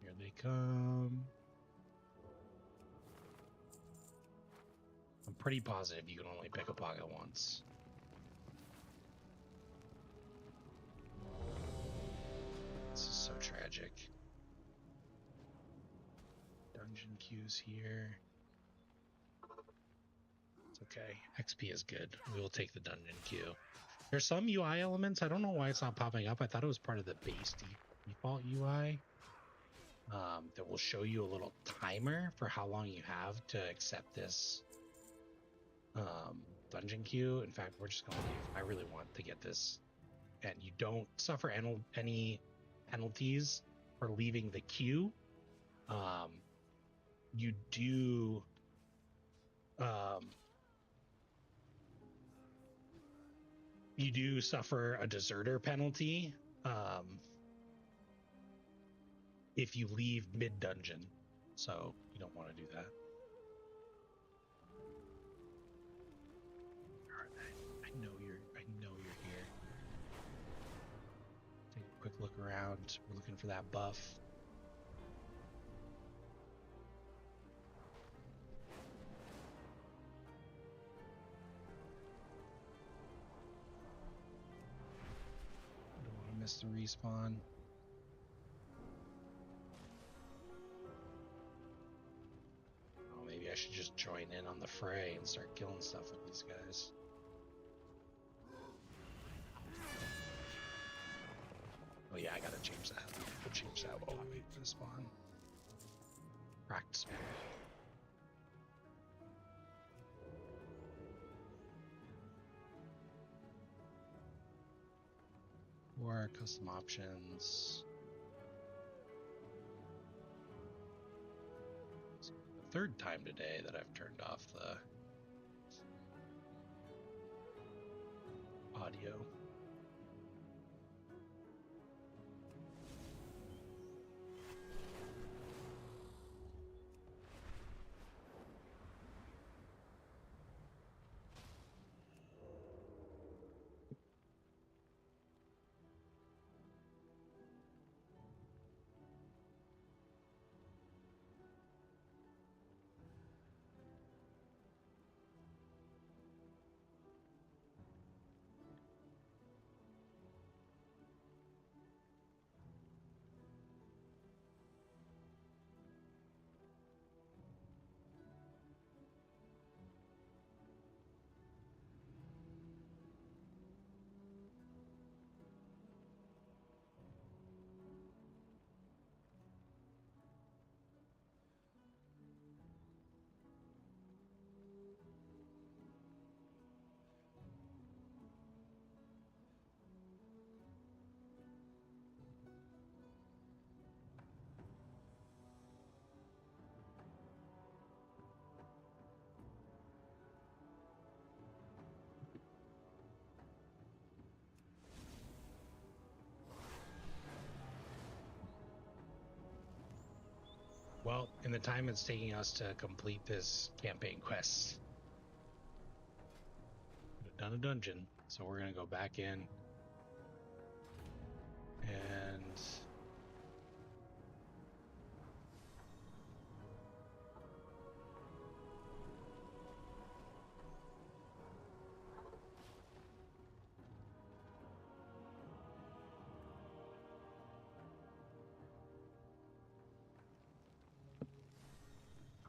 Here they come. I'm pretty positive you can only pick a pocket once. This is so tragic. Dungeon queues here. It's okay. XP is good. We will take the dungeon queue. There's some UI elements. I don't know why it's not popping up. I thought it was part of the base default UI. That will show you a little timer for how long you have to accept this dungeon queue. In fact, we're just going to leave. I really want to get this. And you don't suffer any penalties for leaving the queue. You do suffer a deserter penalty if you leave mid-dungeon, so you don't want to do that. I know you're here. Take a quick look around. We're looking for that buff. Don't want to miss the respawn. Maybe I should just join in on the fray and start killing stuff with these guys. Oh yeah, I gotta change that. We'll change that while we wait for the spawn. Practice mode. Or custom options. Third time today that I've turned off the audio. Well, in the time it's taking us to complete this campaign quest, we've done a dungeon, so we're gonna go back in and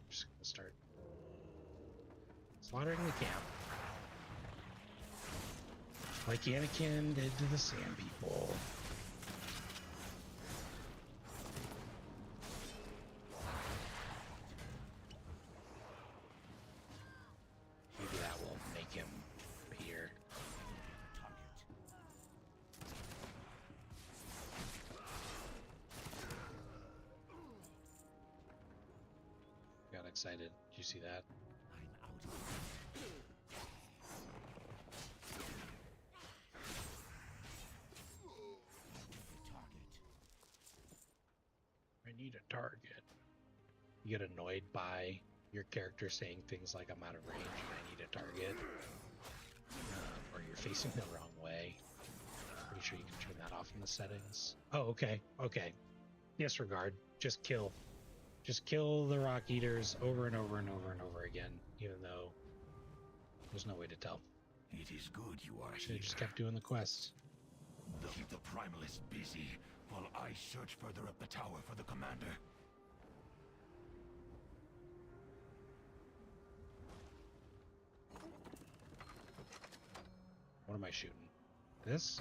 just gonna start slaughtering the camp. Like Anakin did to the Sand People. Maybe that will make him appear. excited. Did you see that? I'm out. I need a target. You get annoyed by your character saying things like, I'm out of range and I need a target. Or you're facing the wrong way. Pretty sure you can turn that off in the settings. Oh, okay. Okay. Disregard. Just kill. Just kill the rock eaters over and over and over and over again, even though there's no way to tell. It is good you are Should here. have just kept doing the quest. Keep the Primalist busy while I search further up the tower for the commander. What am I shooting? This?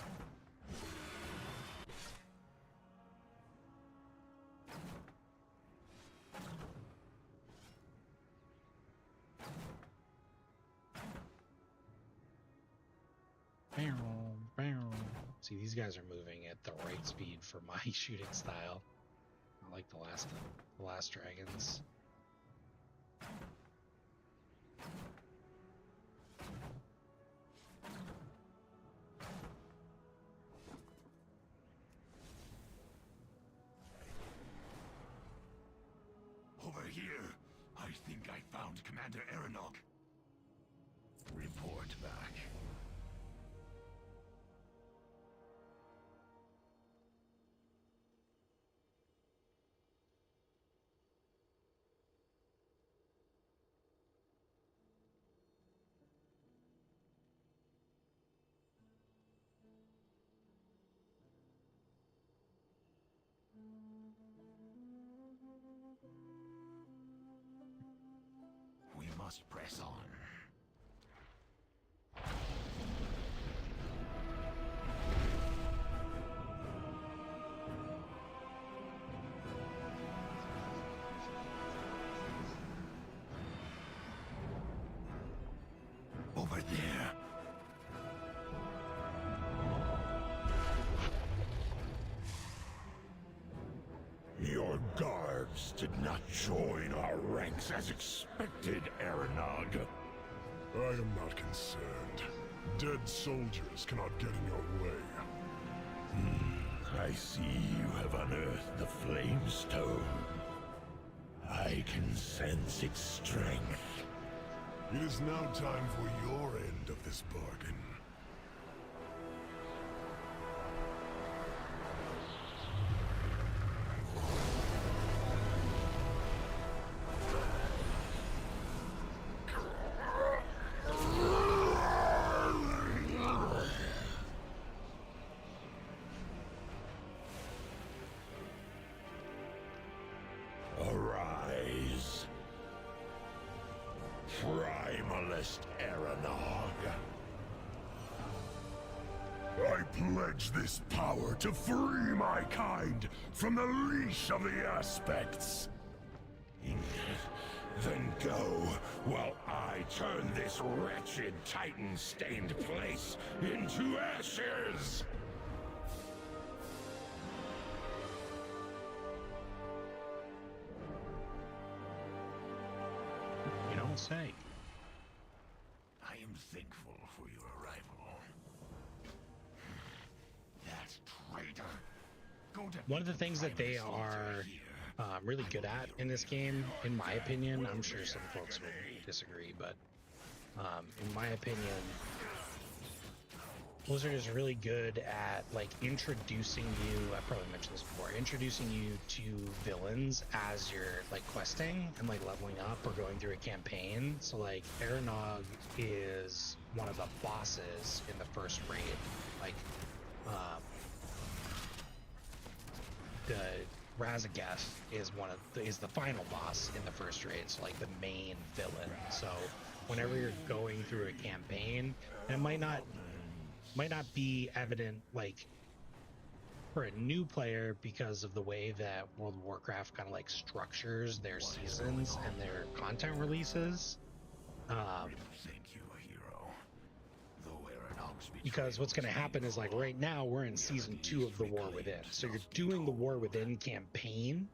See, these guys are moving at the right speed for my shooting style. I like the last dragons. Over here, I think I found Commander Aeronog. Report back. We must press on. Over there. Your guards did not join our ranks as expected, Aeronog. I am not concerned. Dead soldiers cannot get in your way. I see you have unearthed the Flame Stone. I can sense its strength. It is now time for your end of this bargain. Arise, Primalist Aeronog. I pledge this power to free my kind from the leash of the aspects. Then go, while I turn this wretched Titan-stained place into ashes! You don't say. I am thankful for your arrival. That traitor. Go to One of the things that they are really good at in this game, in my opinion, I'm sure some folks would disagree, but in my opinion, Blizzard is really good at like introducing you, I probably mentioned this before, introducing you to villains as you're like questing and like leveling up or going through a campaign. So like Aeronog is one of the bosses in the first raid. Like the Razageth is the final boss in the first raid, so like the main villain. So whenever you're going through a campaign, and it might not be evident like for a new player because of the way that World of Warcraft kind of like structures their seasons and their content releases. Think you a hero. Though Aeronog's Because what's going to happen is like right now we're in season 2 of the War Within. So you're doing the War Within campaign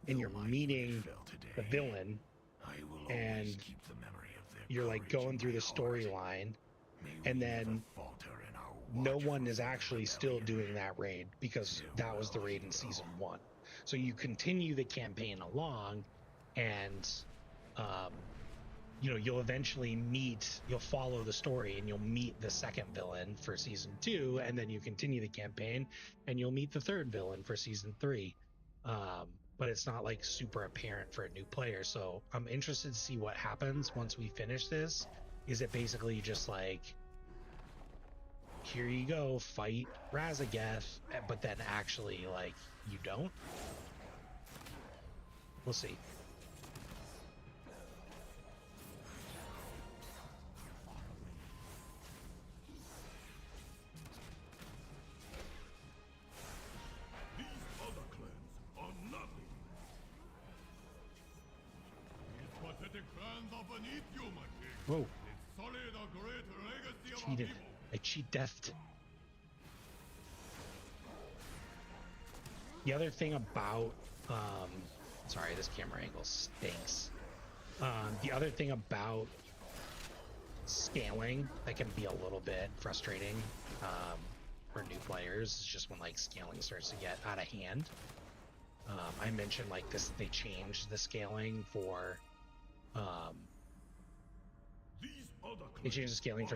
and you're meeting the villain and you're like going through the storyline, and then no one is actually still doing that raid because that was the raid in season 1. So you continue the campaign along, and you know, you'll eventually you'll follow the story and you'll meet the second villain for season 2, and then you continue the campaign and you'll meet the third villain for season 3. But it's not like super apparent for a new player. So I'm interested to see what happens once we finish this. Is it basically just like, here you go, fight Razageth, but then actually like you don't? We'll see. Whoa. Cheated. I cheat deathed. The other thing about sorry, this camera angle stinks. The other thing about scaling that can be a little bit frustrating for new players is just when like scaling starts to get out of hand. I mentioned like this, they changed the scaling for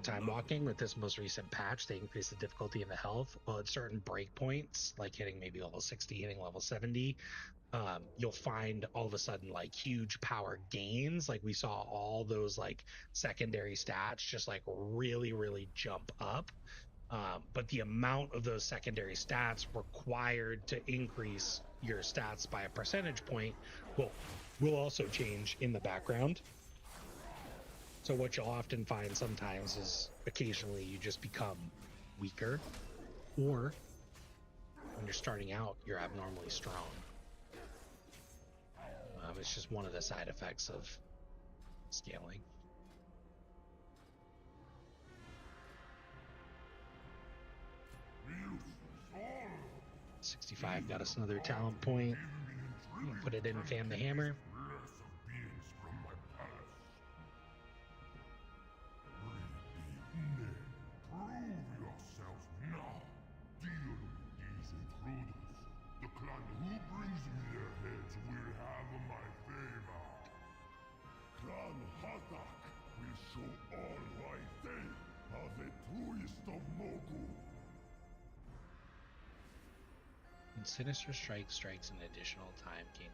time walking with this most recent patch. They increased the difficulty and the health. Well, at certain breakpoints, like hitting maybe level 60, hitting level 70, you'll find all of a sudden like huge power gains. Like we saw all those like secondary stats just like really, really jump up. But the amount of those secondary stats required to increase your stats by a percentage point will also change in the background. So what you'll often find sometimes is occasionally you just become weaker, or when you're starting out, you're abnormally strong. It's just one of the side effects of scaling. $65 got us another talent point. Put it in Fan the Hammer. When Sinister Strike strikes an additional time, gain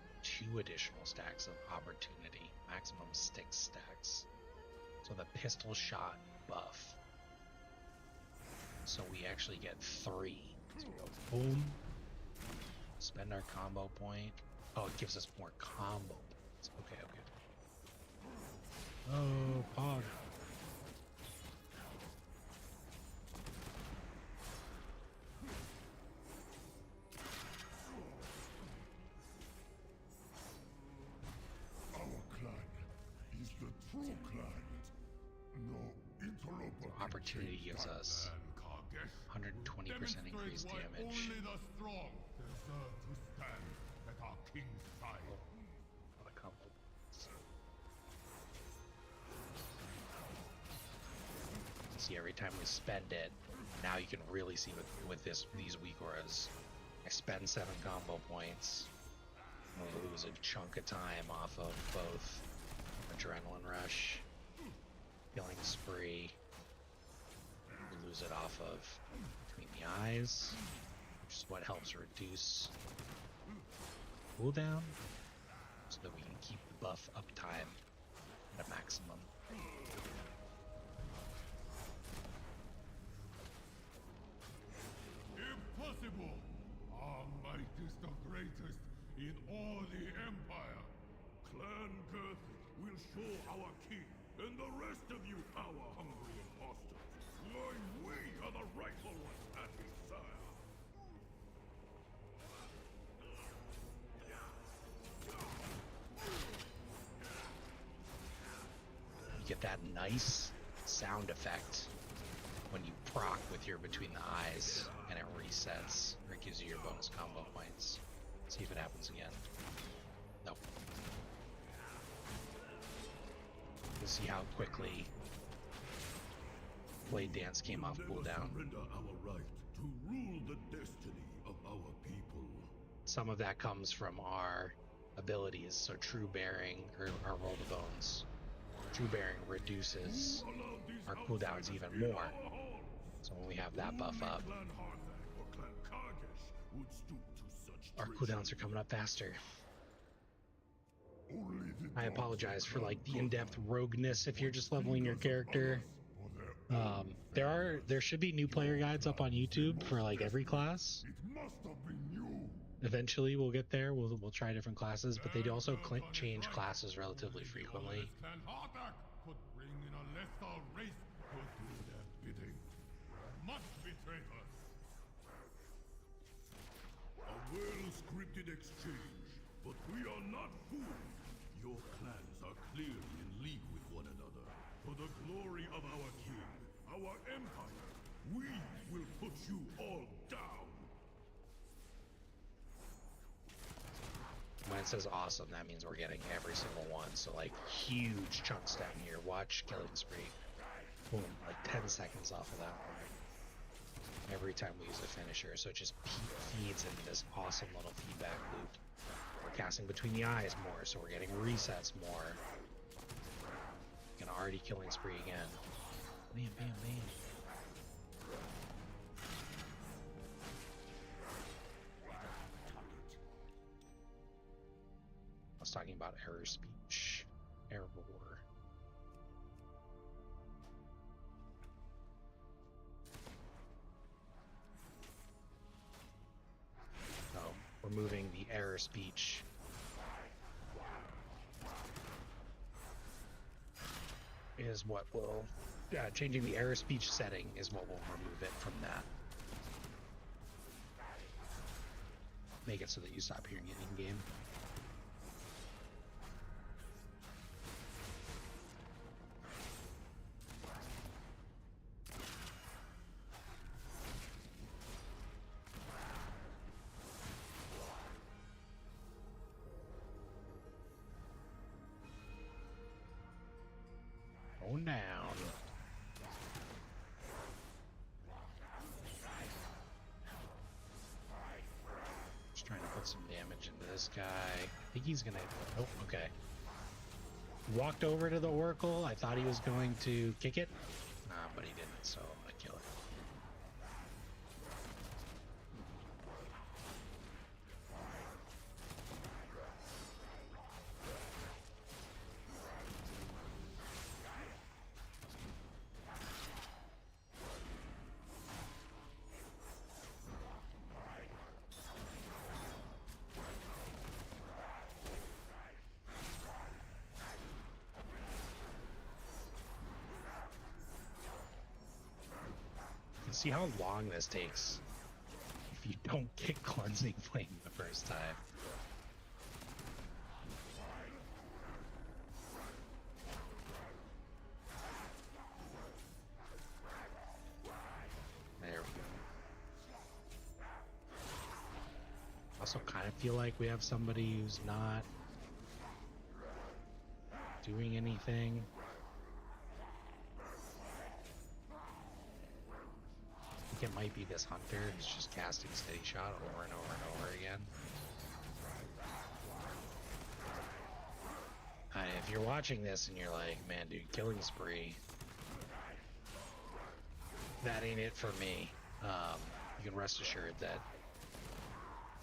2 additional stacks of opportunity, maximum 6 stacks. So the pistol shot buff. So we actually get 3. So we go boom. Spend our combo point. Oh, it gives us more combo points. Okay, okay. Oh, Pog. Opportunity gives us 120% increased damage. Only the strong deserve to stand at our king's side. Not a combo. See, every time we spend it, now you can really see with these weak auras. I spend 7 combo points. We'll lose a chunk of time off of both Adrenaline Rush, Killing Spree. We lose it off of Between the Eyes, which is what helps reduce cooldown, so that we can keep the buff uptime at a maximum. Impossible! Our mightiest of greatest in all the Empire. Clan Gurthic will show our king and the rest of you power-hungry imposters why we are the rightful ones at his side. You get that nice sound effect when you proc with your Between the Eyes, and it resets, or it gives you your bonus combo points. See if it happens again. Nope. to see how quickly Blade Dance came off cooldown. Surrender our right to rule the destiny of our people. Some of that comes from our abilities. So True Bearing, or our Roll the Bones. True Bearing reduces our cooldowns even more. So when we have that buff up, our cooldowns are coming up faster. I apologize for like the in-depth rogueness if you're just leveling your character. There should be new player guides up on YouTube for like every class. Eventually we'll get there. We'll try different classes, but they do also change classes relatively frequently. Could bring in a lethal race to do their bidding. Must betray us. A well-scripted exchange, but we are not fools. Your clans are clearly in league with one another. For the glory of our king, our empire, we will put you all down. When it says awesome, that means we're getting every single one. So like huge chunks down here. Watch Killing Spree. Boom, like 10 seconds off of that one. Every time we use a finisher. So it just feeds into this awesome little feedback loop. We're casting between the eyes more, so we're getting resets more. Gonna already Killing Spree again. Bam, bam, bam. I was talking about error speech. Error. So, removing the error speech is what will... changing the error speech setting is what will remove it from that. Make it so that you stop hearing it in-game. Down. Just trying to put some damage into this guy. I think he's gonna... Oh, okay. Walked over to the Oracle. I thought he was going to kick it, but he didn't, so I kill it. See how long this takes if you don't get Cleansing Flame the first time. There we go. Also kind of feel like we have somebody who's not doing anything. It might be this hunter who's just casting Steady Shot over and over and over again. If you're watching this and you're like, man, dude, Killing Spree, that ain't it for me. You can rest assured that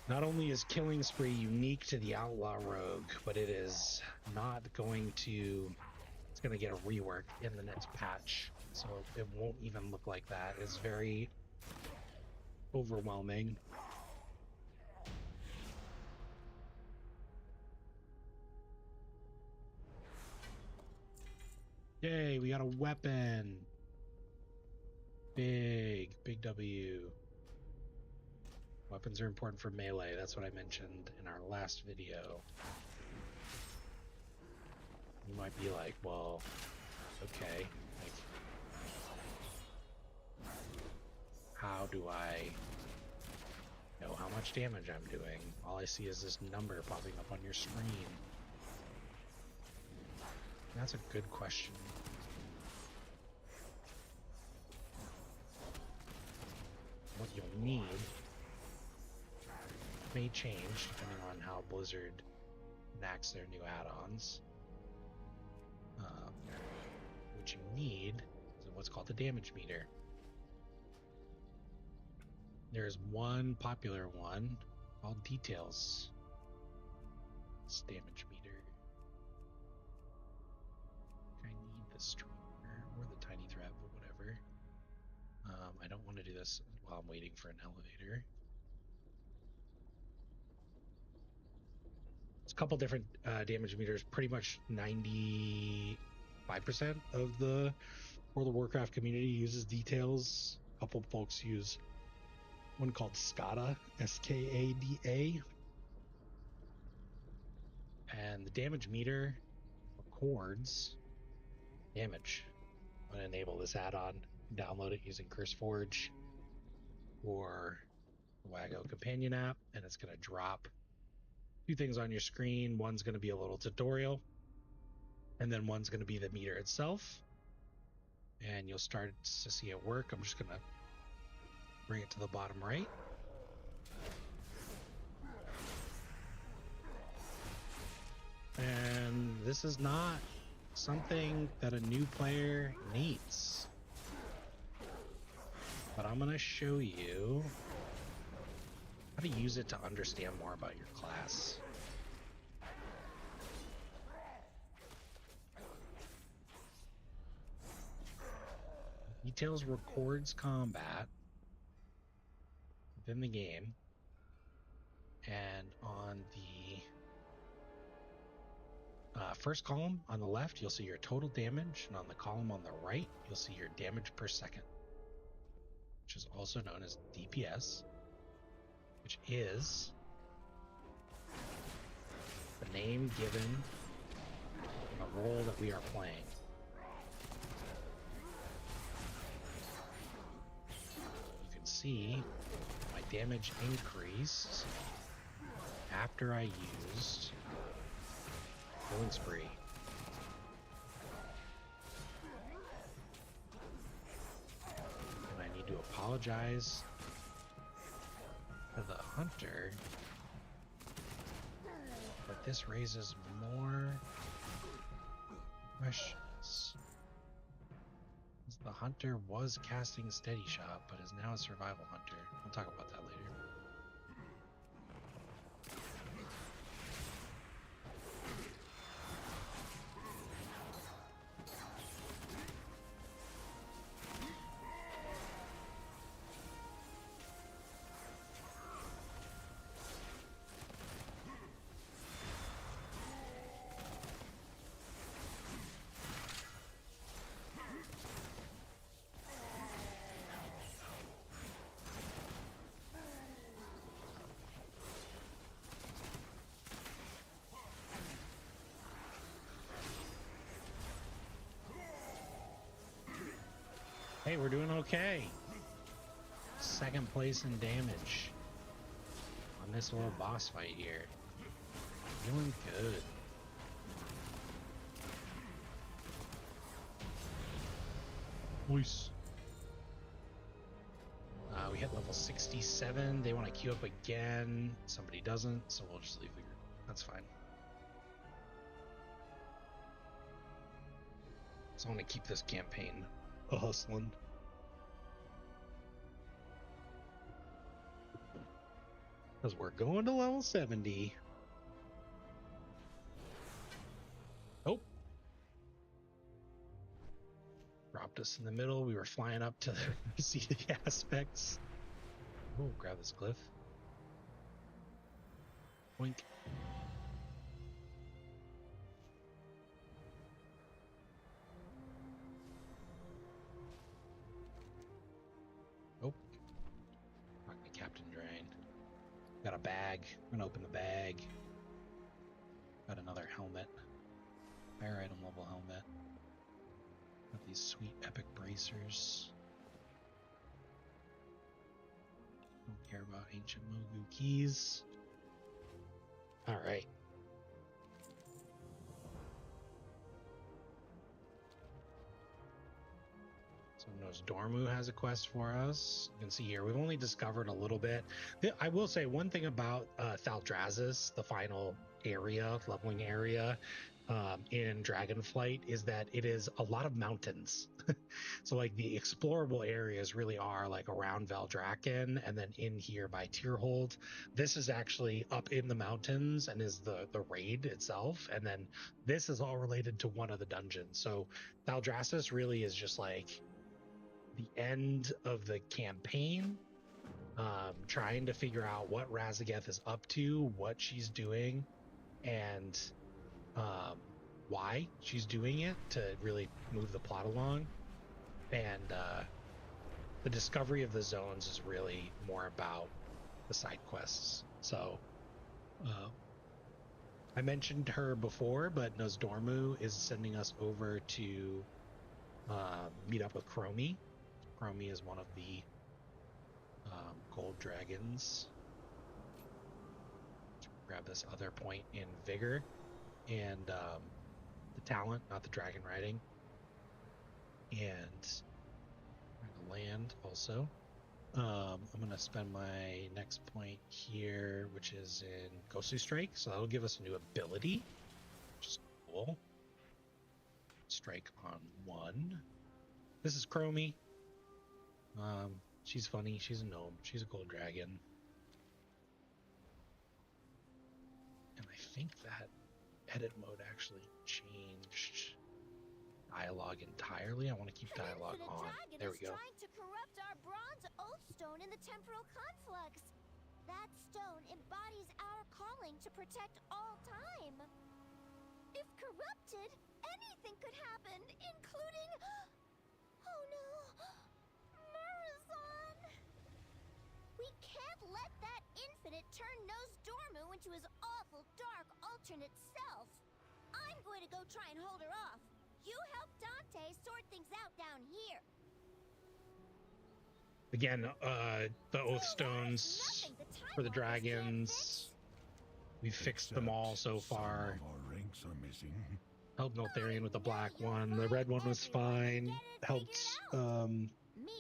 not only is Killing Spree unique to the Outlaw Rogue, but it is not going to... It's going to get a rework in the next patch. So it won't even look like that. It's very... overwhelming. Yay, we got a weapon. Big W. Weapons are important for melee. That's what I mentioned in our last video. You might be like, well, okay. Like, how do I know how much damage I'm doing? All I see is this number popping up on your screen. That's a good question. What you'll need may change depending on how Blizzard enacts their new add-ons. What you need is what's called the damage meter. There's one popular one called Details. It's damage meter. I need the streamer or the tiny thread, but whatever. I don't want to do this while I'm waiting for an elevator. It's a couple different damage meters. Pretty much 95% of the World of Warcraft community uses Details. A couple folks use one called SCADA, S-K-A-D-A. And the damage meter records damage. I'm going to enable this add-on, download it using CurseForge or the Wago companion app, and it's going to drop two things on your screen. One's going to be a little tutorial, and then one's going to be the meter itself. And you'll start to see it work. I'm just going to bring it to the bottom right. And this is not something that a new player needs. But I'm going to show you how to use it to understand more about your class. Details records combat within the game, and on the first column on the left you'll see your total damage, and on the column on the right you'll see your damage per second, which is also known as DPS, which is the name given a role that we are playing. You can see my damage increased after I used Killing Spree. And I need to apologize to the hunter, but this raises more questions. The hunter was casting Steady Shot, but is now a survival hunter. We'll talk about that later. Hey, we're doing okay. Second place in damage on this little boss fight here. Feeling good. Nice. We hit level 67. They want to queue up again. Somebody doesn't, so we'll just leave the group. That's fine. So I want to keep this campaign hustling. Because we're going to level 70. Oh. Dropped us in the middle. We were flying up to see the aspects. Oh, grab this glyph. Boink. Oh. Knocked my captain drain. Got a bag. I'm gonna open the bag. Got another helmet. Higher item level helmet. Got these sweet epic bracers. Don't care about ancient Mogu keys. Alright. Nosdormu has a quest for us. You can see here, we've only discovered a little bit. I will say one thing about Thaldraszus, the final area, leveling area in Dragonflight, is that it is a lot of mountains. So like the explorable areas really are like around Valdrakken and then in here by Tierhold. This is actually up in the mountains and is the raid itself. And then this is all related to one of the dungeons. So Thaldraszus really is just like the end of the campaign, trying to figure out what Razageth is up to, what she's doing, and why she's doing it to really move the plot along. And the discovery of the zones is really more about the side quests. So I mentioned her before, but Nosdormu is sending us over to meet up with Chromie. Chromie is one of the gold dragons. Grab this other point in vigor and the talent, not the dragon riding. And I'm gonna land also. I'm gonna spend my next point here, which is in Ghostly Strike, so that'll give us a new ability, which is cool. Strike on 1. This is Chromie. She's funny. She's a gnome. She's a gold dragon. And I think that edit mode actually changed dialogue entirely. I want to keep dialogue on. There we go. Trying to corrupt our bronze oath stone in the temporal conflux. That stone embodies our calling to protect all time. If corrupted, anything could happen, including... Oh no! Murazan! We can't let that infinite turn Nosdormu into his awful dark alternate self. I'm going to go try and hold her off. You help Dante sort things out down here. Again, the oath stones for the dragons. We've fixed them all so far. Our ranks are missing. Helped Notharian with the black one. The red one was fine. Helped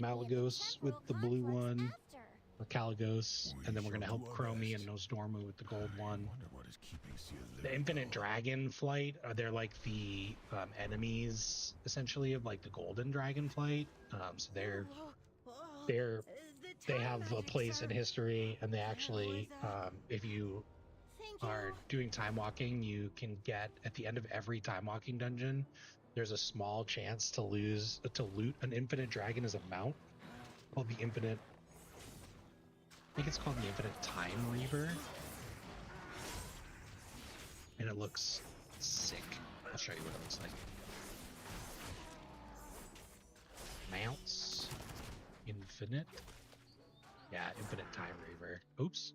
Malagos with the blue one. Or Caligos. And then we're going to help Chromie and Nosdormu with the gold one. The Infinite Dragon Flight, they're like the enemies, essentially, of like the Golden Dragon Flight. So they have a place in history, and they actually, if you are doing time walking, you can get at the end of every time walking dungeon, there's a small chance to loot an infinite dragon as a mount called the Infinite. I think it's called the Infinite Time Reaver. And it looks sick. I'll show you what it looks like. Mounts. Infinite. Yeah, Infinite Time Reaver. Oops.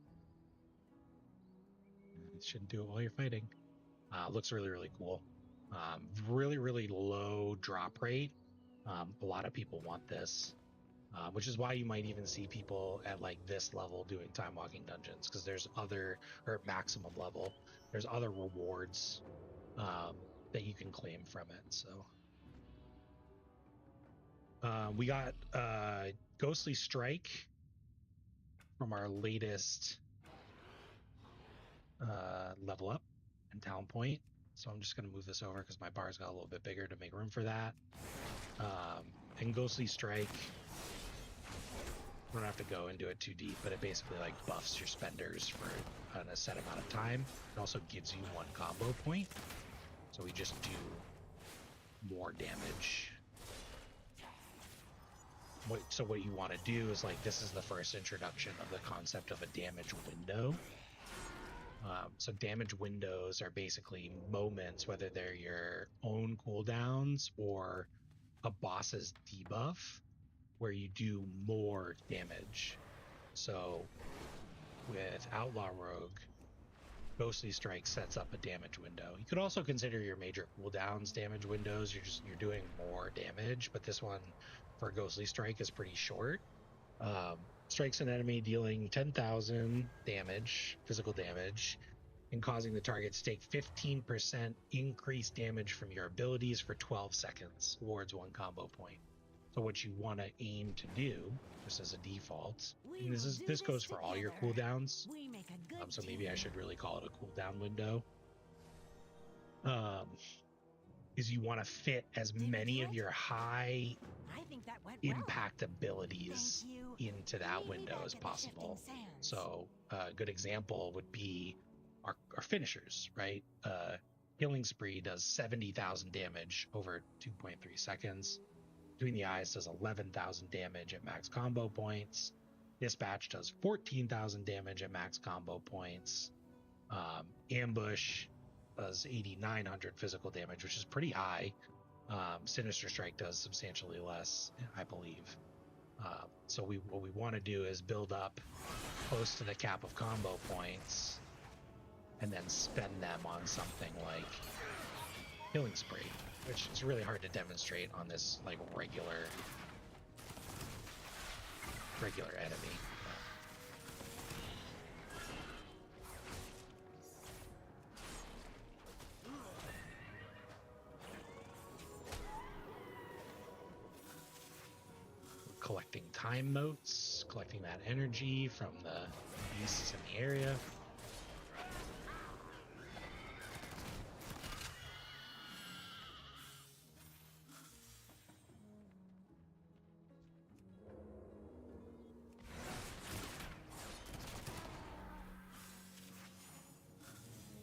It shouldn't do it while you're fighting. Looks really, really cool. Really, really low drop rate. A lot of people want this. Which is why you might even see people at like this level doing time walking dungeons, because there's other, or maximum level, there's other rewards that you can claim from it. So we got Ghostly Strike from our latest level up and talent point. So I'm just going to move this over because my bar's got a little bit bigger to make room for that. And Ghostly Strike, we don't have to go into it too deep, but it basically like buffs your spenders for a set amount of time. It also gives you 1 combo point, so we just do more damage. So what you want to do is like, this is the first introduction of the concept of a damage window. So damage windows are basically moments, whether they're your own cooldowns or a boss's debuff, where you do more damage. So with Outlaw Rogue, Ghostly Strike sets up a damage window. You could also consider your major cooldowns damage windows. You're doing more damage, but this one for Ghostly Strike is pretty short. Strikes an enemy dealing 10,000 damage, physical damage, and causing the target to take 15% increased damage from your abilities for 12 seconds, awards 1 combo point. So what you want to aim to do, just as a default, and this goes for all your cooldowns. So maybe I should really call it a cooldown window. Is you want to fit as many of your high impact abilities into that window as possible. So a good example would be our finishers, right? Healing Spree does 70,000 damage over 2.3 seconds. Between the Eyes does 11,000 damage at max combo points. Dispatch does 14,000 damage at max combo points. Ambush does 8,900 physical damage, which is pretty high. Sinister Strike does substantially less, I believe. So what we want to do is build up close to the cap of combo points and then spend them on something like Healing Spree, which is really hard to demonstrate on this like regular enemy. Collecting time motes, collecting that energy from the beasts in the area.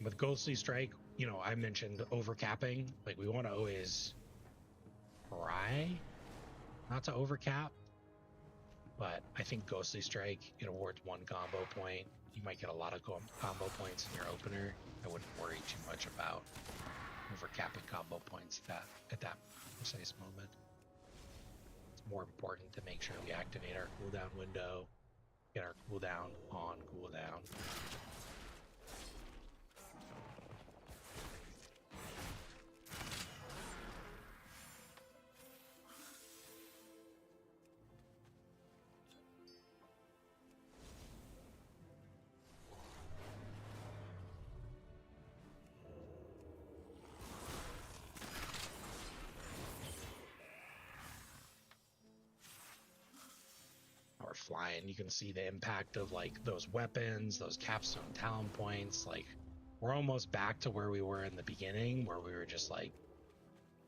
With Ghostly Strike, you know, I mentioned overcapping. Like, we want to always try not to overcap, but I think Ghostly Strike, it awards 1 combo point. You might get a lot of combo points in your opener. I wouldn't worry too much about overcapping combo points at that precise moment. It's more important to make sure we activate our cooldown window, get our cooldown on cooldown. Flying, you can see the impact of like those weapons, those capstone talent points. Like, we're almost back to where we were in the beginning, where we were just like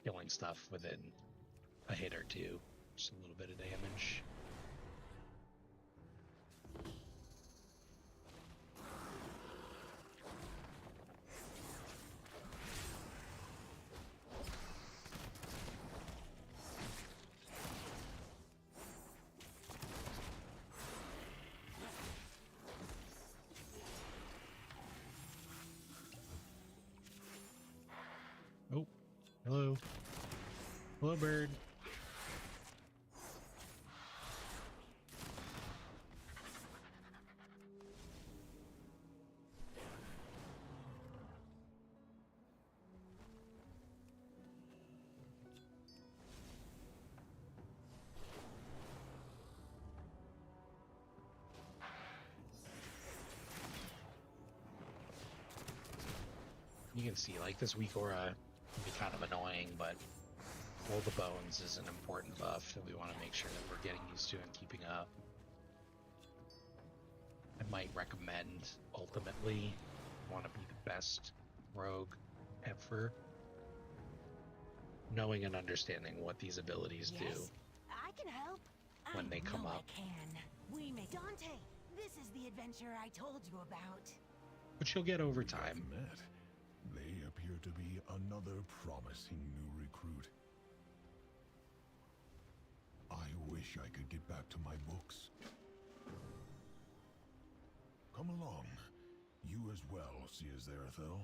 killing stuff within a hit or two, just a little bit of damage. Hello. Hello, bird. You can see, like, this weak aura can be kind of annoying, but Roll the Bones is an important buff that we want to make sure that we're getting used to and keeping up. I might recommend, ultimately, want to be the best rogue ever, knowing and understanding what these abilities do I can help. when they come up. We make Dante. This is the adventure I told you about. Which you'll get over time. Met. They appear to be another promising new recruit. I wish I could get back to my books. Come along. You as well, Zerathel.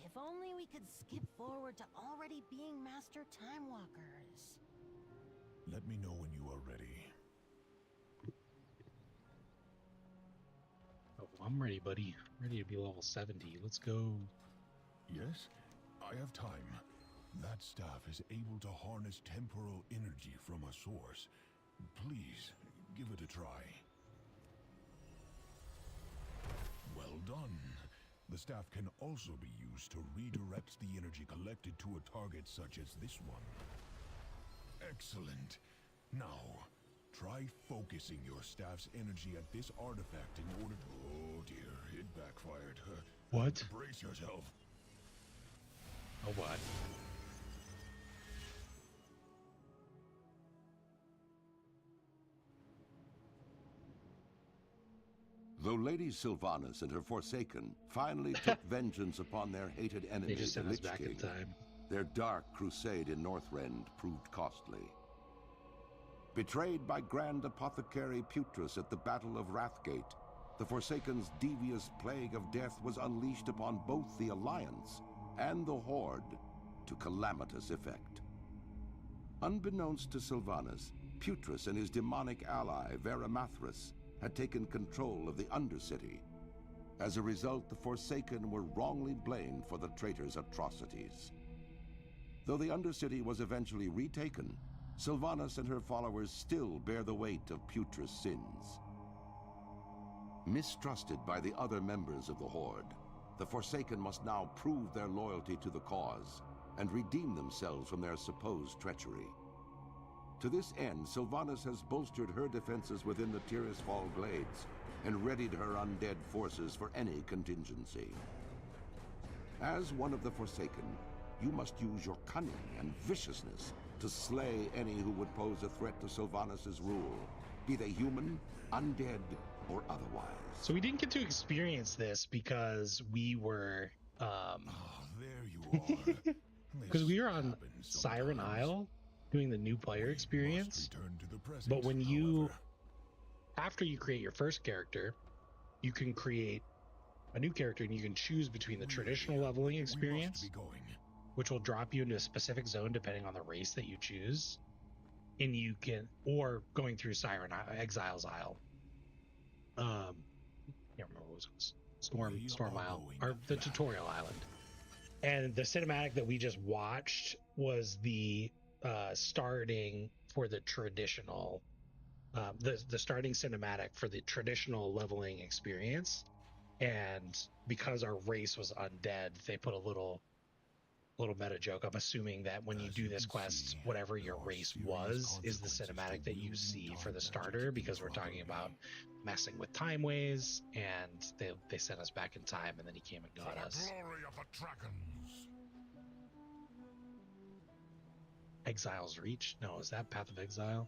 If only we could skip forward to already being Master Timewalkers. Let me know when you are ready. Oh, I'm ready, buddy. Ready to be level 70. Let's go. Yes, I have time. That staff is able to harness temporal energy from a source. Please, give it a try. Well done. The staff can also be used to redirect the energy collected to a target such as this one. Excellent. Now, try focusing your staff's energy at this artifact in order to... Oh dear, it backfired. What? Brace yourself. Oh, what? Though Lady Sylvanas and her Forsaken finally took vengeance upon their hated enemy, They just the sent us Lich back in King, time. their dark crusade in Northrend proved costly. Betrayed by Grand Apothecary Putrus at the Battle of Wrathgate, the Forsaken's devious plague of death was unleashed upon both the Alliance and the Horde to calamitous effect. Unbeknownst to Sylvanas, Putrus and his demonic ally, Veramathras, had taken control of the Undercity. As a result, the Forsaken were wrongly blamed for the traitor's atrocities. Though the Undercity was eventually retaken, Sylvanas and her followers still bear the weight of Putrus' sins. Mistrusted by the other members of the Horde, the Forsaken must now prove their loyalty to the cause and redeem themselves from their supposed treachery. To this end, Sylvanas has bolstered her defenses within the Tirisfal Glades and readied her undead forces for any contingency. As one of the Forsaken, you must use your cunning and viciousness to slay any who would pose a threat to Sylvanas' rule, be they human, undead, or otherwise. So we didn't get to experience this because we were, There you are. because we were on Happens Siren sometimes. Isle doing the new player We experience. must return to the present, But when you, however. after you create your first character, you can create a new character and you can choose between the traditional leveling We must experience, be going. which will drop you into a specific zone depending on the race that you choose, and you can, or going through Exile's Isle. Can't remember what it was. Storm are Isle, going or the back. tutorial island. And the cinematic that we just watched was the starting for the traditional, the starting cinematic for the traditional leveling experience. And because our race was undead, they put a little meta joke. I'm assuming that when you As do you this can quest, see, whatever there your are race serious was is the consequences cinematic to that you wielding see for time the magic starter, because we're talking improperly. about messing with time ways, and they sent us back in time, and then he came and For got the us. glory of the dragons. Exile's Reach? No, is that Path of Exile?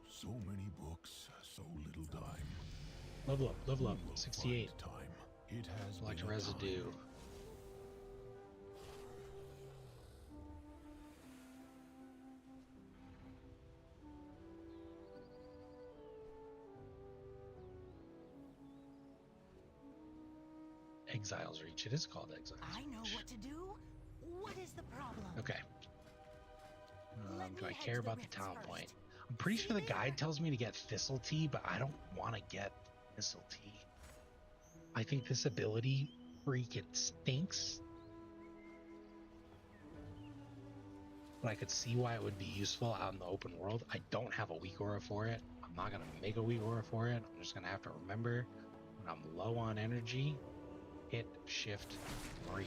So many books, so little time. Level up, We'll find 68. time. It has Select been a residue. time. Exile's Reach. It is called Exile's I know Reach. what to do. What is the problem? Okay. Let Do me I head care to the about the rifts town first. point? I'm pretty See sure the you guide later. tells me to get Thistle Tea, but I don't want to get Thistle Tea. I think this ability freaking stinks. But I could see why it would be useful out in the open world. I don't have a weak aura for it. I'm not going to make a weak aura for it. I'm just going to have to remember when I'm low on energy, hit shift 3.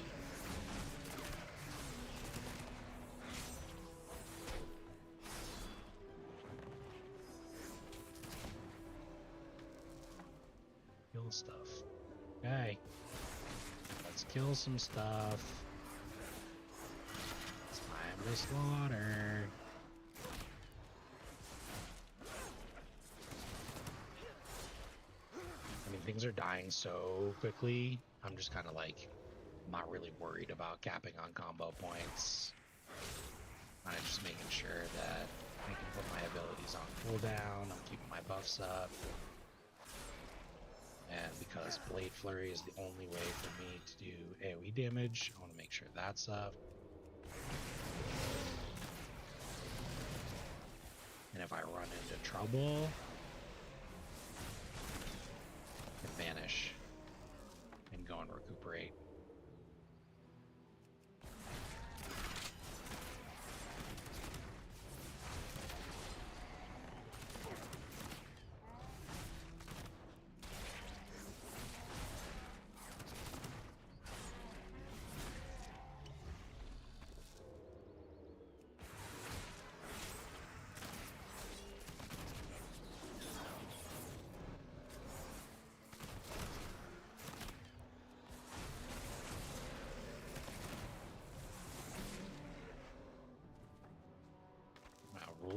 Kill stuff. Okay. Let's kill some stuff. It's time to slaughter. I mean, things are dying so quickly. I'm just kind of like, not really worried about capping on combo points. I'm just making sure that I can put my abilities on cooldown. I'm keeping my buffs up. And because Blade Flurry is the only way for me to do AoE damage, I want to make sure that's up. And if I run into trouble, I can vanish and go and recuperate.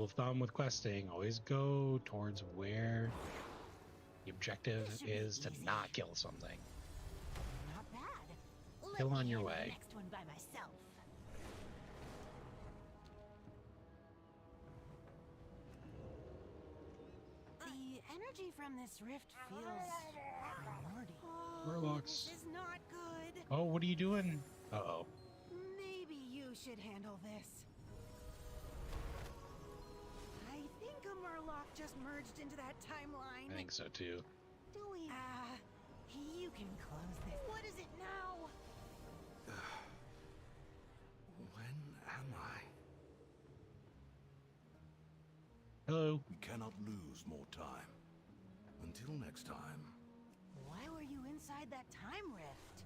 of thumb with questing, always go towards where the objective is to not kill something. Not bad. Kill Let on me your handle the way. next one by myself. The energy from this rift feels primordial. Warlocks. This is not good. Oh, what are you doing? Uh-oh. Maybe you should handle this. I think a Murloc just merged into that timeline. I think so too. Do we? You can close this. What is it now? When am I? Hello. We cannot lose more time. Until next time. Why were you inside that time rift?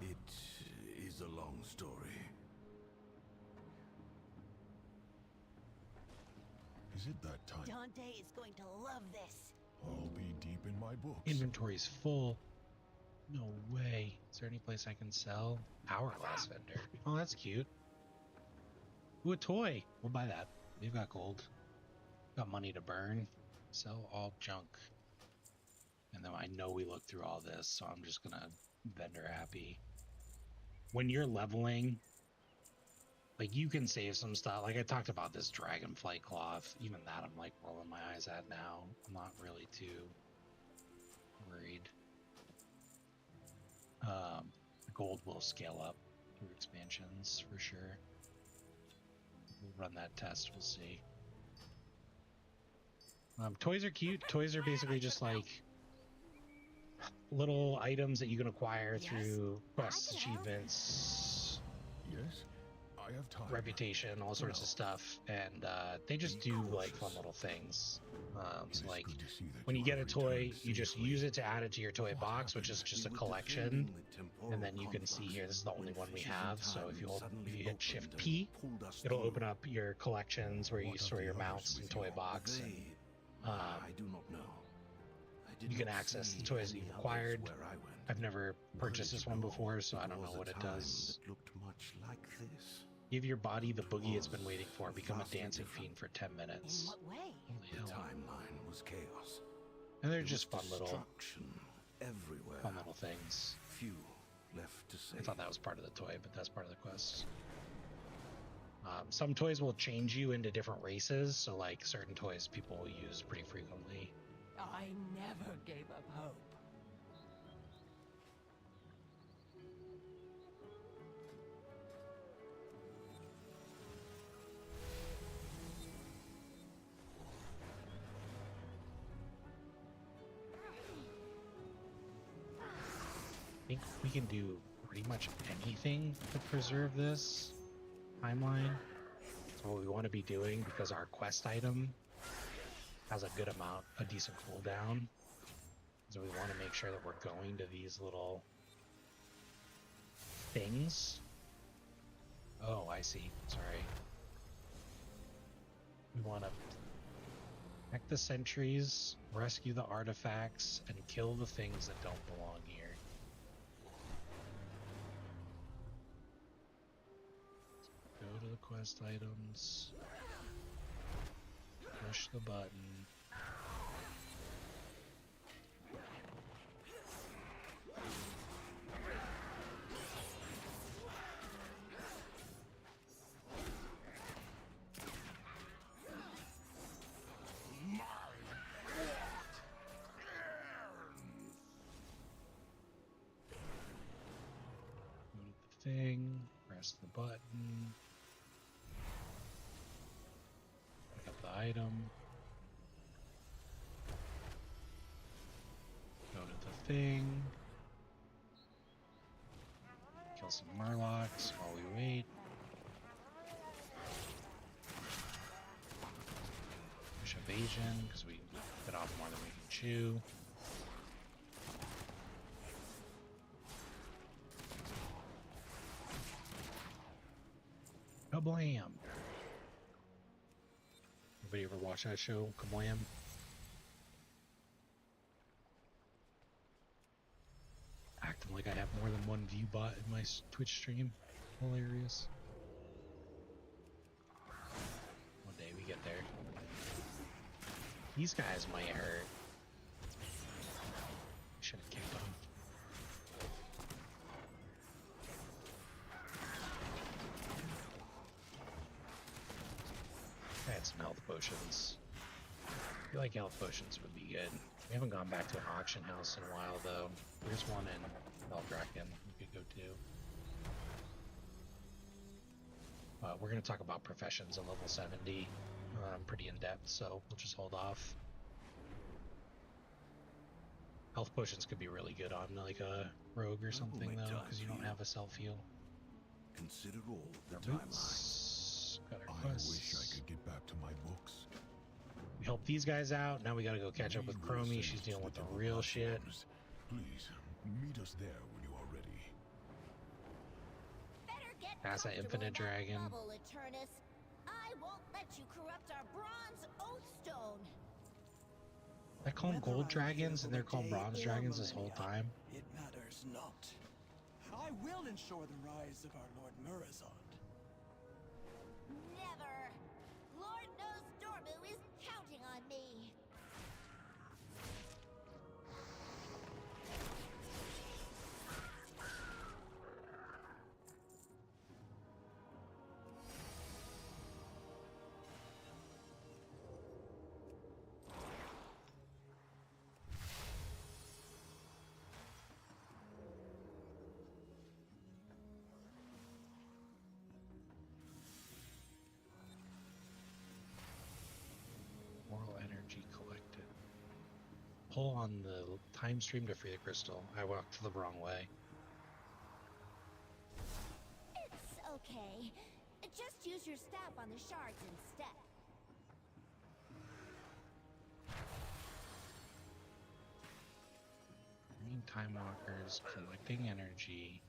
It is a long story. Is it that time? Dante is going to love this. I'll be deep in my books. Inventory's full. No way. Is there any place I can sell? Hourglass vendor. Oh, that's cute. Ooh, a toy. We'll buy that. We've got gold. Got money to burn. Sell all junk. And then I know we looked through all this, so I'm just gonna vendor happy. When you're leveling, like, you can save some stuff. Like, I talked about this dragonflight cloth. Even that I'm like rolling my eyes at now. I'm not really too worried. Gold will scale up through expansions for sure. We'll run that test, we'll see. Toys are cute. Toys are basically just like little items that you can acquire through quests, achievements, Yes, I have time. reputation, all sorts of stuff, and they just do like fun little things. So like when you get a toy, you just use it to add it to your toy box, which is just a collection, and then you can see here this is the only one we have. So if you hit Shift P, it'll open up your collections where you store your mounts and toy box. And, I do not know. you can access the toys that you've acquired. I've never purchased this one before, so I don't know what it does. Looked much like this. Give your body the boogie it's been waiting for. Become a dancing fiend for 10 minutes. In what way? Holy The hell. timeline was chaos. And they're There just was fun little destruction everywhere. things. Few left to save. I thought that was part of the toy, but that's part of the quest. Some toys will change you into different races, so like certain toys people will use pretty frequently. I never gave up hope. I think we can do pretty much anything to preserve this timeline. That's what we want to be doing because our quest item has a good amount, a decent cooldown. So we want to make sure that we're going to these little things. Oh, I see. Sorry. We want to protect the sentries, rescue the artifacts, and kill the things that don't belong here. Go to the quest items. Push the button. Go to the thing, press the button. Pick up the item. Go to the thing. Kill some Murlocs while we wait. Push evasion, because we bit off more than we can chew. Kablam! Everybody ever watch that show, Kablam? Acting like I have more than one view bot in my Twitch stream. Hilarious. One day we get get there. These guys might hurt. Should have kicked them. I had some health potions. I feel like health potions would be good. We haven't gone back to an auction house in a while, though. There's one in Beldraken we could go to. We're going to talk about professions at level 70 pretty in-depth, so we'll just hold off. Health potions could be really good on like a rogue or something, though, because you don't have a self-heal. Consider all the Boots. Got our I quests. wish I could get back to my books. We helped these guys out. Now we gotta go catch up with Chromie. She's dealing with the real shit. Please, meet us there when you are ready. Better get Pass that infinite comfortable in dragon. bubble, Eternus. I won't let you corrupt our bronze oathstone. I call them gold dragons and they're called bronze dragons this whole time. It matters not. I will ensure the rise of our Lord Murazond. Never. Lord knows Dormu is counting on me. Moral energy collected. Pull on the time stream to free the crystal. I walked the wrong way. It's okay. Just use your staff on the shards instead. Green time walkers collecting energy.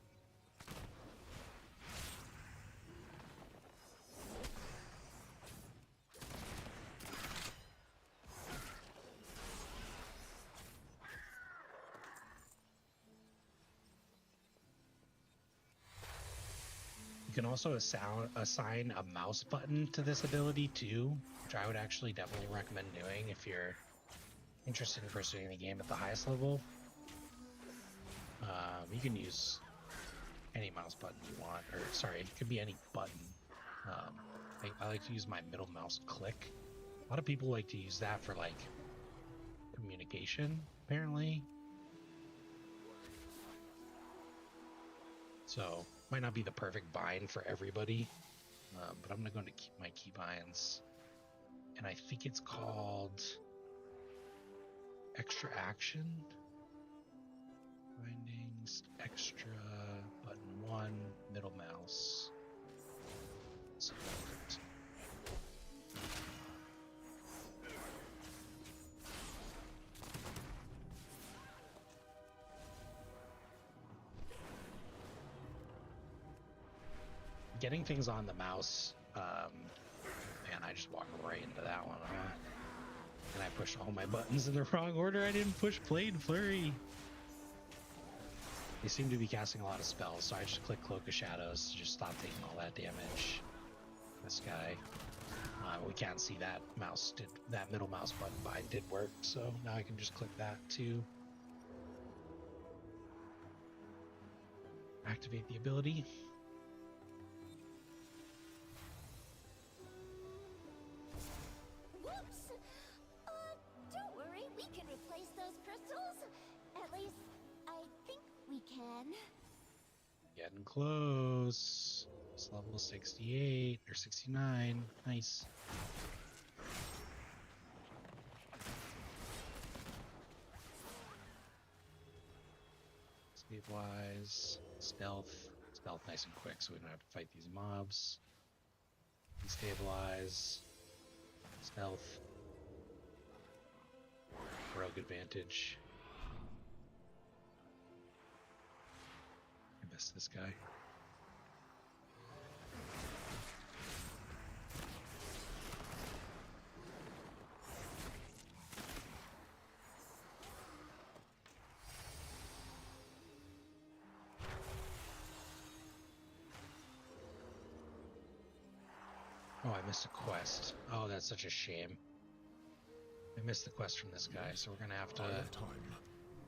You can also assign a mouse button to this ability too, which I would actually definitely recommend doing if you're interested in pursuing the game at the highest level. You can use any mouse button you want, or sorry, it could be any button. I like to use my middle mouse click. A lot of people like to use that for like communication, apparently. So might not be the perfect bind for everybody, but I'm going to keep my keybinds, and I think it's called extra action. Bindings, extra, button 1, middle mouse. Select. Getting things on the mouse, man, I just walked right into that one, huh? And I pushed all my buttons in the wrong order. I didn't push Blade and Flurry. They seem to be casting a lot of spells, so I just click Cloak of Shadows to just stop taking all that damage. This guy, we can't see that mouse that middle mouse button bind did work, so now I can just click that to activate the ability. Whoops! Don't worry, we can replace those crystals. At least, I think we can. Getting close. It's level 68 or 69. Nice. Stabilize. Stealth. Stealth nice and quick so we don't have to fight these mobs. Destabilize. Stealth. Rogue advantage. I missed this guy. Oh, I missed a quest. Oh, that's such a shame. I missed the quest from this guy, so we're gonna have to time.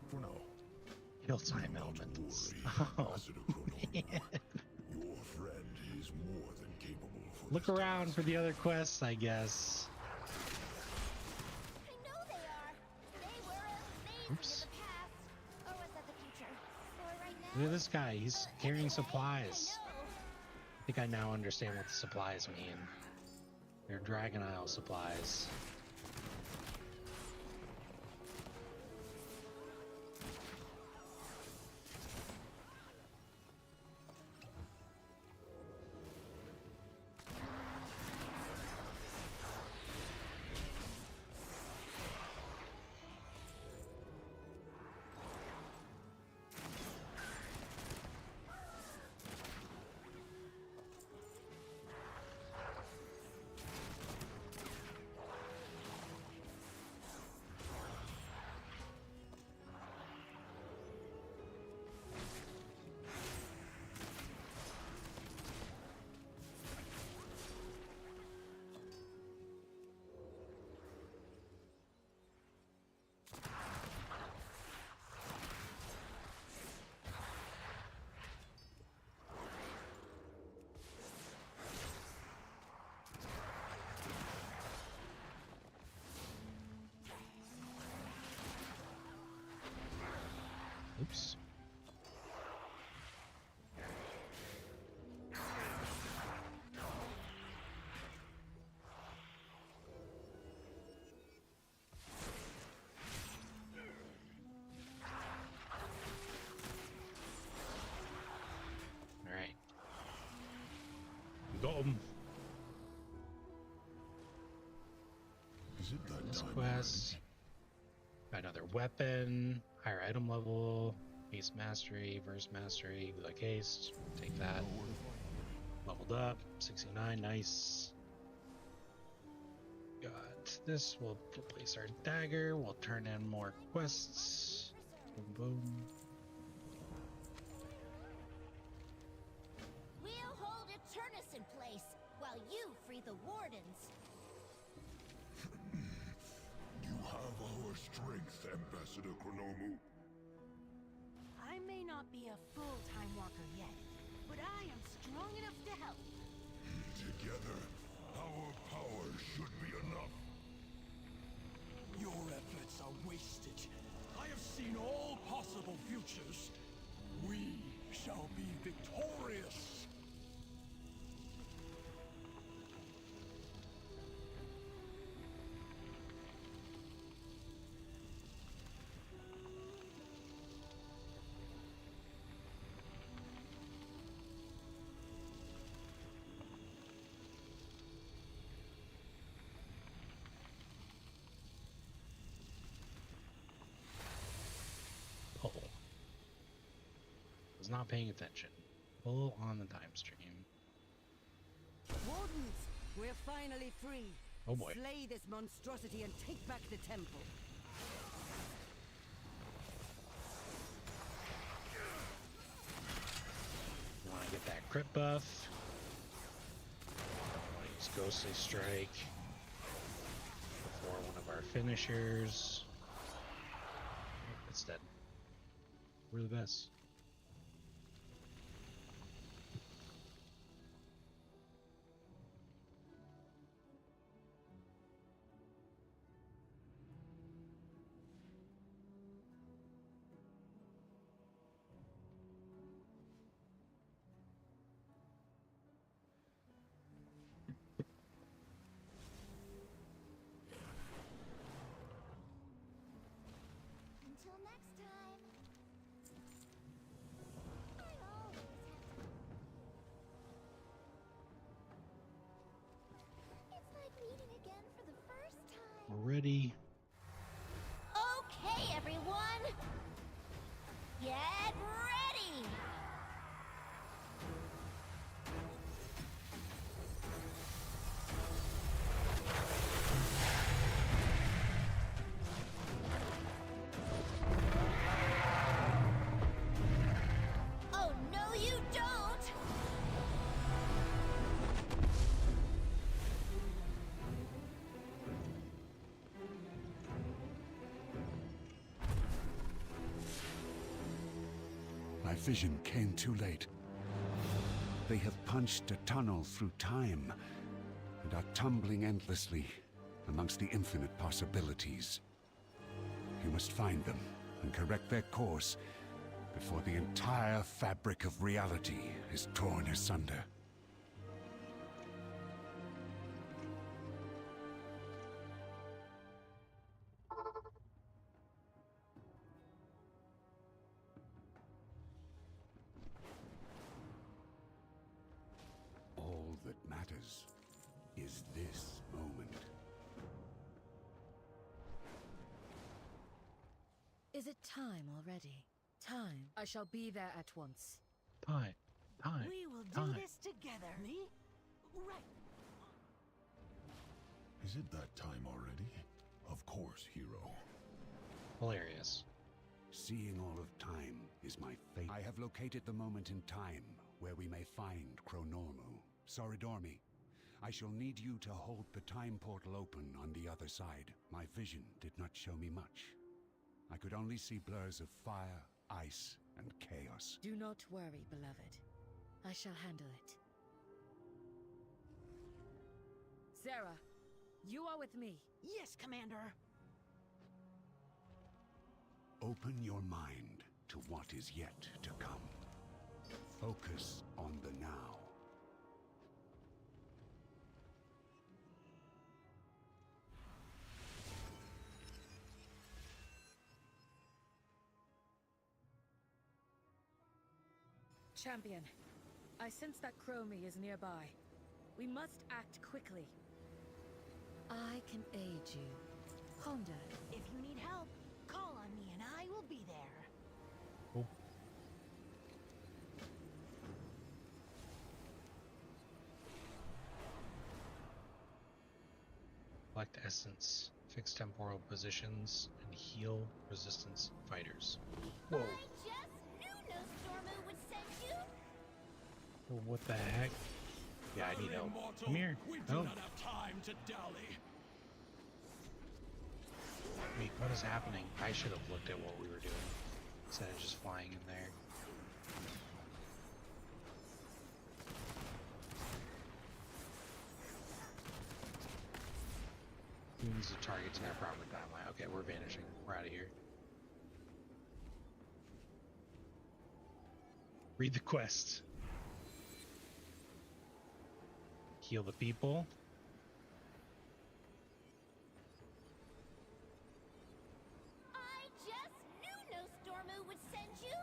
For now. kill time elementals. Oh, man. Your friend is more than capable for Look around for the other quests, I guess. I know they are. They were amazing Oops. in the past. Or was that the future? Or right now? Look at this guy. He's carrying Anyway, supplies. I know. I think I now understand what the supplies mean. They're Dragon Isle supplies. Oops. All right. Got him. Is it that This time quest. Got another weapon, higher item level, haste mastery, verse mastery. We like haste. Take that. Leveled up, 69, nice. Got this. We'll replace our dagger. We'll turn in more quests. Boom, boom. We'll hold Eternus in place while you free the wardens. You have our strength, Ambassador Chronomu. I may not be a full time walker yet, but I am strong enough to help. Together, our power should be enough. Your efforts are wasted. I have seen all possible futures. We shall be victorious. Pull. Was not paying attention. Pull on the time stream. Wardens, we're finally free. Oh boy. Slay this monstrosity and take back the temple. Want to get that crit buff. Use Ghostly Strike before one of our finishers. Oh, it's dead. We're the best. Until next time. I always have to. It's like meeting again for the first time. We're ready. Okay, everyone. Get ready. Oh, no, you don't. vision came too late. They have punched a tunnel through time and are tumbling endlessly amongst the infinite possibilities. You must find them and correct their course before the entire fabric of reality is torn asunder. All that matters is this moment. Is it time already? Time. I shall be there at once. Time. We will do this together. Me? Right. Is it that time already? Of course, hero. Hilarious. Seeing all of time is my fate. I have located the moment in time where we may find Chronormu. Soridormi, I shall need you to hold the time portal open on the other side. My vision did not show me much. I could only see blurs of fire, ice, and chaos. Do not worry, beloved. I shall handle it. Sarah, you are with me. Yes, Commander. Open your mind to what is yet to come. Focus on the now. Champion, I sense that Chromie is nearby. We must act quickly. I can aid you. Honda. If you need help, call on me and I will be there. Cool. Collect essence, fix temporal positions, and heal resistance fighters. Whoa. I just knew no Stormu would send you. Well, what the heck? Yeah, I need help. Immortal, Come here. We do Oh. not have time to dally. Wait, what is happening? I should have looked at what we were doing instead of just flying in there. Use the target to their proper timeline. Okay, we're vanishing. We're out of here. Read the quest. Heal the people. I just knew no Stormu would send you.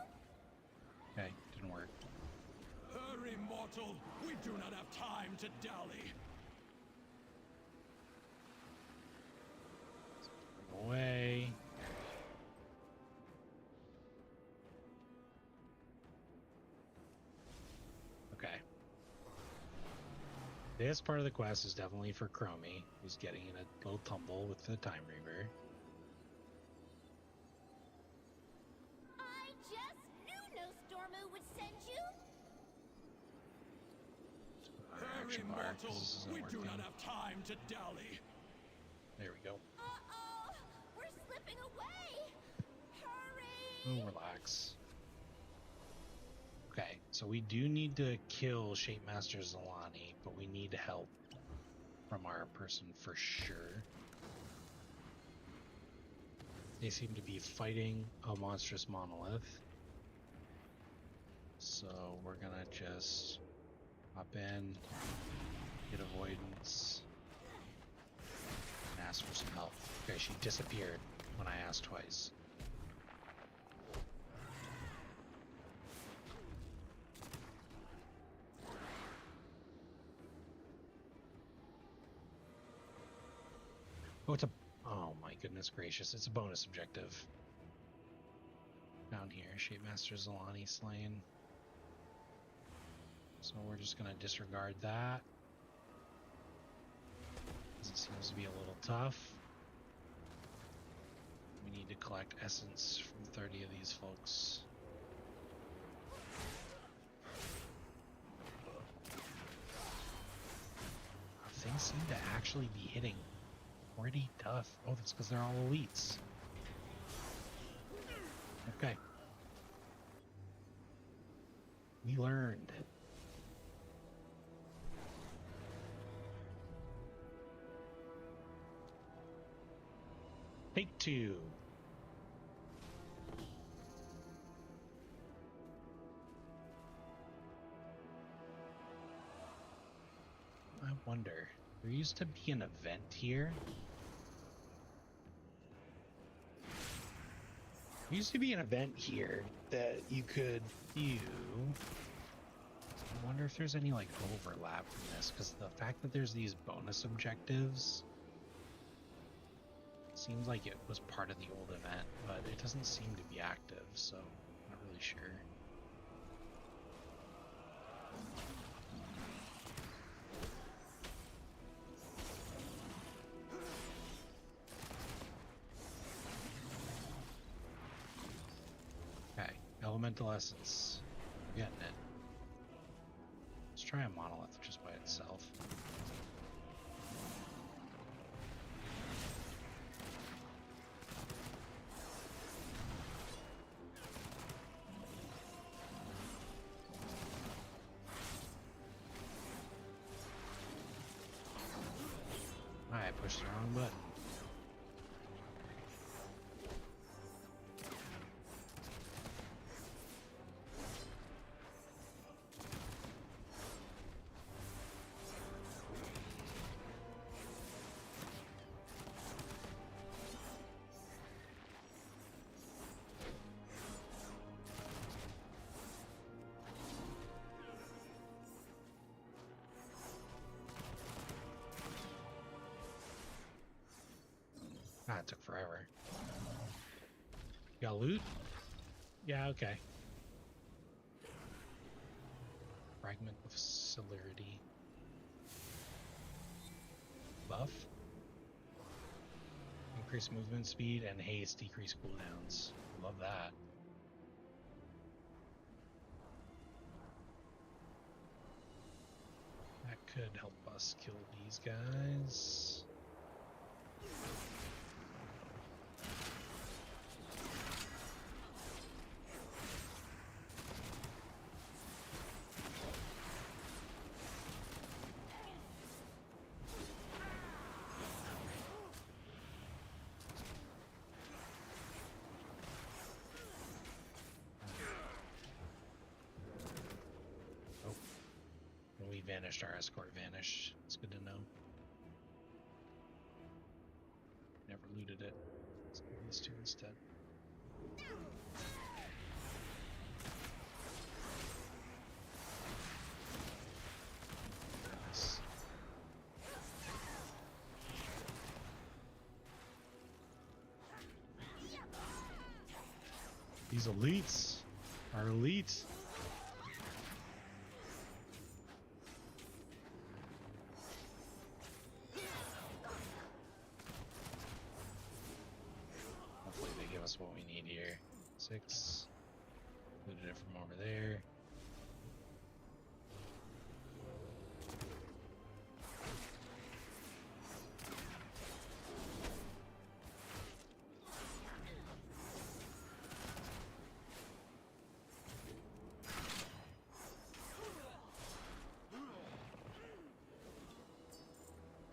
Okay, didn't work. Hurry, mortal. We do not have time to dally. Away. Okay. This part of the quest is definitely for Chromie, who's getting in a little tumble with the Time Reaver. I just knew no Stormu would send you. Hurry, mortal. We do not have time to dally. There we go. Uh-oh, we're slipping away. Hurry. Oh, relax. Okay, so we do need to kill Shape Master Zalani, but we need help from our person for sure. They seem to be fighting a monstrous monolith. So we're gonna just hop in, get avoidance, and ask for some help. Okay, she disappeared when I asked twice. Oh, it's a... Oh my goodness gracious, it's a bonus objective. Down here, Shape Master Zalani slain. So we're just gonna disregard that. It seems to be a little tough. We need to collect essence from 30 of these folks. Things seem to actually be hitting pretty tough. Oh, that's because they're all elites. Okay. We learned. Take 2. I wonder, there used to be an event here. There used to be an event here that you could do. I wonder if there's any like overlap from this, because the fact that there's these bonus objectives seems like it was part of the old event, but it doesn't seem to be active, so I'm not really sure. Okay, elemental essence. We're getting it. Let's try a monolith just by itself. I pushed the wrong button. Ah, it took forever. You got loot? Yeah, okay. Fragment of Celerity. Buff? Increase movement speed and haste, decrease cooldowns. Love that. That could help us kill these guys. Vanished, our escort vanished. It's good to know. Never looted it. Let's do these two instead. Nice. These elites are elites. What we need here. 6. Looted it from over there.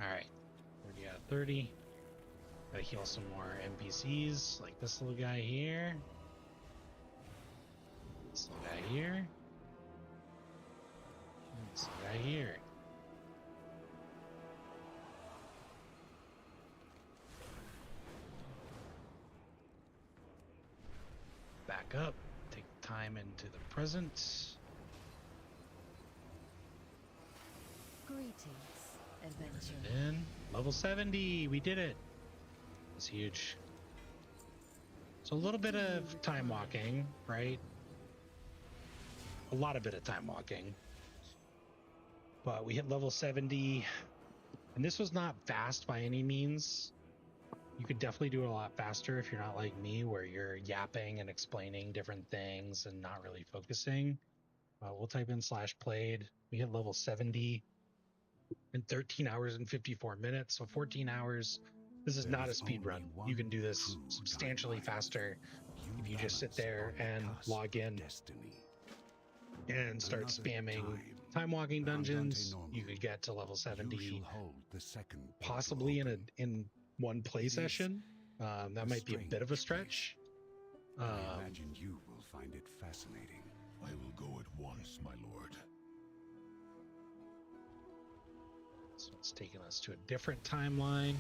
Alright. 30 out of 30. Gotta heal some more NPCs, like this little guy here. This little guy here. And this little guy here. Back up, take time into the present. Greetings, adventure. And then, level 70, we did it. It's huge. So a little bit of time walking, right? A lot of bit of time walking. But we hit level 70, and this was not fast by any means. You could definitely do it a lot faster if you're not like me, where you're yapping and explaining different things and not really focusing. We'll type in /played. We hit level 70 in 13 hours and 54 minutes, so 14 hours. This is not a speed run. You can do this substantially faster if you just sit there and log in. and start spamming Timewalking Dungeons, you could get to level 70 possibly in one play session. That might be a bit of a stretch. I imagine you will find it fascinating. I will go at once, my lord. So it's taking us to a different timeline.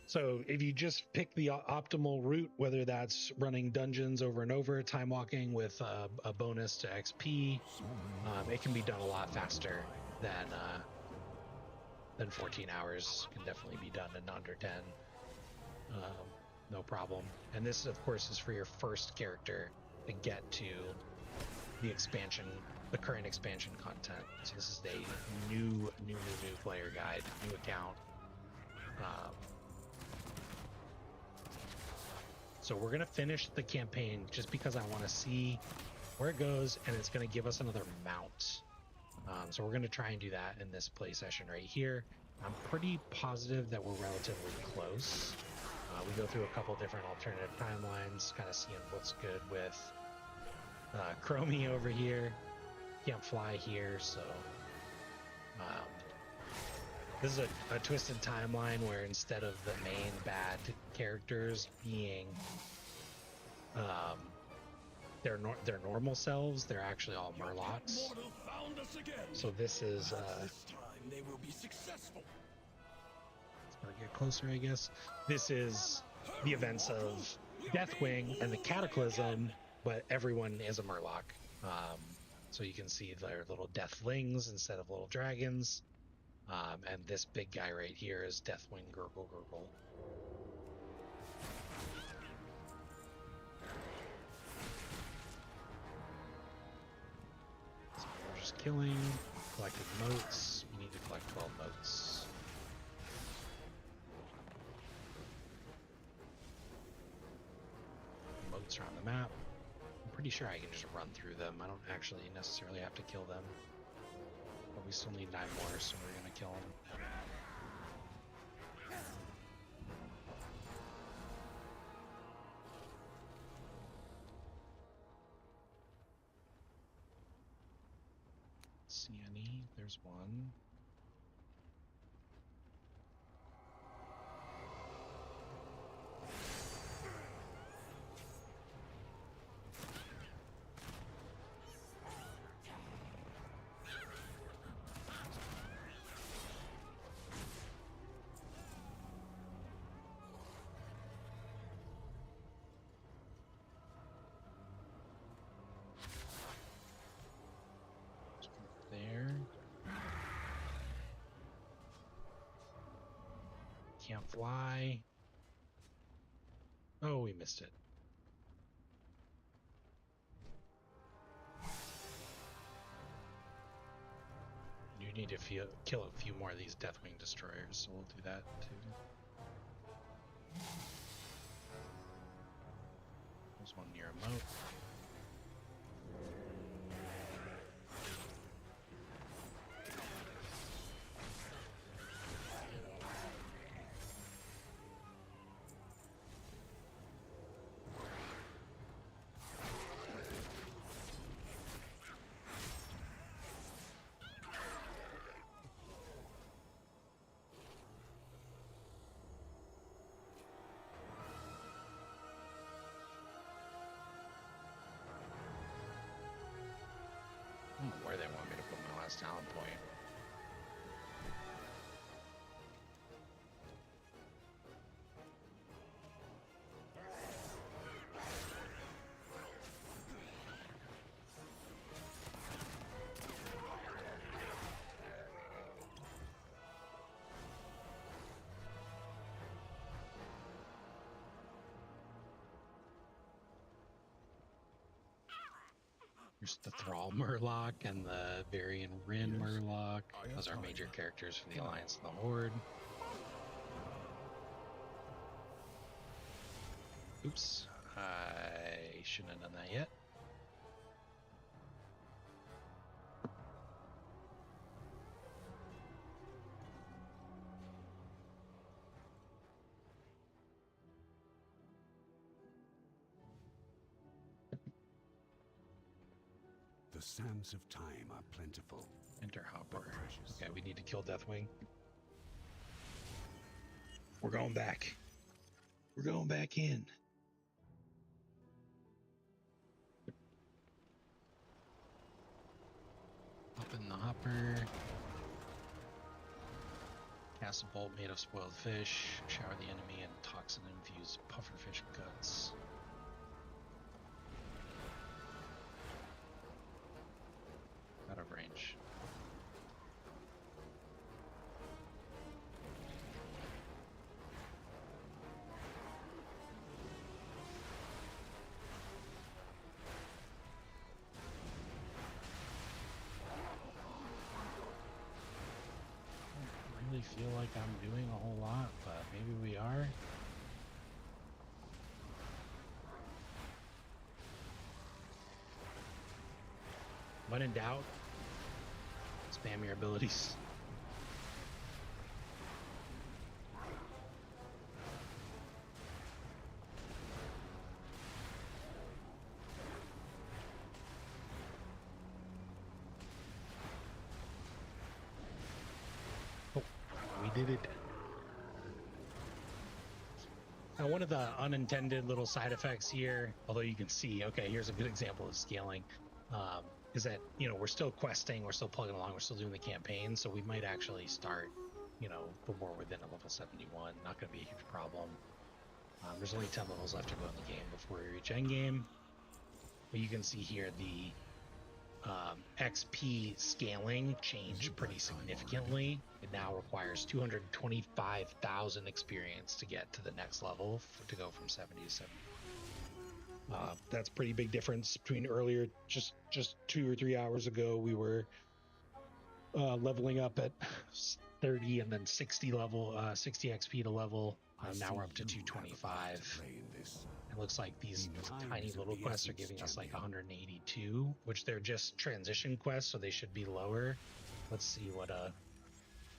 So if you just pick the optimal route, whether that's running dungeons over and over, time walking with a bonus to XP, it can be done a lot faster than 14 hours. Can definitely be done in under 10. No problem. And this, of course, is for your first character to get to the expansion, the current expansion content. So this is a new player guide, new account. So we're gonna finish the campaign just because I want to see where it goes, and it's gonna give us another mount. So we're gonna try and do that in this play session right here. I'm pretty positive that we're relatively close. We go through a couple different alternative timelines, kind of seeing what's good with Chromie over here. Can't fly here, so this is a twisted timeline where instead of the main bad characters being their normal selves, they're actually all Murlocs. So this is this time they will be successful. Let's get closer, I guess. This is the events of Deathwing and the Cataclysm, but everyone is a Murloc. So you can see their little deathlings instead of little dragons. And this big guy right here is Deathwing Gurgle Gurgle. So we're just killing, collecting motes. We need to collect 12 motes. Motes are on the map. I'm pretty sure I can just run through them. I don't actually necessarily have to kill them. But we still need 9 more, so we're gonna kill them. See any? There's one. There. Can't fly. Oh, we missed it. You need to kill a few more of these Deathwing destroyers, so we'll do that too. There's one near a moat. Where they want me to put my last talent point. There's the Thrall Murloc and the Varian Rin Murloc. Those are major characters for the Alliance and the Horde. Oops, I shouldn't have done that yet. The sands of time are plentiful. Enter Hopper. Okay, we need to kill Deathwing. We're going back. We're going back in. Up in the hopper. Cast a bolt made of spoiled fish. Shower the enemy in toxin-infused pufferfish guts. Out of range. Really feel like I'm doing a whole lot, but maybe we are. When in doubt, spam your abilities. Did it. Now, one of the unintended little side effects here, although you can see, okay, here's a good example of scaling, is that, you know, we're still questing, we're still plugging along, we're still doing the campaign, so we might actually start, you know, the war within a level 71. Not going to be a huge problem. There's only 10 levels left to go in the game before we reach endgame. But you can see here the XP scaling changed pretty significantly. It now requires 225,000 experience to get to the next level, to go from 70 to 70. That's a pretty big difference between earlier, just 2 or 3 hours ago, we were leveling up at 30 and then 60 level, 60 XP to level. Now we're up to 225. It looks like these tiny little quests are giving us like 182, which they're just transition quests, so they should be lower. Let's see what a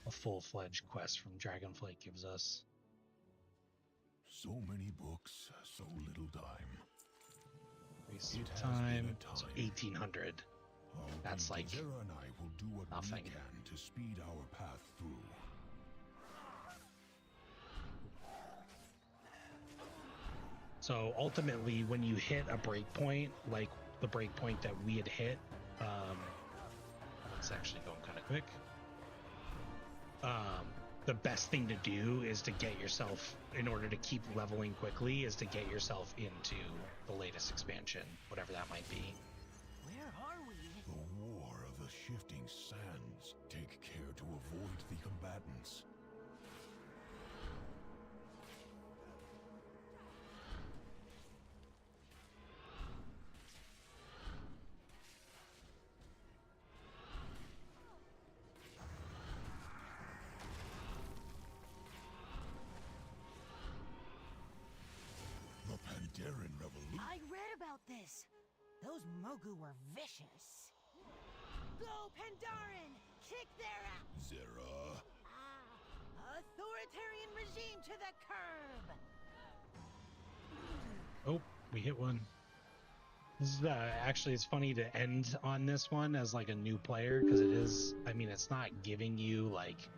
full-fledged quest from Dragonflight gives us. So many books, so little time. Waste of time. So 1800. That's like Zera and I will do what nothing. we can to speed our path through. So ultimately, when you hit a breakpoint, like the breakpoint that we had hit, it's actually going kind of quick. The best thing to do is to get yourself, in order to keep leveling quickly, is to get yourself into the latest expansion, whatever that might be. Where are we? The war of the shifting sands. Take care to avoid the combatants. The Pandaren Revolution. I read about this. Those Mogu were vicious. Go, Pandaren! Kick their ass! Zera. Authoritarian regime to the curb! Oh, we hit one. This is actually, it's funny to end on this one as like a new player, because it is, I mean, it's not giving you like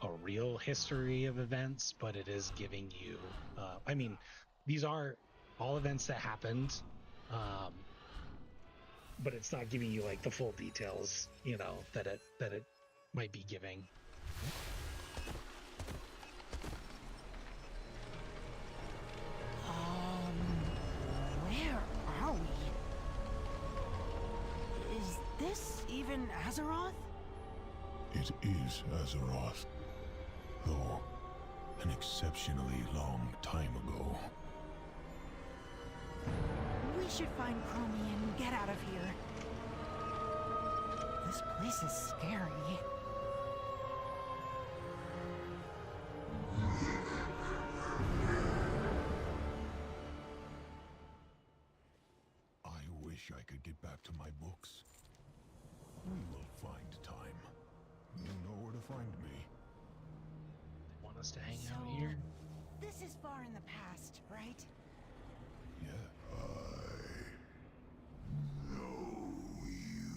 a real history of events, but it is giving you, I mean, these are all events that happened, but it's not giving you like the full details, you know, that it might be giving. Where are we? Is this even Azeroth? It is Azeroth, though an exceptionally long time ago. We should find Chromie and get out of here. This place is scary. I wish I could get back to my books. We will find time. You know where to find me. They want us to hang out here? This is far in the past, right? Yeah. I know you.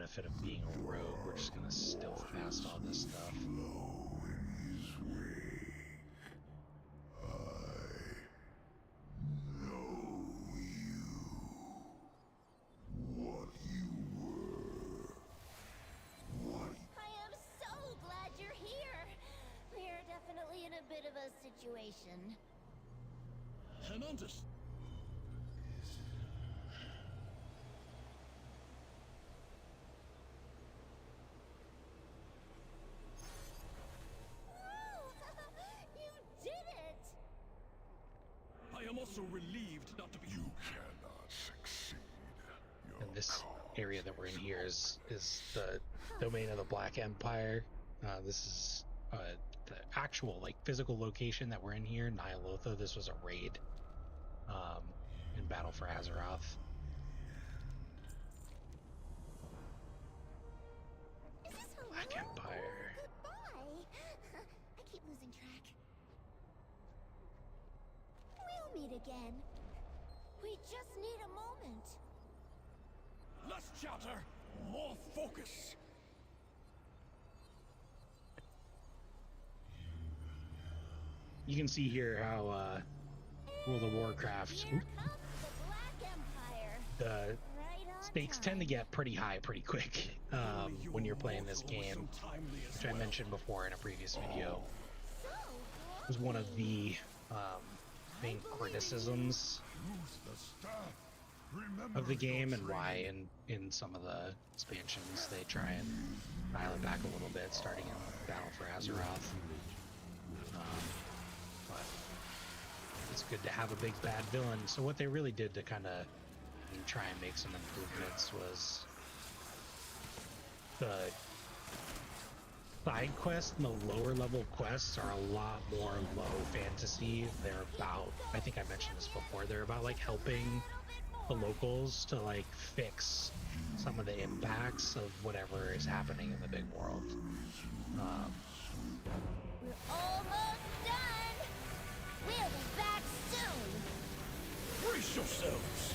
benefit of being a rogue, we're just gonna stealth past all this stuff. Flow in his wake. I know you. What you were. What I am so glad you're here. We're definitely in a bit of a situation. Hernandez. You did it! I am also relieved not to be. you cannot succeed. And this area that we're in here is the domain of the Black Empire. This is the actual like physical location that we're in here, Nyalotha. This was a raid in Battle for Azeroth. Is this hello? Black Empire. Goodbye. I keep losing track. We'll meet again. We just need a moment. Less chatter, more focus. You can see here how World of Warcraft, Here comes the Black Empire. the Right on stakes time. tend to get pretty high pretty quick when you're playing this game, which I mentioned before in a previous video. So Was one of the main criticisms Use the staff. of the game, and why in some of the expansions they try and dial it back a little bit, starting in Battle for Azeroth. But it's good to have a big bad villain. So what they really did to kind of try and make some improvements was the side quests and the lower level quests are a lot more low fantasy. They're about, I think I mentioned this before, they're about like helping the locals to like fix some of the impacts of whatever is happening in the big world. we're almost done. We'll be back soon. Brace yourselves.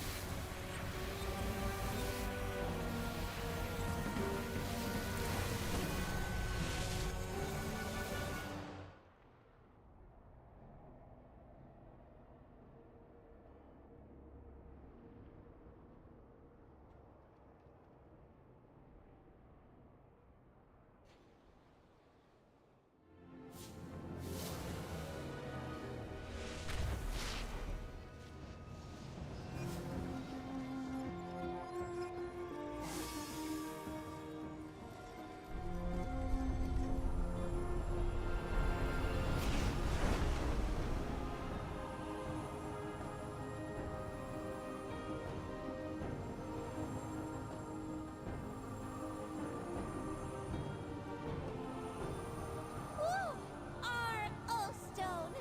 Woo! Our oath stone.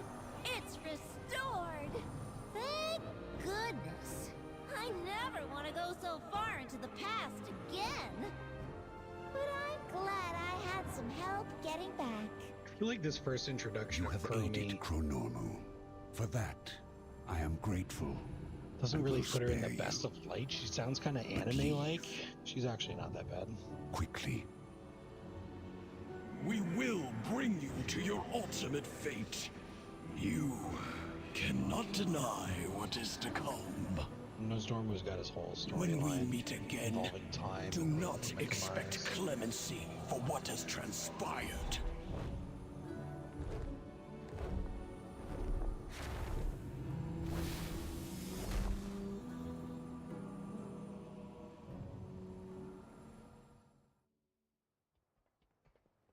It's restored. Thank goodness. I never want to go so far into the past again. But I'm glad I had some help getting back. I feel like this first introduction You of have aided Chromie Chronormu. For that, I am grateful. doesn't I really will put her in the spare best you. of light. She sounds kind of anime-like. She's actually not that bad. Quickly. We will bring you to your ultimate fate. You cannot deny what is to come. Nosdormu's got his whole When we storyline meet again, involving time. do not and expect demise. clemency for what has transpired.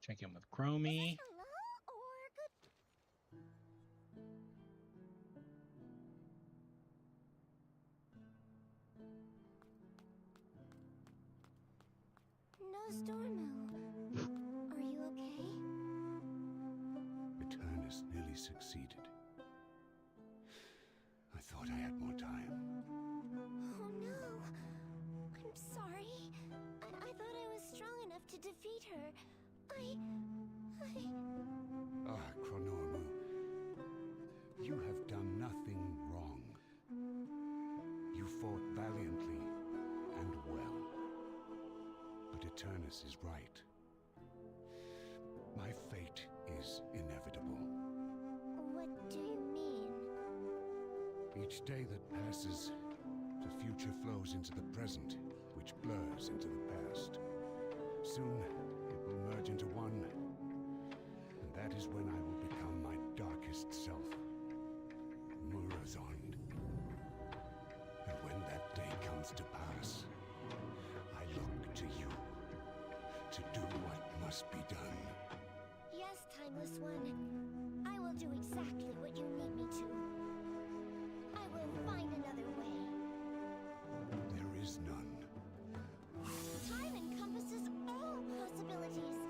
Check in with Chromie. Hello or good. Nosdormu, are you okay? Eternus nearly succeeded. I thought I had more time. Oh no. I'm sorry. I thought I was strong enough to defeat her. Ah, Chronormu. You have done nothing wrong. You fought valiantly and well. But Alice is right. My fate is inevitable. What do you mean? Each day that passes, the future flows into the present, which blurs into the past. Soon, it will merge into one, and that is when I will become my darkest self, Murazond. And when that day comes to pass, I look to you to do what must be done. Yes, Timeless One. I will do exactly what you need me to. I will find another way. There is none. Time encompasses all possibilities.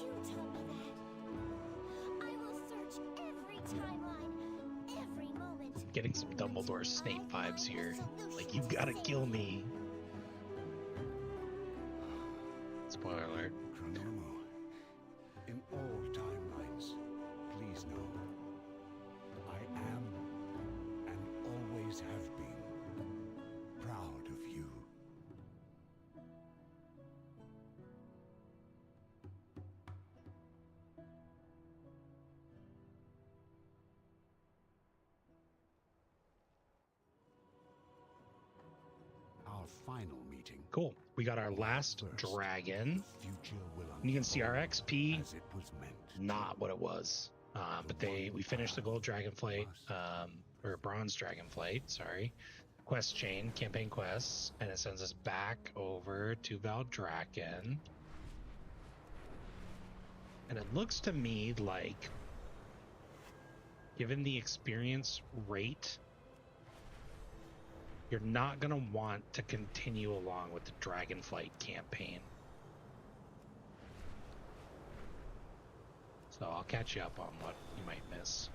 You told me that. I will search every timeline, every moment. Getting some Dumbledore Snape vibes here. Like, you gotta kill me. Spoiler alert. Chronomo, in all timelines, please know, I am, and always have been, proud of you. Our final meeting. Cool. We got our last dragon. Future will You can see our XP, as it was meant. not what it was. But we finished the gold dragonflight, or bronze dragonflight, sorry. Quest chain, campaign quests, and it sends us back over to Valdrakken. And it looks to me like, given the experience rate, you're not going to want to continue along with the Dragonflight campaign. So I'll catch you up on what you might miss.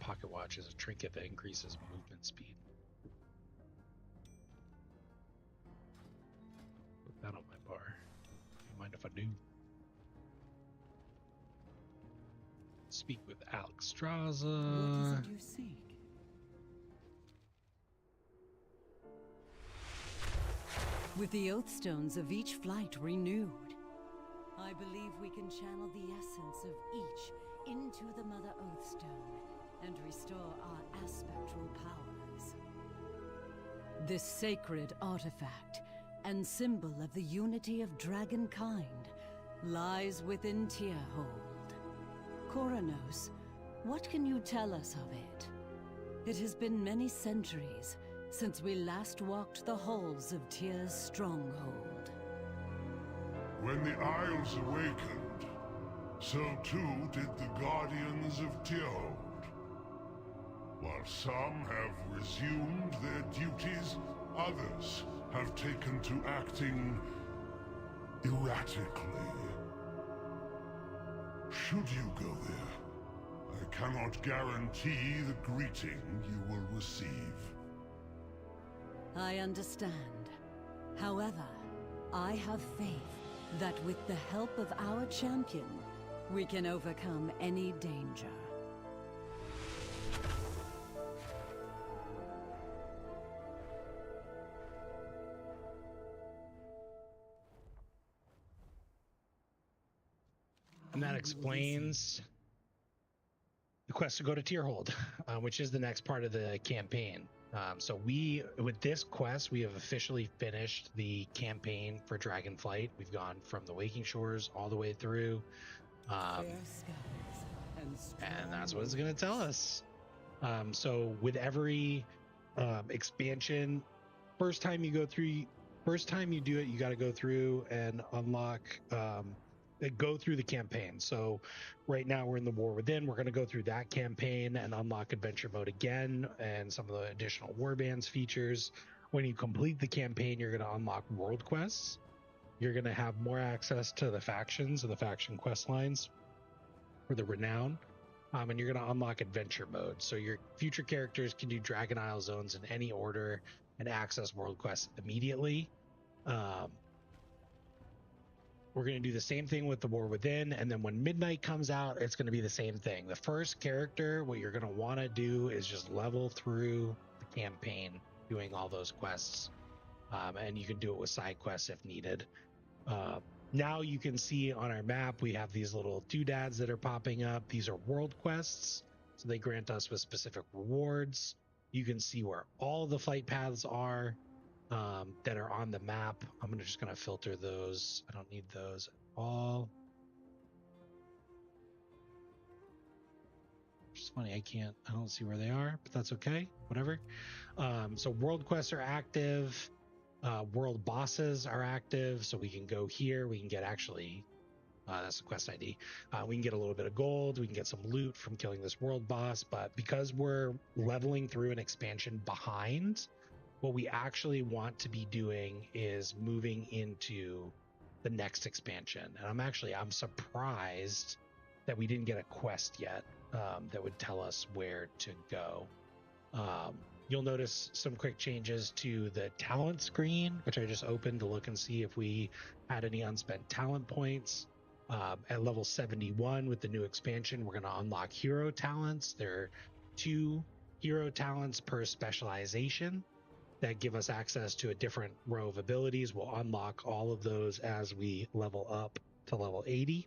Pocket watch is a trinket that increases movement speed. Put that on my bar. Don't mind if I do. Speak with Alexstrasza. What is it you seek? With the Oathstones of each flight renewed, I believe we can channel the essence of each into the Mother Oathstone and restore our aspectral powers. This sacred artifact and symbol of the unity of dragonkind lies within Tierhold. Coronos, what can you tell us of it? It has been many centuries since we last walked the halls of Tyr's stronghold. When the Isles awakened, so too did the Guardians of Tierhold. While some have resumed their duties, others have taken to acting erratically. Should you go there, I cannot guarantee the greeting you will receive. I understand. However, I have faith that with the help of our champion, we can overcome any danger. And that explains the quest to go to Tierhold, which is the next part of the campaign. So with this quest, we have officially finished the campaign for Dragonflight. We've gone from the Waking Shores all the way through. And that's what it's going to tell us. So with every expansion, first time you do it, you got to go through and unlock, go through the campaign. So right now we're in the War Within. We're going to go through that campaign and unlock adventure mode again and some of the additional warbands features. When you complete the campaign, you're going to unlock world quests. You're going to have more access to the factions and the faction quest lines for the renown. And you're going to unlock adventure mode. So your future characters can do Dragon Isle zones in any order and access world quests immediately. we're going to do the same thing with the War Within, and then when Midnight comes out, it's going to be the same thing. The first character, what you're going to want to do is just level through the campaign, doing all those quests, and you can do it with side quests if needed. Now you can see on our map, we have these little doodads that are popping up. These are world quests, so they grant us with specific rewards. You can see where all the flight paths are that are on the map. I'm just going to filter those. I don't need those at all. It's funny, I don't see where they are, but that's okay. Whatever. So world quests are active. World bosses are active, so we can go here. We can get that's the quest ID. We can get a little bit of gold. We can get some loot from killing this world boss. But because we're leveling through an expansion behind, what we actually want to be doing is moving into the next expansion. And I'm surprised that we didn't get a quest yet that would tell us where to go. You'll notice some quick changes to the talent screen, which I just opened to look and see if we had any unspent talent points. At level 71 with the new expansion, we're going to unlock hero talents. There are 2 hero talents per specialization that give us access to a different row of abilities. We'll unlock all of those as we level up to level 80.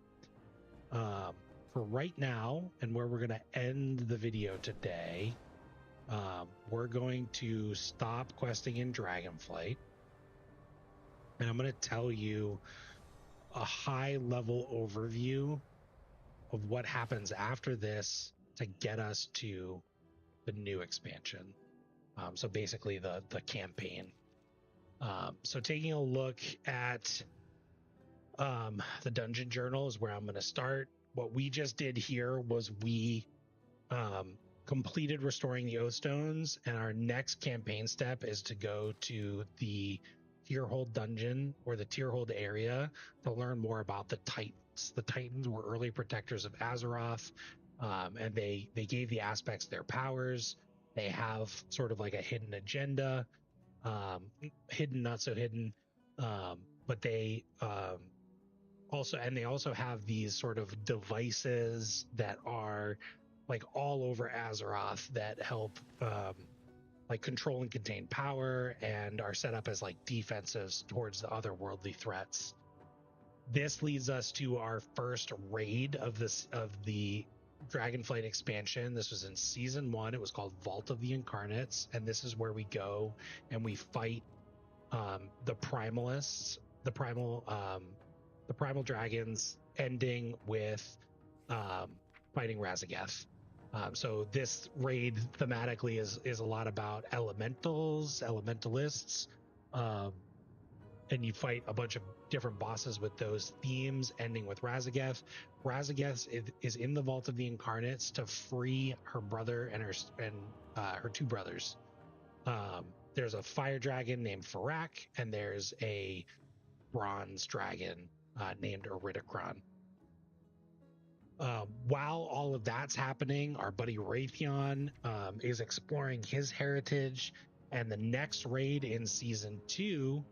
For right now, and where we're going to end the video today, we're going to stop questing in Dragonflight, and I'm going to tell you a high level overview of what happens after this to get us to the new expansion. So basically the campaign. So taking a look at the dungeon journal is where I'm going to start. What we just did here was we completed restoring the Oathstones, and our next campaign step is to go to the Tierhold dungeon or the Tierhold area to learn more about the Titans. The Titans were early protectors of Azeroth, and they gave the aspects their powers. They have sort of like a hidden agenda, hidden, not so hidden, but they also have these sort of devices that are like all over Azeroth that help like control and contain power and are set up as like defenses towards the otherworldly threats. This leads us to our first raid of the Dragonflight expansion. This was in season 1. It was called Vault of the Incarnates, and this is where we go and we fight the primalists, the primal dragons, ending with fighting Razageth. So this raid thematically is a lot about elementalists, and you fight a bunch of different bosses with those themes, ending with Razageth. Razageth is in the Vault of the Incarnates to free her brother and her 2 brothers. There's a fire dragon named Farak, and there's a bronze dragon named Iridikron. While all of that's happening, our buddy Raytheon is exploring his heritage, and the next raid in season 2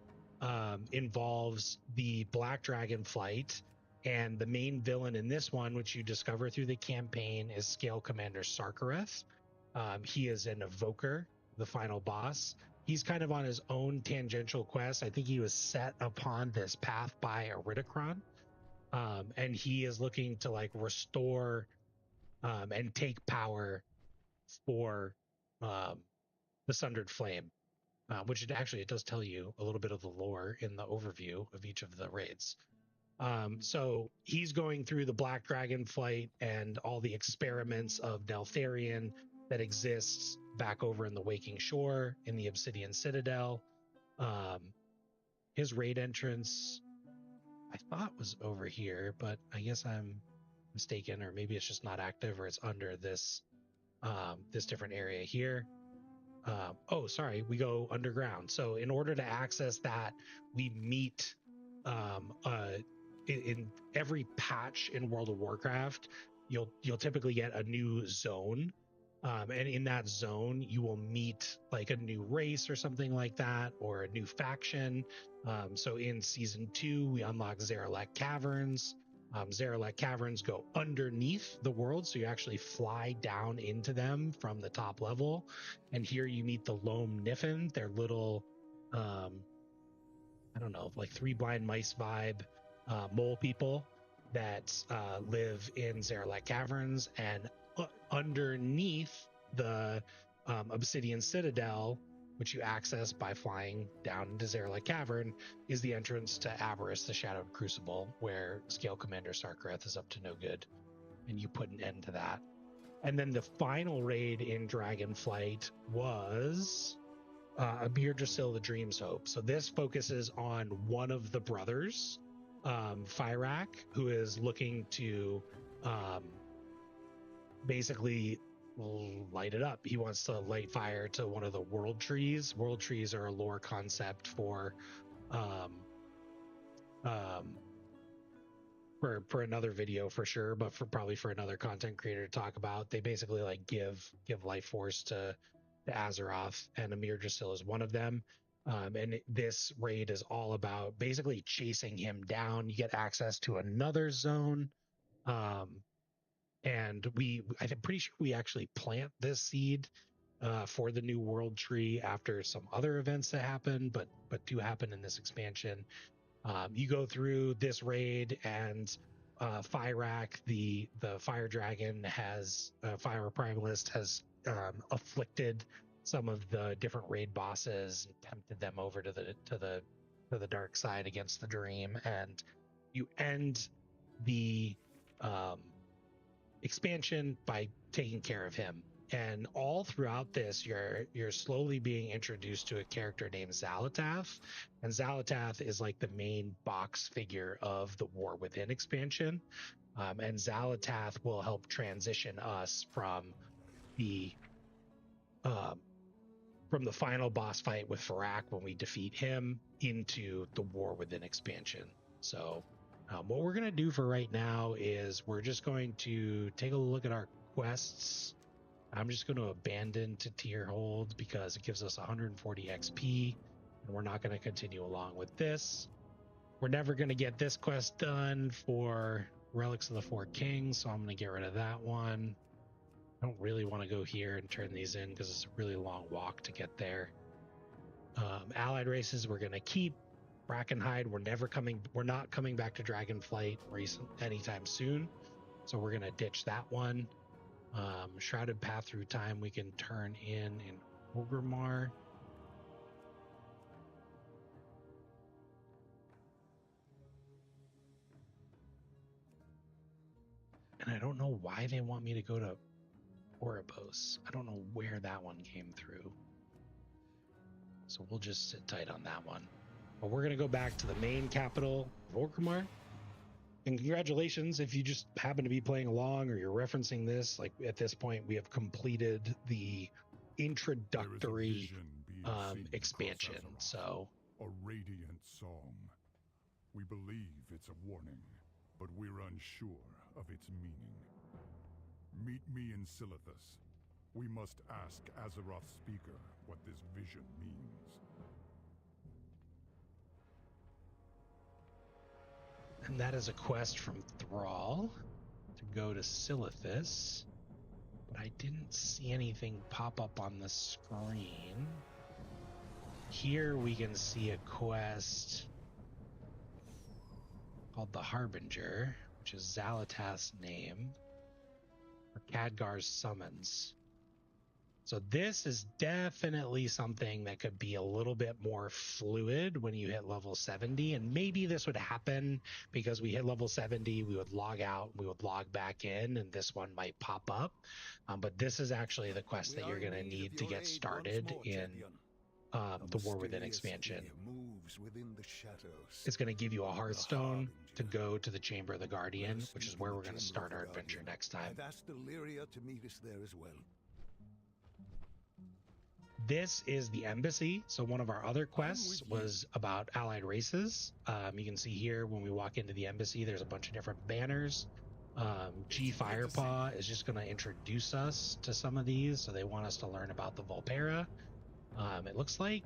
involves the Black Dragon flight, and the main villain in this one, which you discover through the campaign, is Scale Commander Sarkareth. He is an evoker, the final boss. He's kind of on his own tangential quest. I think he was set upon this path by Iridikron. And he is looking to like restore and take power for the Sundered Flame, which it does tell you a little bit of the lore in the overview of each of the raids. So he's going through the Black Dragon flight and all the experiments of Neltharion that exists back over in the Waking Shore in the Obsidian Citadel. His raid entrance, I thought, was over here, but I guess I'm mistaken, or maybe it's just not active, or it's under this this different area here. Oh, sorry, we go underground. So in order to access that, we meet in every patch in World of Warcraft, you'll typically get a new zone And in that zone, you will meet like a new race or something like that, or a new faction. So in season 2, we unlock Zaralek Caverns. Zaralek Caverns go underneath the world, so you actually fly down into them from the top level. And here you meet the Loam Niffin. They're little, I don't know, like 3 blind mice vibe mole people that live in Zaralek Caverns. And underneath the Obsidian Citadel, which you access by flying down into Zaralek Cavern, is the entrance to Avarice, the Shadowed Crucible, where Scale Commander Sarkareth is up to no good, and you put an end to that. And then the final raid in Dragonflight was Abir the Dream's Hope. So this focuses on one of the brothers, Fyrak, who is looking to basically light it up. He wants to light fire to one of the world trees. World trees are a lore concept for another video for sure, but probably for another content creator to talk about. They basically like give life force to Azeroth, and Amir Drasil is one of them. And this raid is all about basically chasing him down. You get access to another zone. And I'm pretty sure we actually plant this seed for the new world tree after some other events that happen, but do happen in this expansion. You go through this raid, and Fyrak, the fire dragon, has fire primalist, has afflicted some of the different raid bosses and tempted them over to the dark side against the dream, and you end the expansion by taking care of him. And all throughout this, you're slowly being introduced to a character named Xalatath, and Xalatath is like the main box figure of the War Within expansion. And Xalatath will help transition us from the final boss fight with Fyrak, when we defeat him, into the War Within expansion. So what we're going to do for right now is we're just going to take a look at our quests. I'm just going to abandon to tier hold because it gives us 140 XP, and we're not going to continue along with this. We're never going to get this quest done for Relics of the Four Kings, so I'm going to get rid of that one. I don't really want to go here and turn these in because it's a really long walk to get there. Allied races we're going to keep. Brackenhide, we're not coming back to Dragonflight anytime soon, so we're going to ditch that one. Shrouded Path Through Time we can turn in Orgrimmar. And I don't know why they want me to go to Oribos. I don't know where that one came through. So we'll just sit tight on that one. But we're going to go back to the main capital of Orgrimmar. And congratulations if you just happen to be playing along or you're referencing this. Like at this point, we have completed the introductory expansion. So a radiant song. We believe it's a warning, but we're unsure of its meaning. Meet me in Silithus. We must ask Azeroth's speaker what this vision means. And that is a quest from Thrall to go to Silithus. But I didn't see anything pop up on the screen. Here we can see a quest called the Harbinger, which is Xalatath's name, for Khadgar's summons. So this is definitely something that could be a little bit more fluid when you hit level 70. And maybe this would happen because we hit level 70, we would log out, we would log back in, and this one might pop up. But this is actually the quest that you're going to need to get started in the War Within expansion. It's going to give you a Hearthstone to go to the Chamber of the Guardian, which is where we're going to start our adventure next time. I've asked Illyria to meet us there as well. This is the embassy. So one of our other quests was about allied races. You can see here when we walk into the embassy, there's a bunch of different banners. G Firepaw is just going to introduce us to some of these. So they want us to learn about the Volpera. It looks like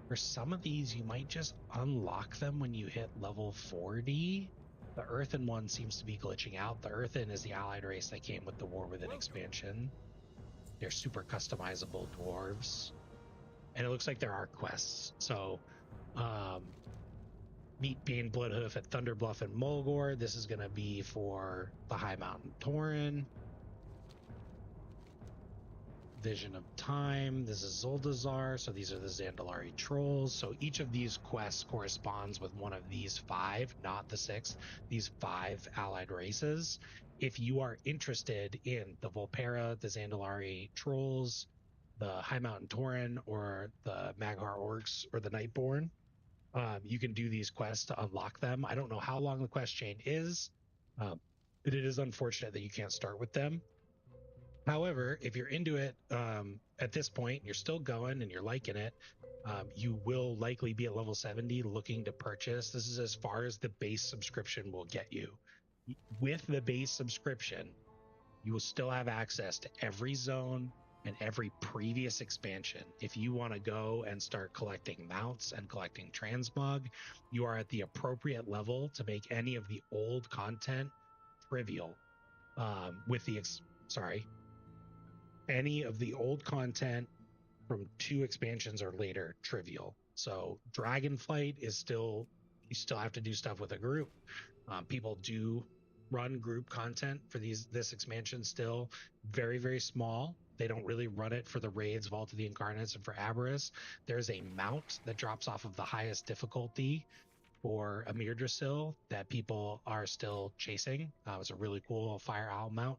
for some of these, you might just unlock them when you hit level 40. The Earthen one seems to be glitching out. The Earthen is the allied race that came with the War Within expansion. They're super customizable dwarves. And it looks like there are quests. So, meet Bane Bloodhoof at Thunderbluff and Mulgore. This is going to be for the High Mountain Tauren. Vision of Time. This is Zuldazar. So these are the Zandalari trolls. So each of these quests corresponds with one of these 5, not the 6, these 5 allied races. If you are interested in the Volpera, the Zandalari trolls, the High Mountain Tauren, or the Mag'har orcs, or the Nightborn, you can do these quests to unlock them. I don't know how long the quest chain is, but it is unfortunate that you can't start with them. However, if you're into it at this point, you're still going and you're liking it, you will likely be at level 70 looking to purchase. This is as far as the base subscription will get you. With the base subscription, you will still have access to every zone and every previous expansion. If you want to go and start collecting mounts and collecting transmog, you are at the appropriate level to make any of the old content trivial. Any of the old content from 2 expansions or later trivial. So Dragonflight is still, you still have to do stuff with a group. People do run group content for this expansion still, very, very small. They don't really run it for the raids, Vault of the Incarnates, and for Aberrus. There's a mount that drops off of the highest difficulty for Amir Drasil that people are still chasing. It's a really cool Fire Owl mount.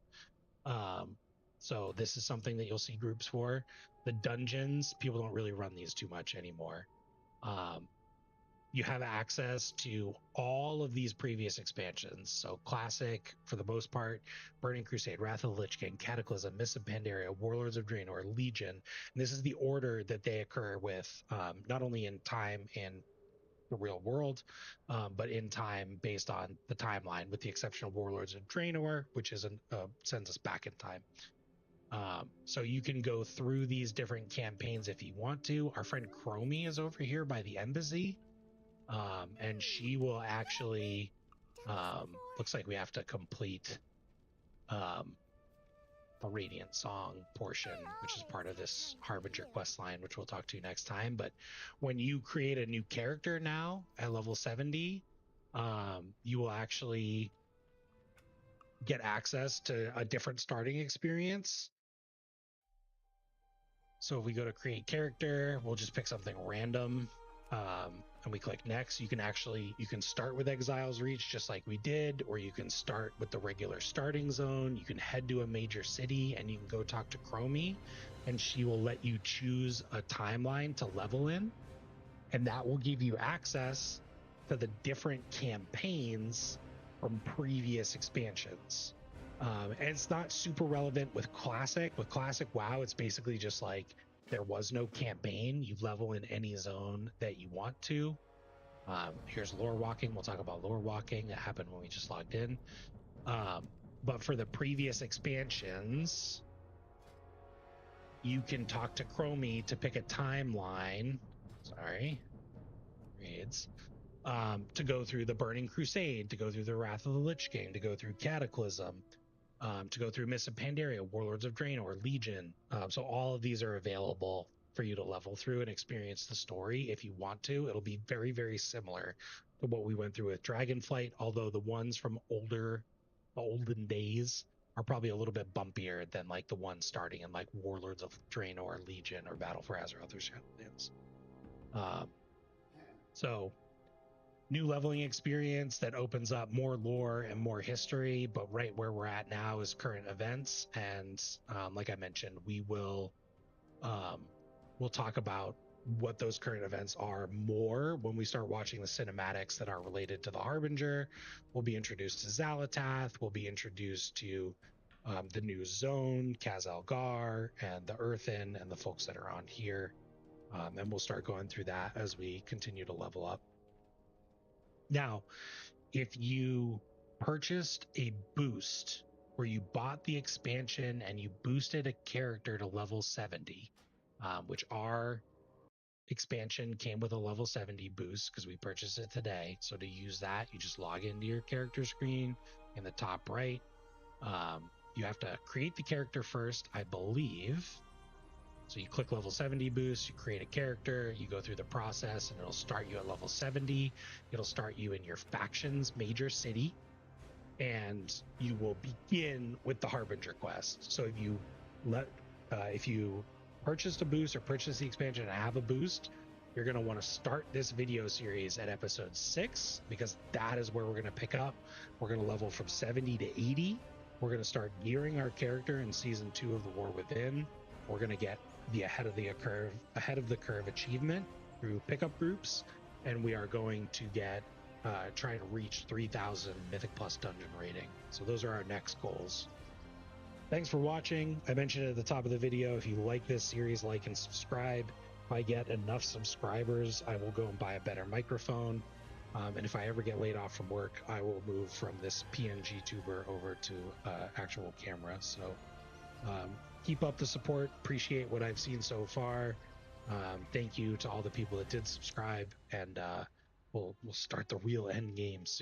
So this is something that you'll see groups for. The dungeons, people don't really run these too much anymore. You have access to all of these previous expansions. So Classic, for the most part, Burning Crusade, Wrath of the Lich King, Cataclysm, Mist of Pandaria, Warlords of Draenor, Legion. And this is the order that they occur with, not only in time and the real world, but in time based on the timeline, with the exception of Warlords of Draenor, which is sends us back in time. So you can go through these different campaigns if you want to. Our friend Chromie is over here by the embassy. And she will actually, looks like we have to complete the Radiant Song portion, which is part of this Harbinger quest line, which we'll talk to next time. But when you create a new character now at level 70, you will actually get access to a different starting experience. So if we go to create character, we'll just pick something random. And we click next. You can start with Exile's Reach just like we did, or you can start with the regular starting zone. You can head to a major city and you can go talk to Chromie, and she will let you choose a timeline to level in, and that will give you access to the different campaigns from previous expansions. And it's not super relevant with Classic. With Classic WoW, it's basically just like, there was no campaign. You level in any zone that you want to. Here's lore walking. We'll talk about lore walking. That happened when we just logged in. But for the previous expansions, you can talk to Chromie to pick a timeline. Raids. To go through the Burning Crusade, to go through the Wrath of the Lich King, to go through Cataclysm, to go through Mist of Pandaria, Warlords of Draenor, Legion. So all of these are available for you to level through and experience the story if you want to. It'll be very, very similar to what we went through with Dragonflight, although the ones from olden days are probably a little bit bumpier than like the ones starting in like Warlords of Draenor, Legion, or Battle for Azeroth or Shadowlands. So new leveling experience that opens up more lore and more history, but right where we're at now is current events. And like I mentioned, we'll talk about what those current events are more when we start watching the cinematics that are related to the Harbinger. We'll be introduced to Xalatath. We'll be introduced to the new zone, Khaz-Algar, and the Earthen, and the folks that are on here. And we'll start going through that as we continue to level up. Now, if you purchased a boost where you bought the expansion and you boosted a character to level 70, which our expansion came with a level 70 boost because we purchased it today. So to use that, you just log into your character screen in the top right. You have to create the character first, I believe. So you click level 70 boost, you create a character, you go through the process, and it'll start you at level 70. It'll start you in your faction's major city, and you will begin with the Harbinger quest. So if you purchased a boost or purchased the expansion and have a boost, you're going to want to start this video series at episode 6, because that is where we're going to pick up. We're going to level from 70 to 80. We're going to start gearing our character in season 2 of the War Within. We're going to get the ahead of the curve achievement through pickup groups, and we are going to get try to reach 3,000 Mythic Plus dungeon rating. So those are our next goals. Thanks for watching. I mentioned it at the top of the video. If you like this series, like and subscribe. If I get enough subscribers, I will go and buy a better microphone. And if I ever get laid off from work, I will move from this PNG tuber over to actual camera. So keep up the support. Appreciate what I've seen so far. Thank you to all the people that did subscribe, and we'll start the real end game soon.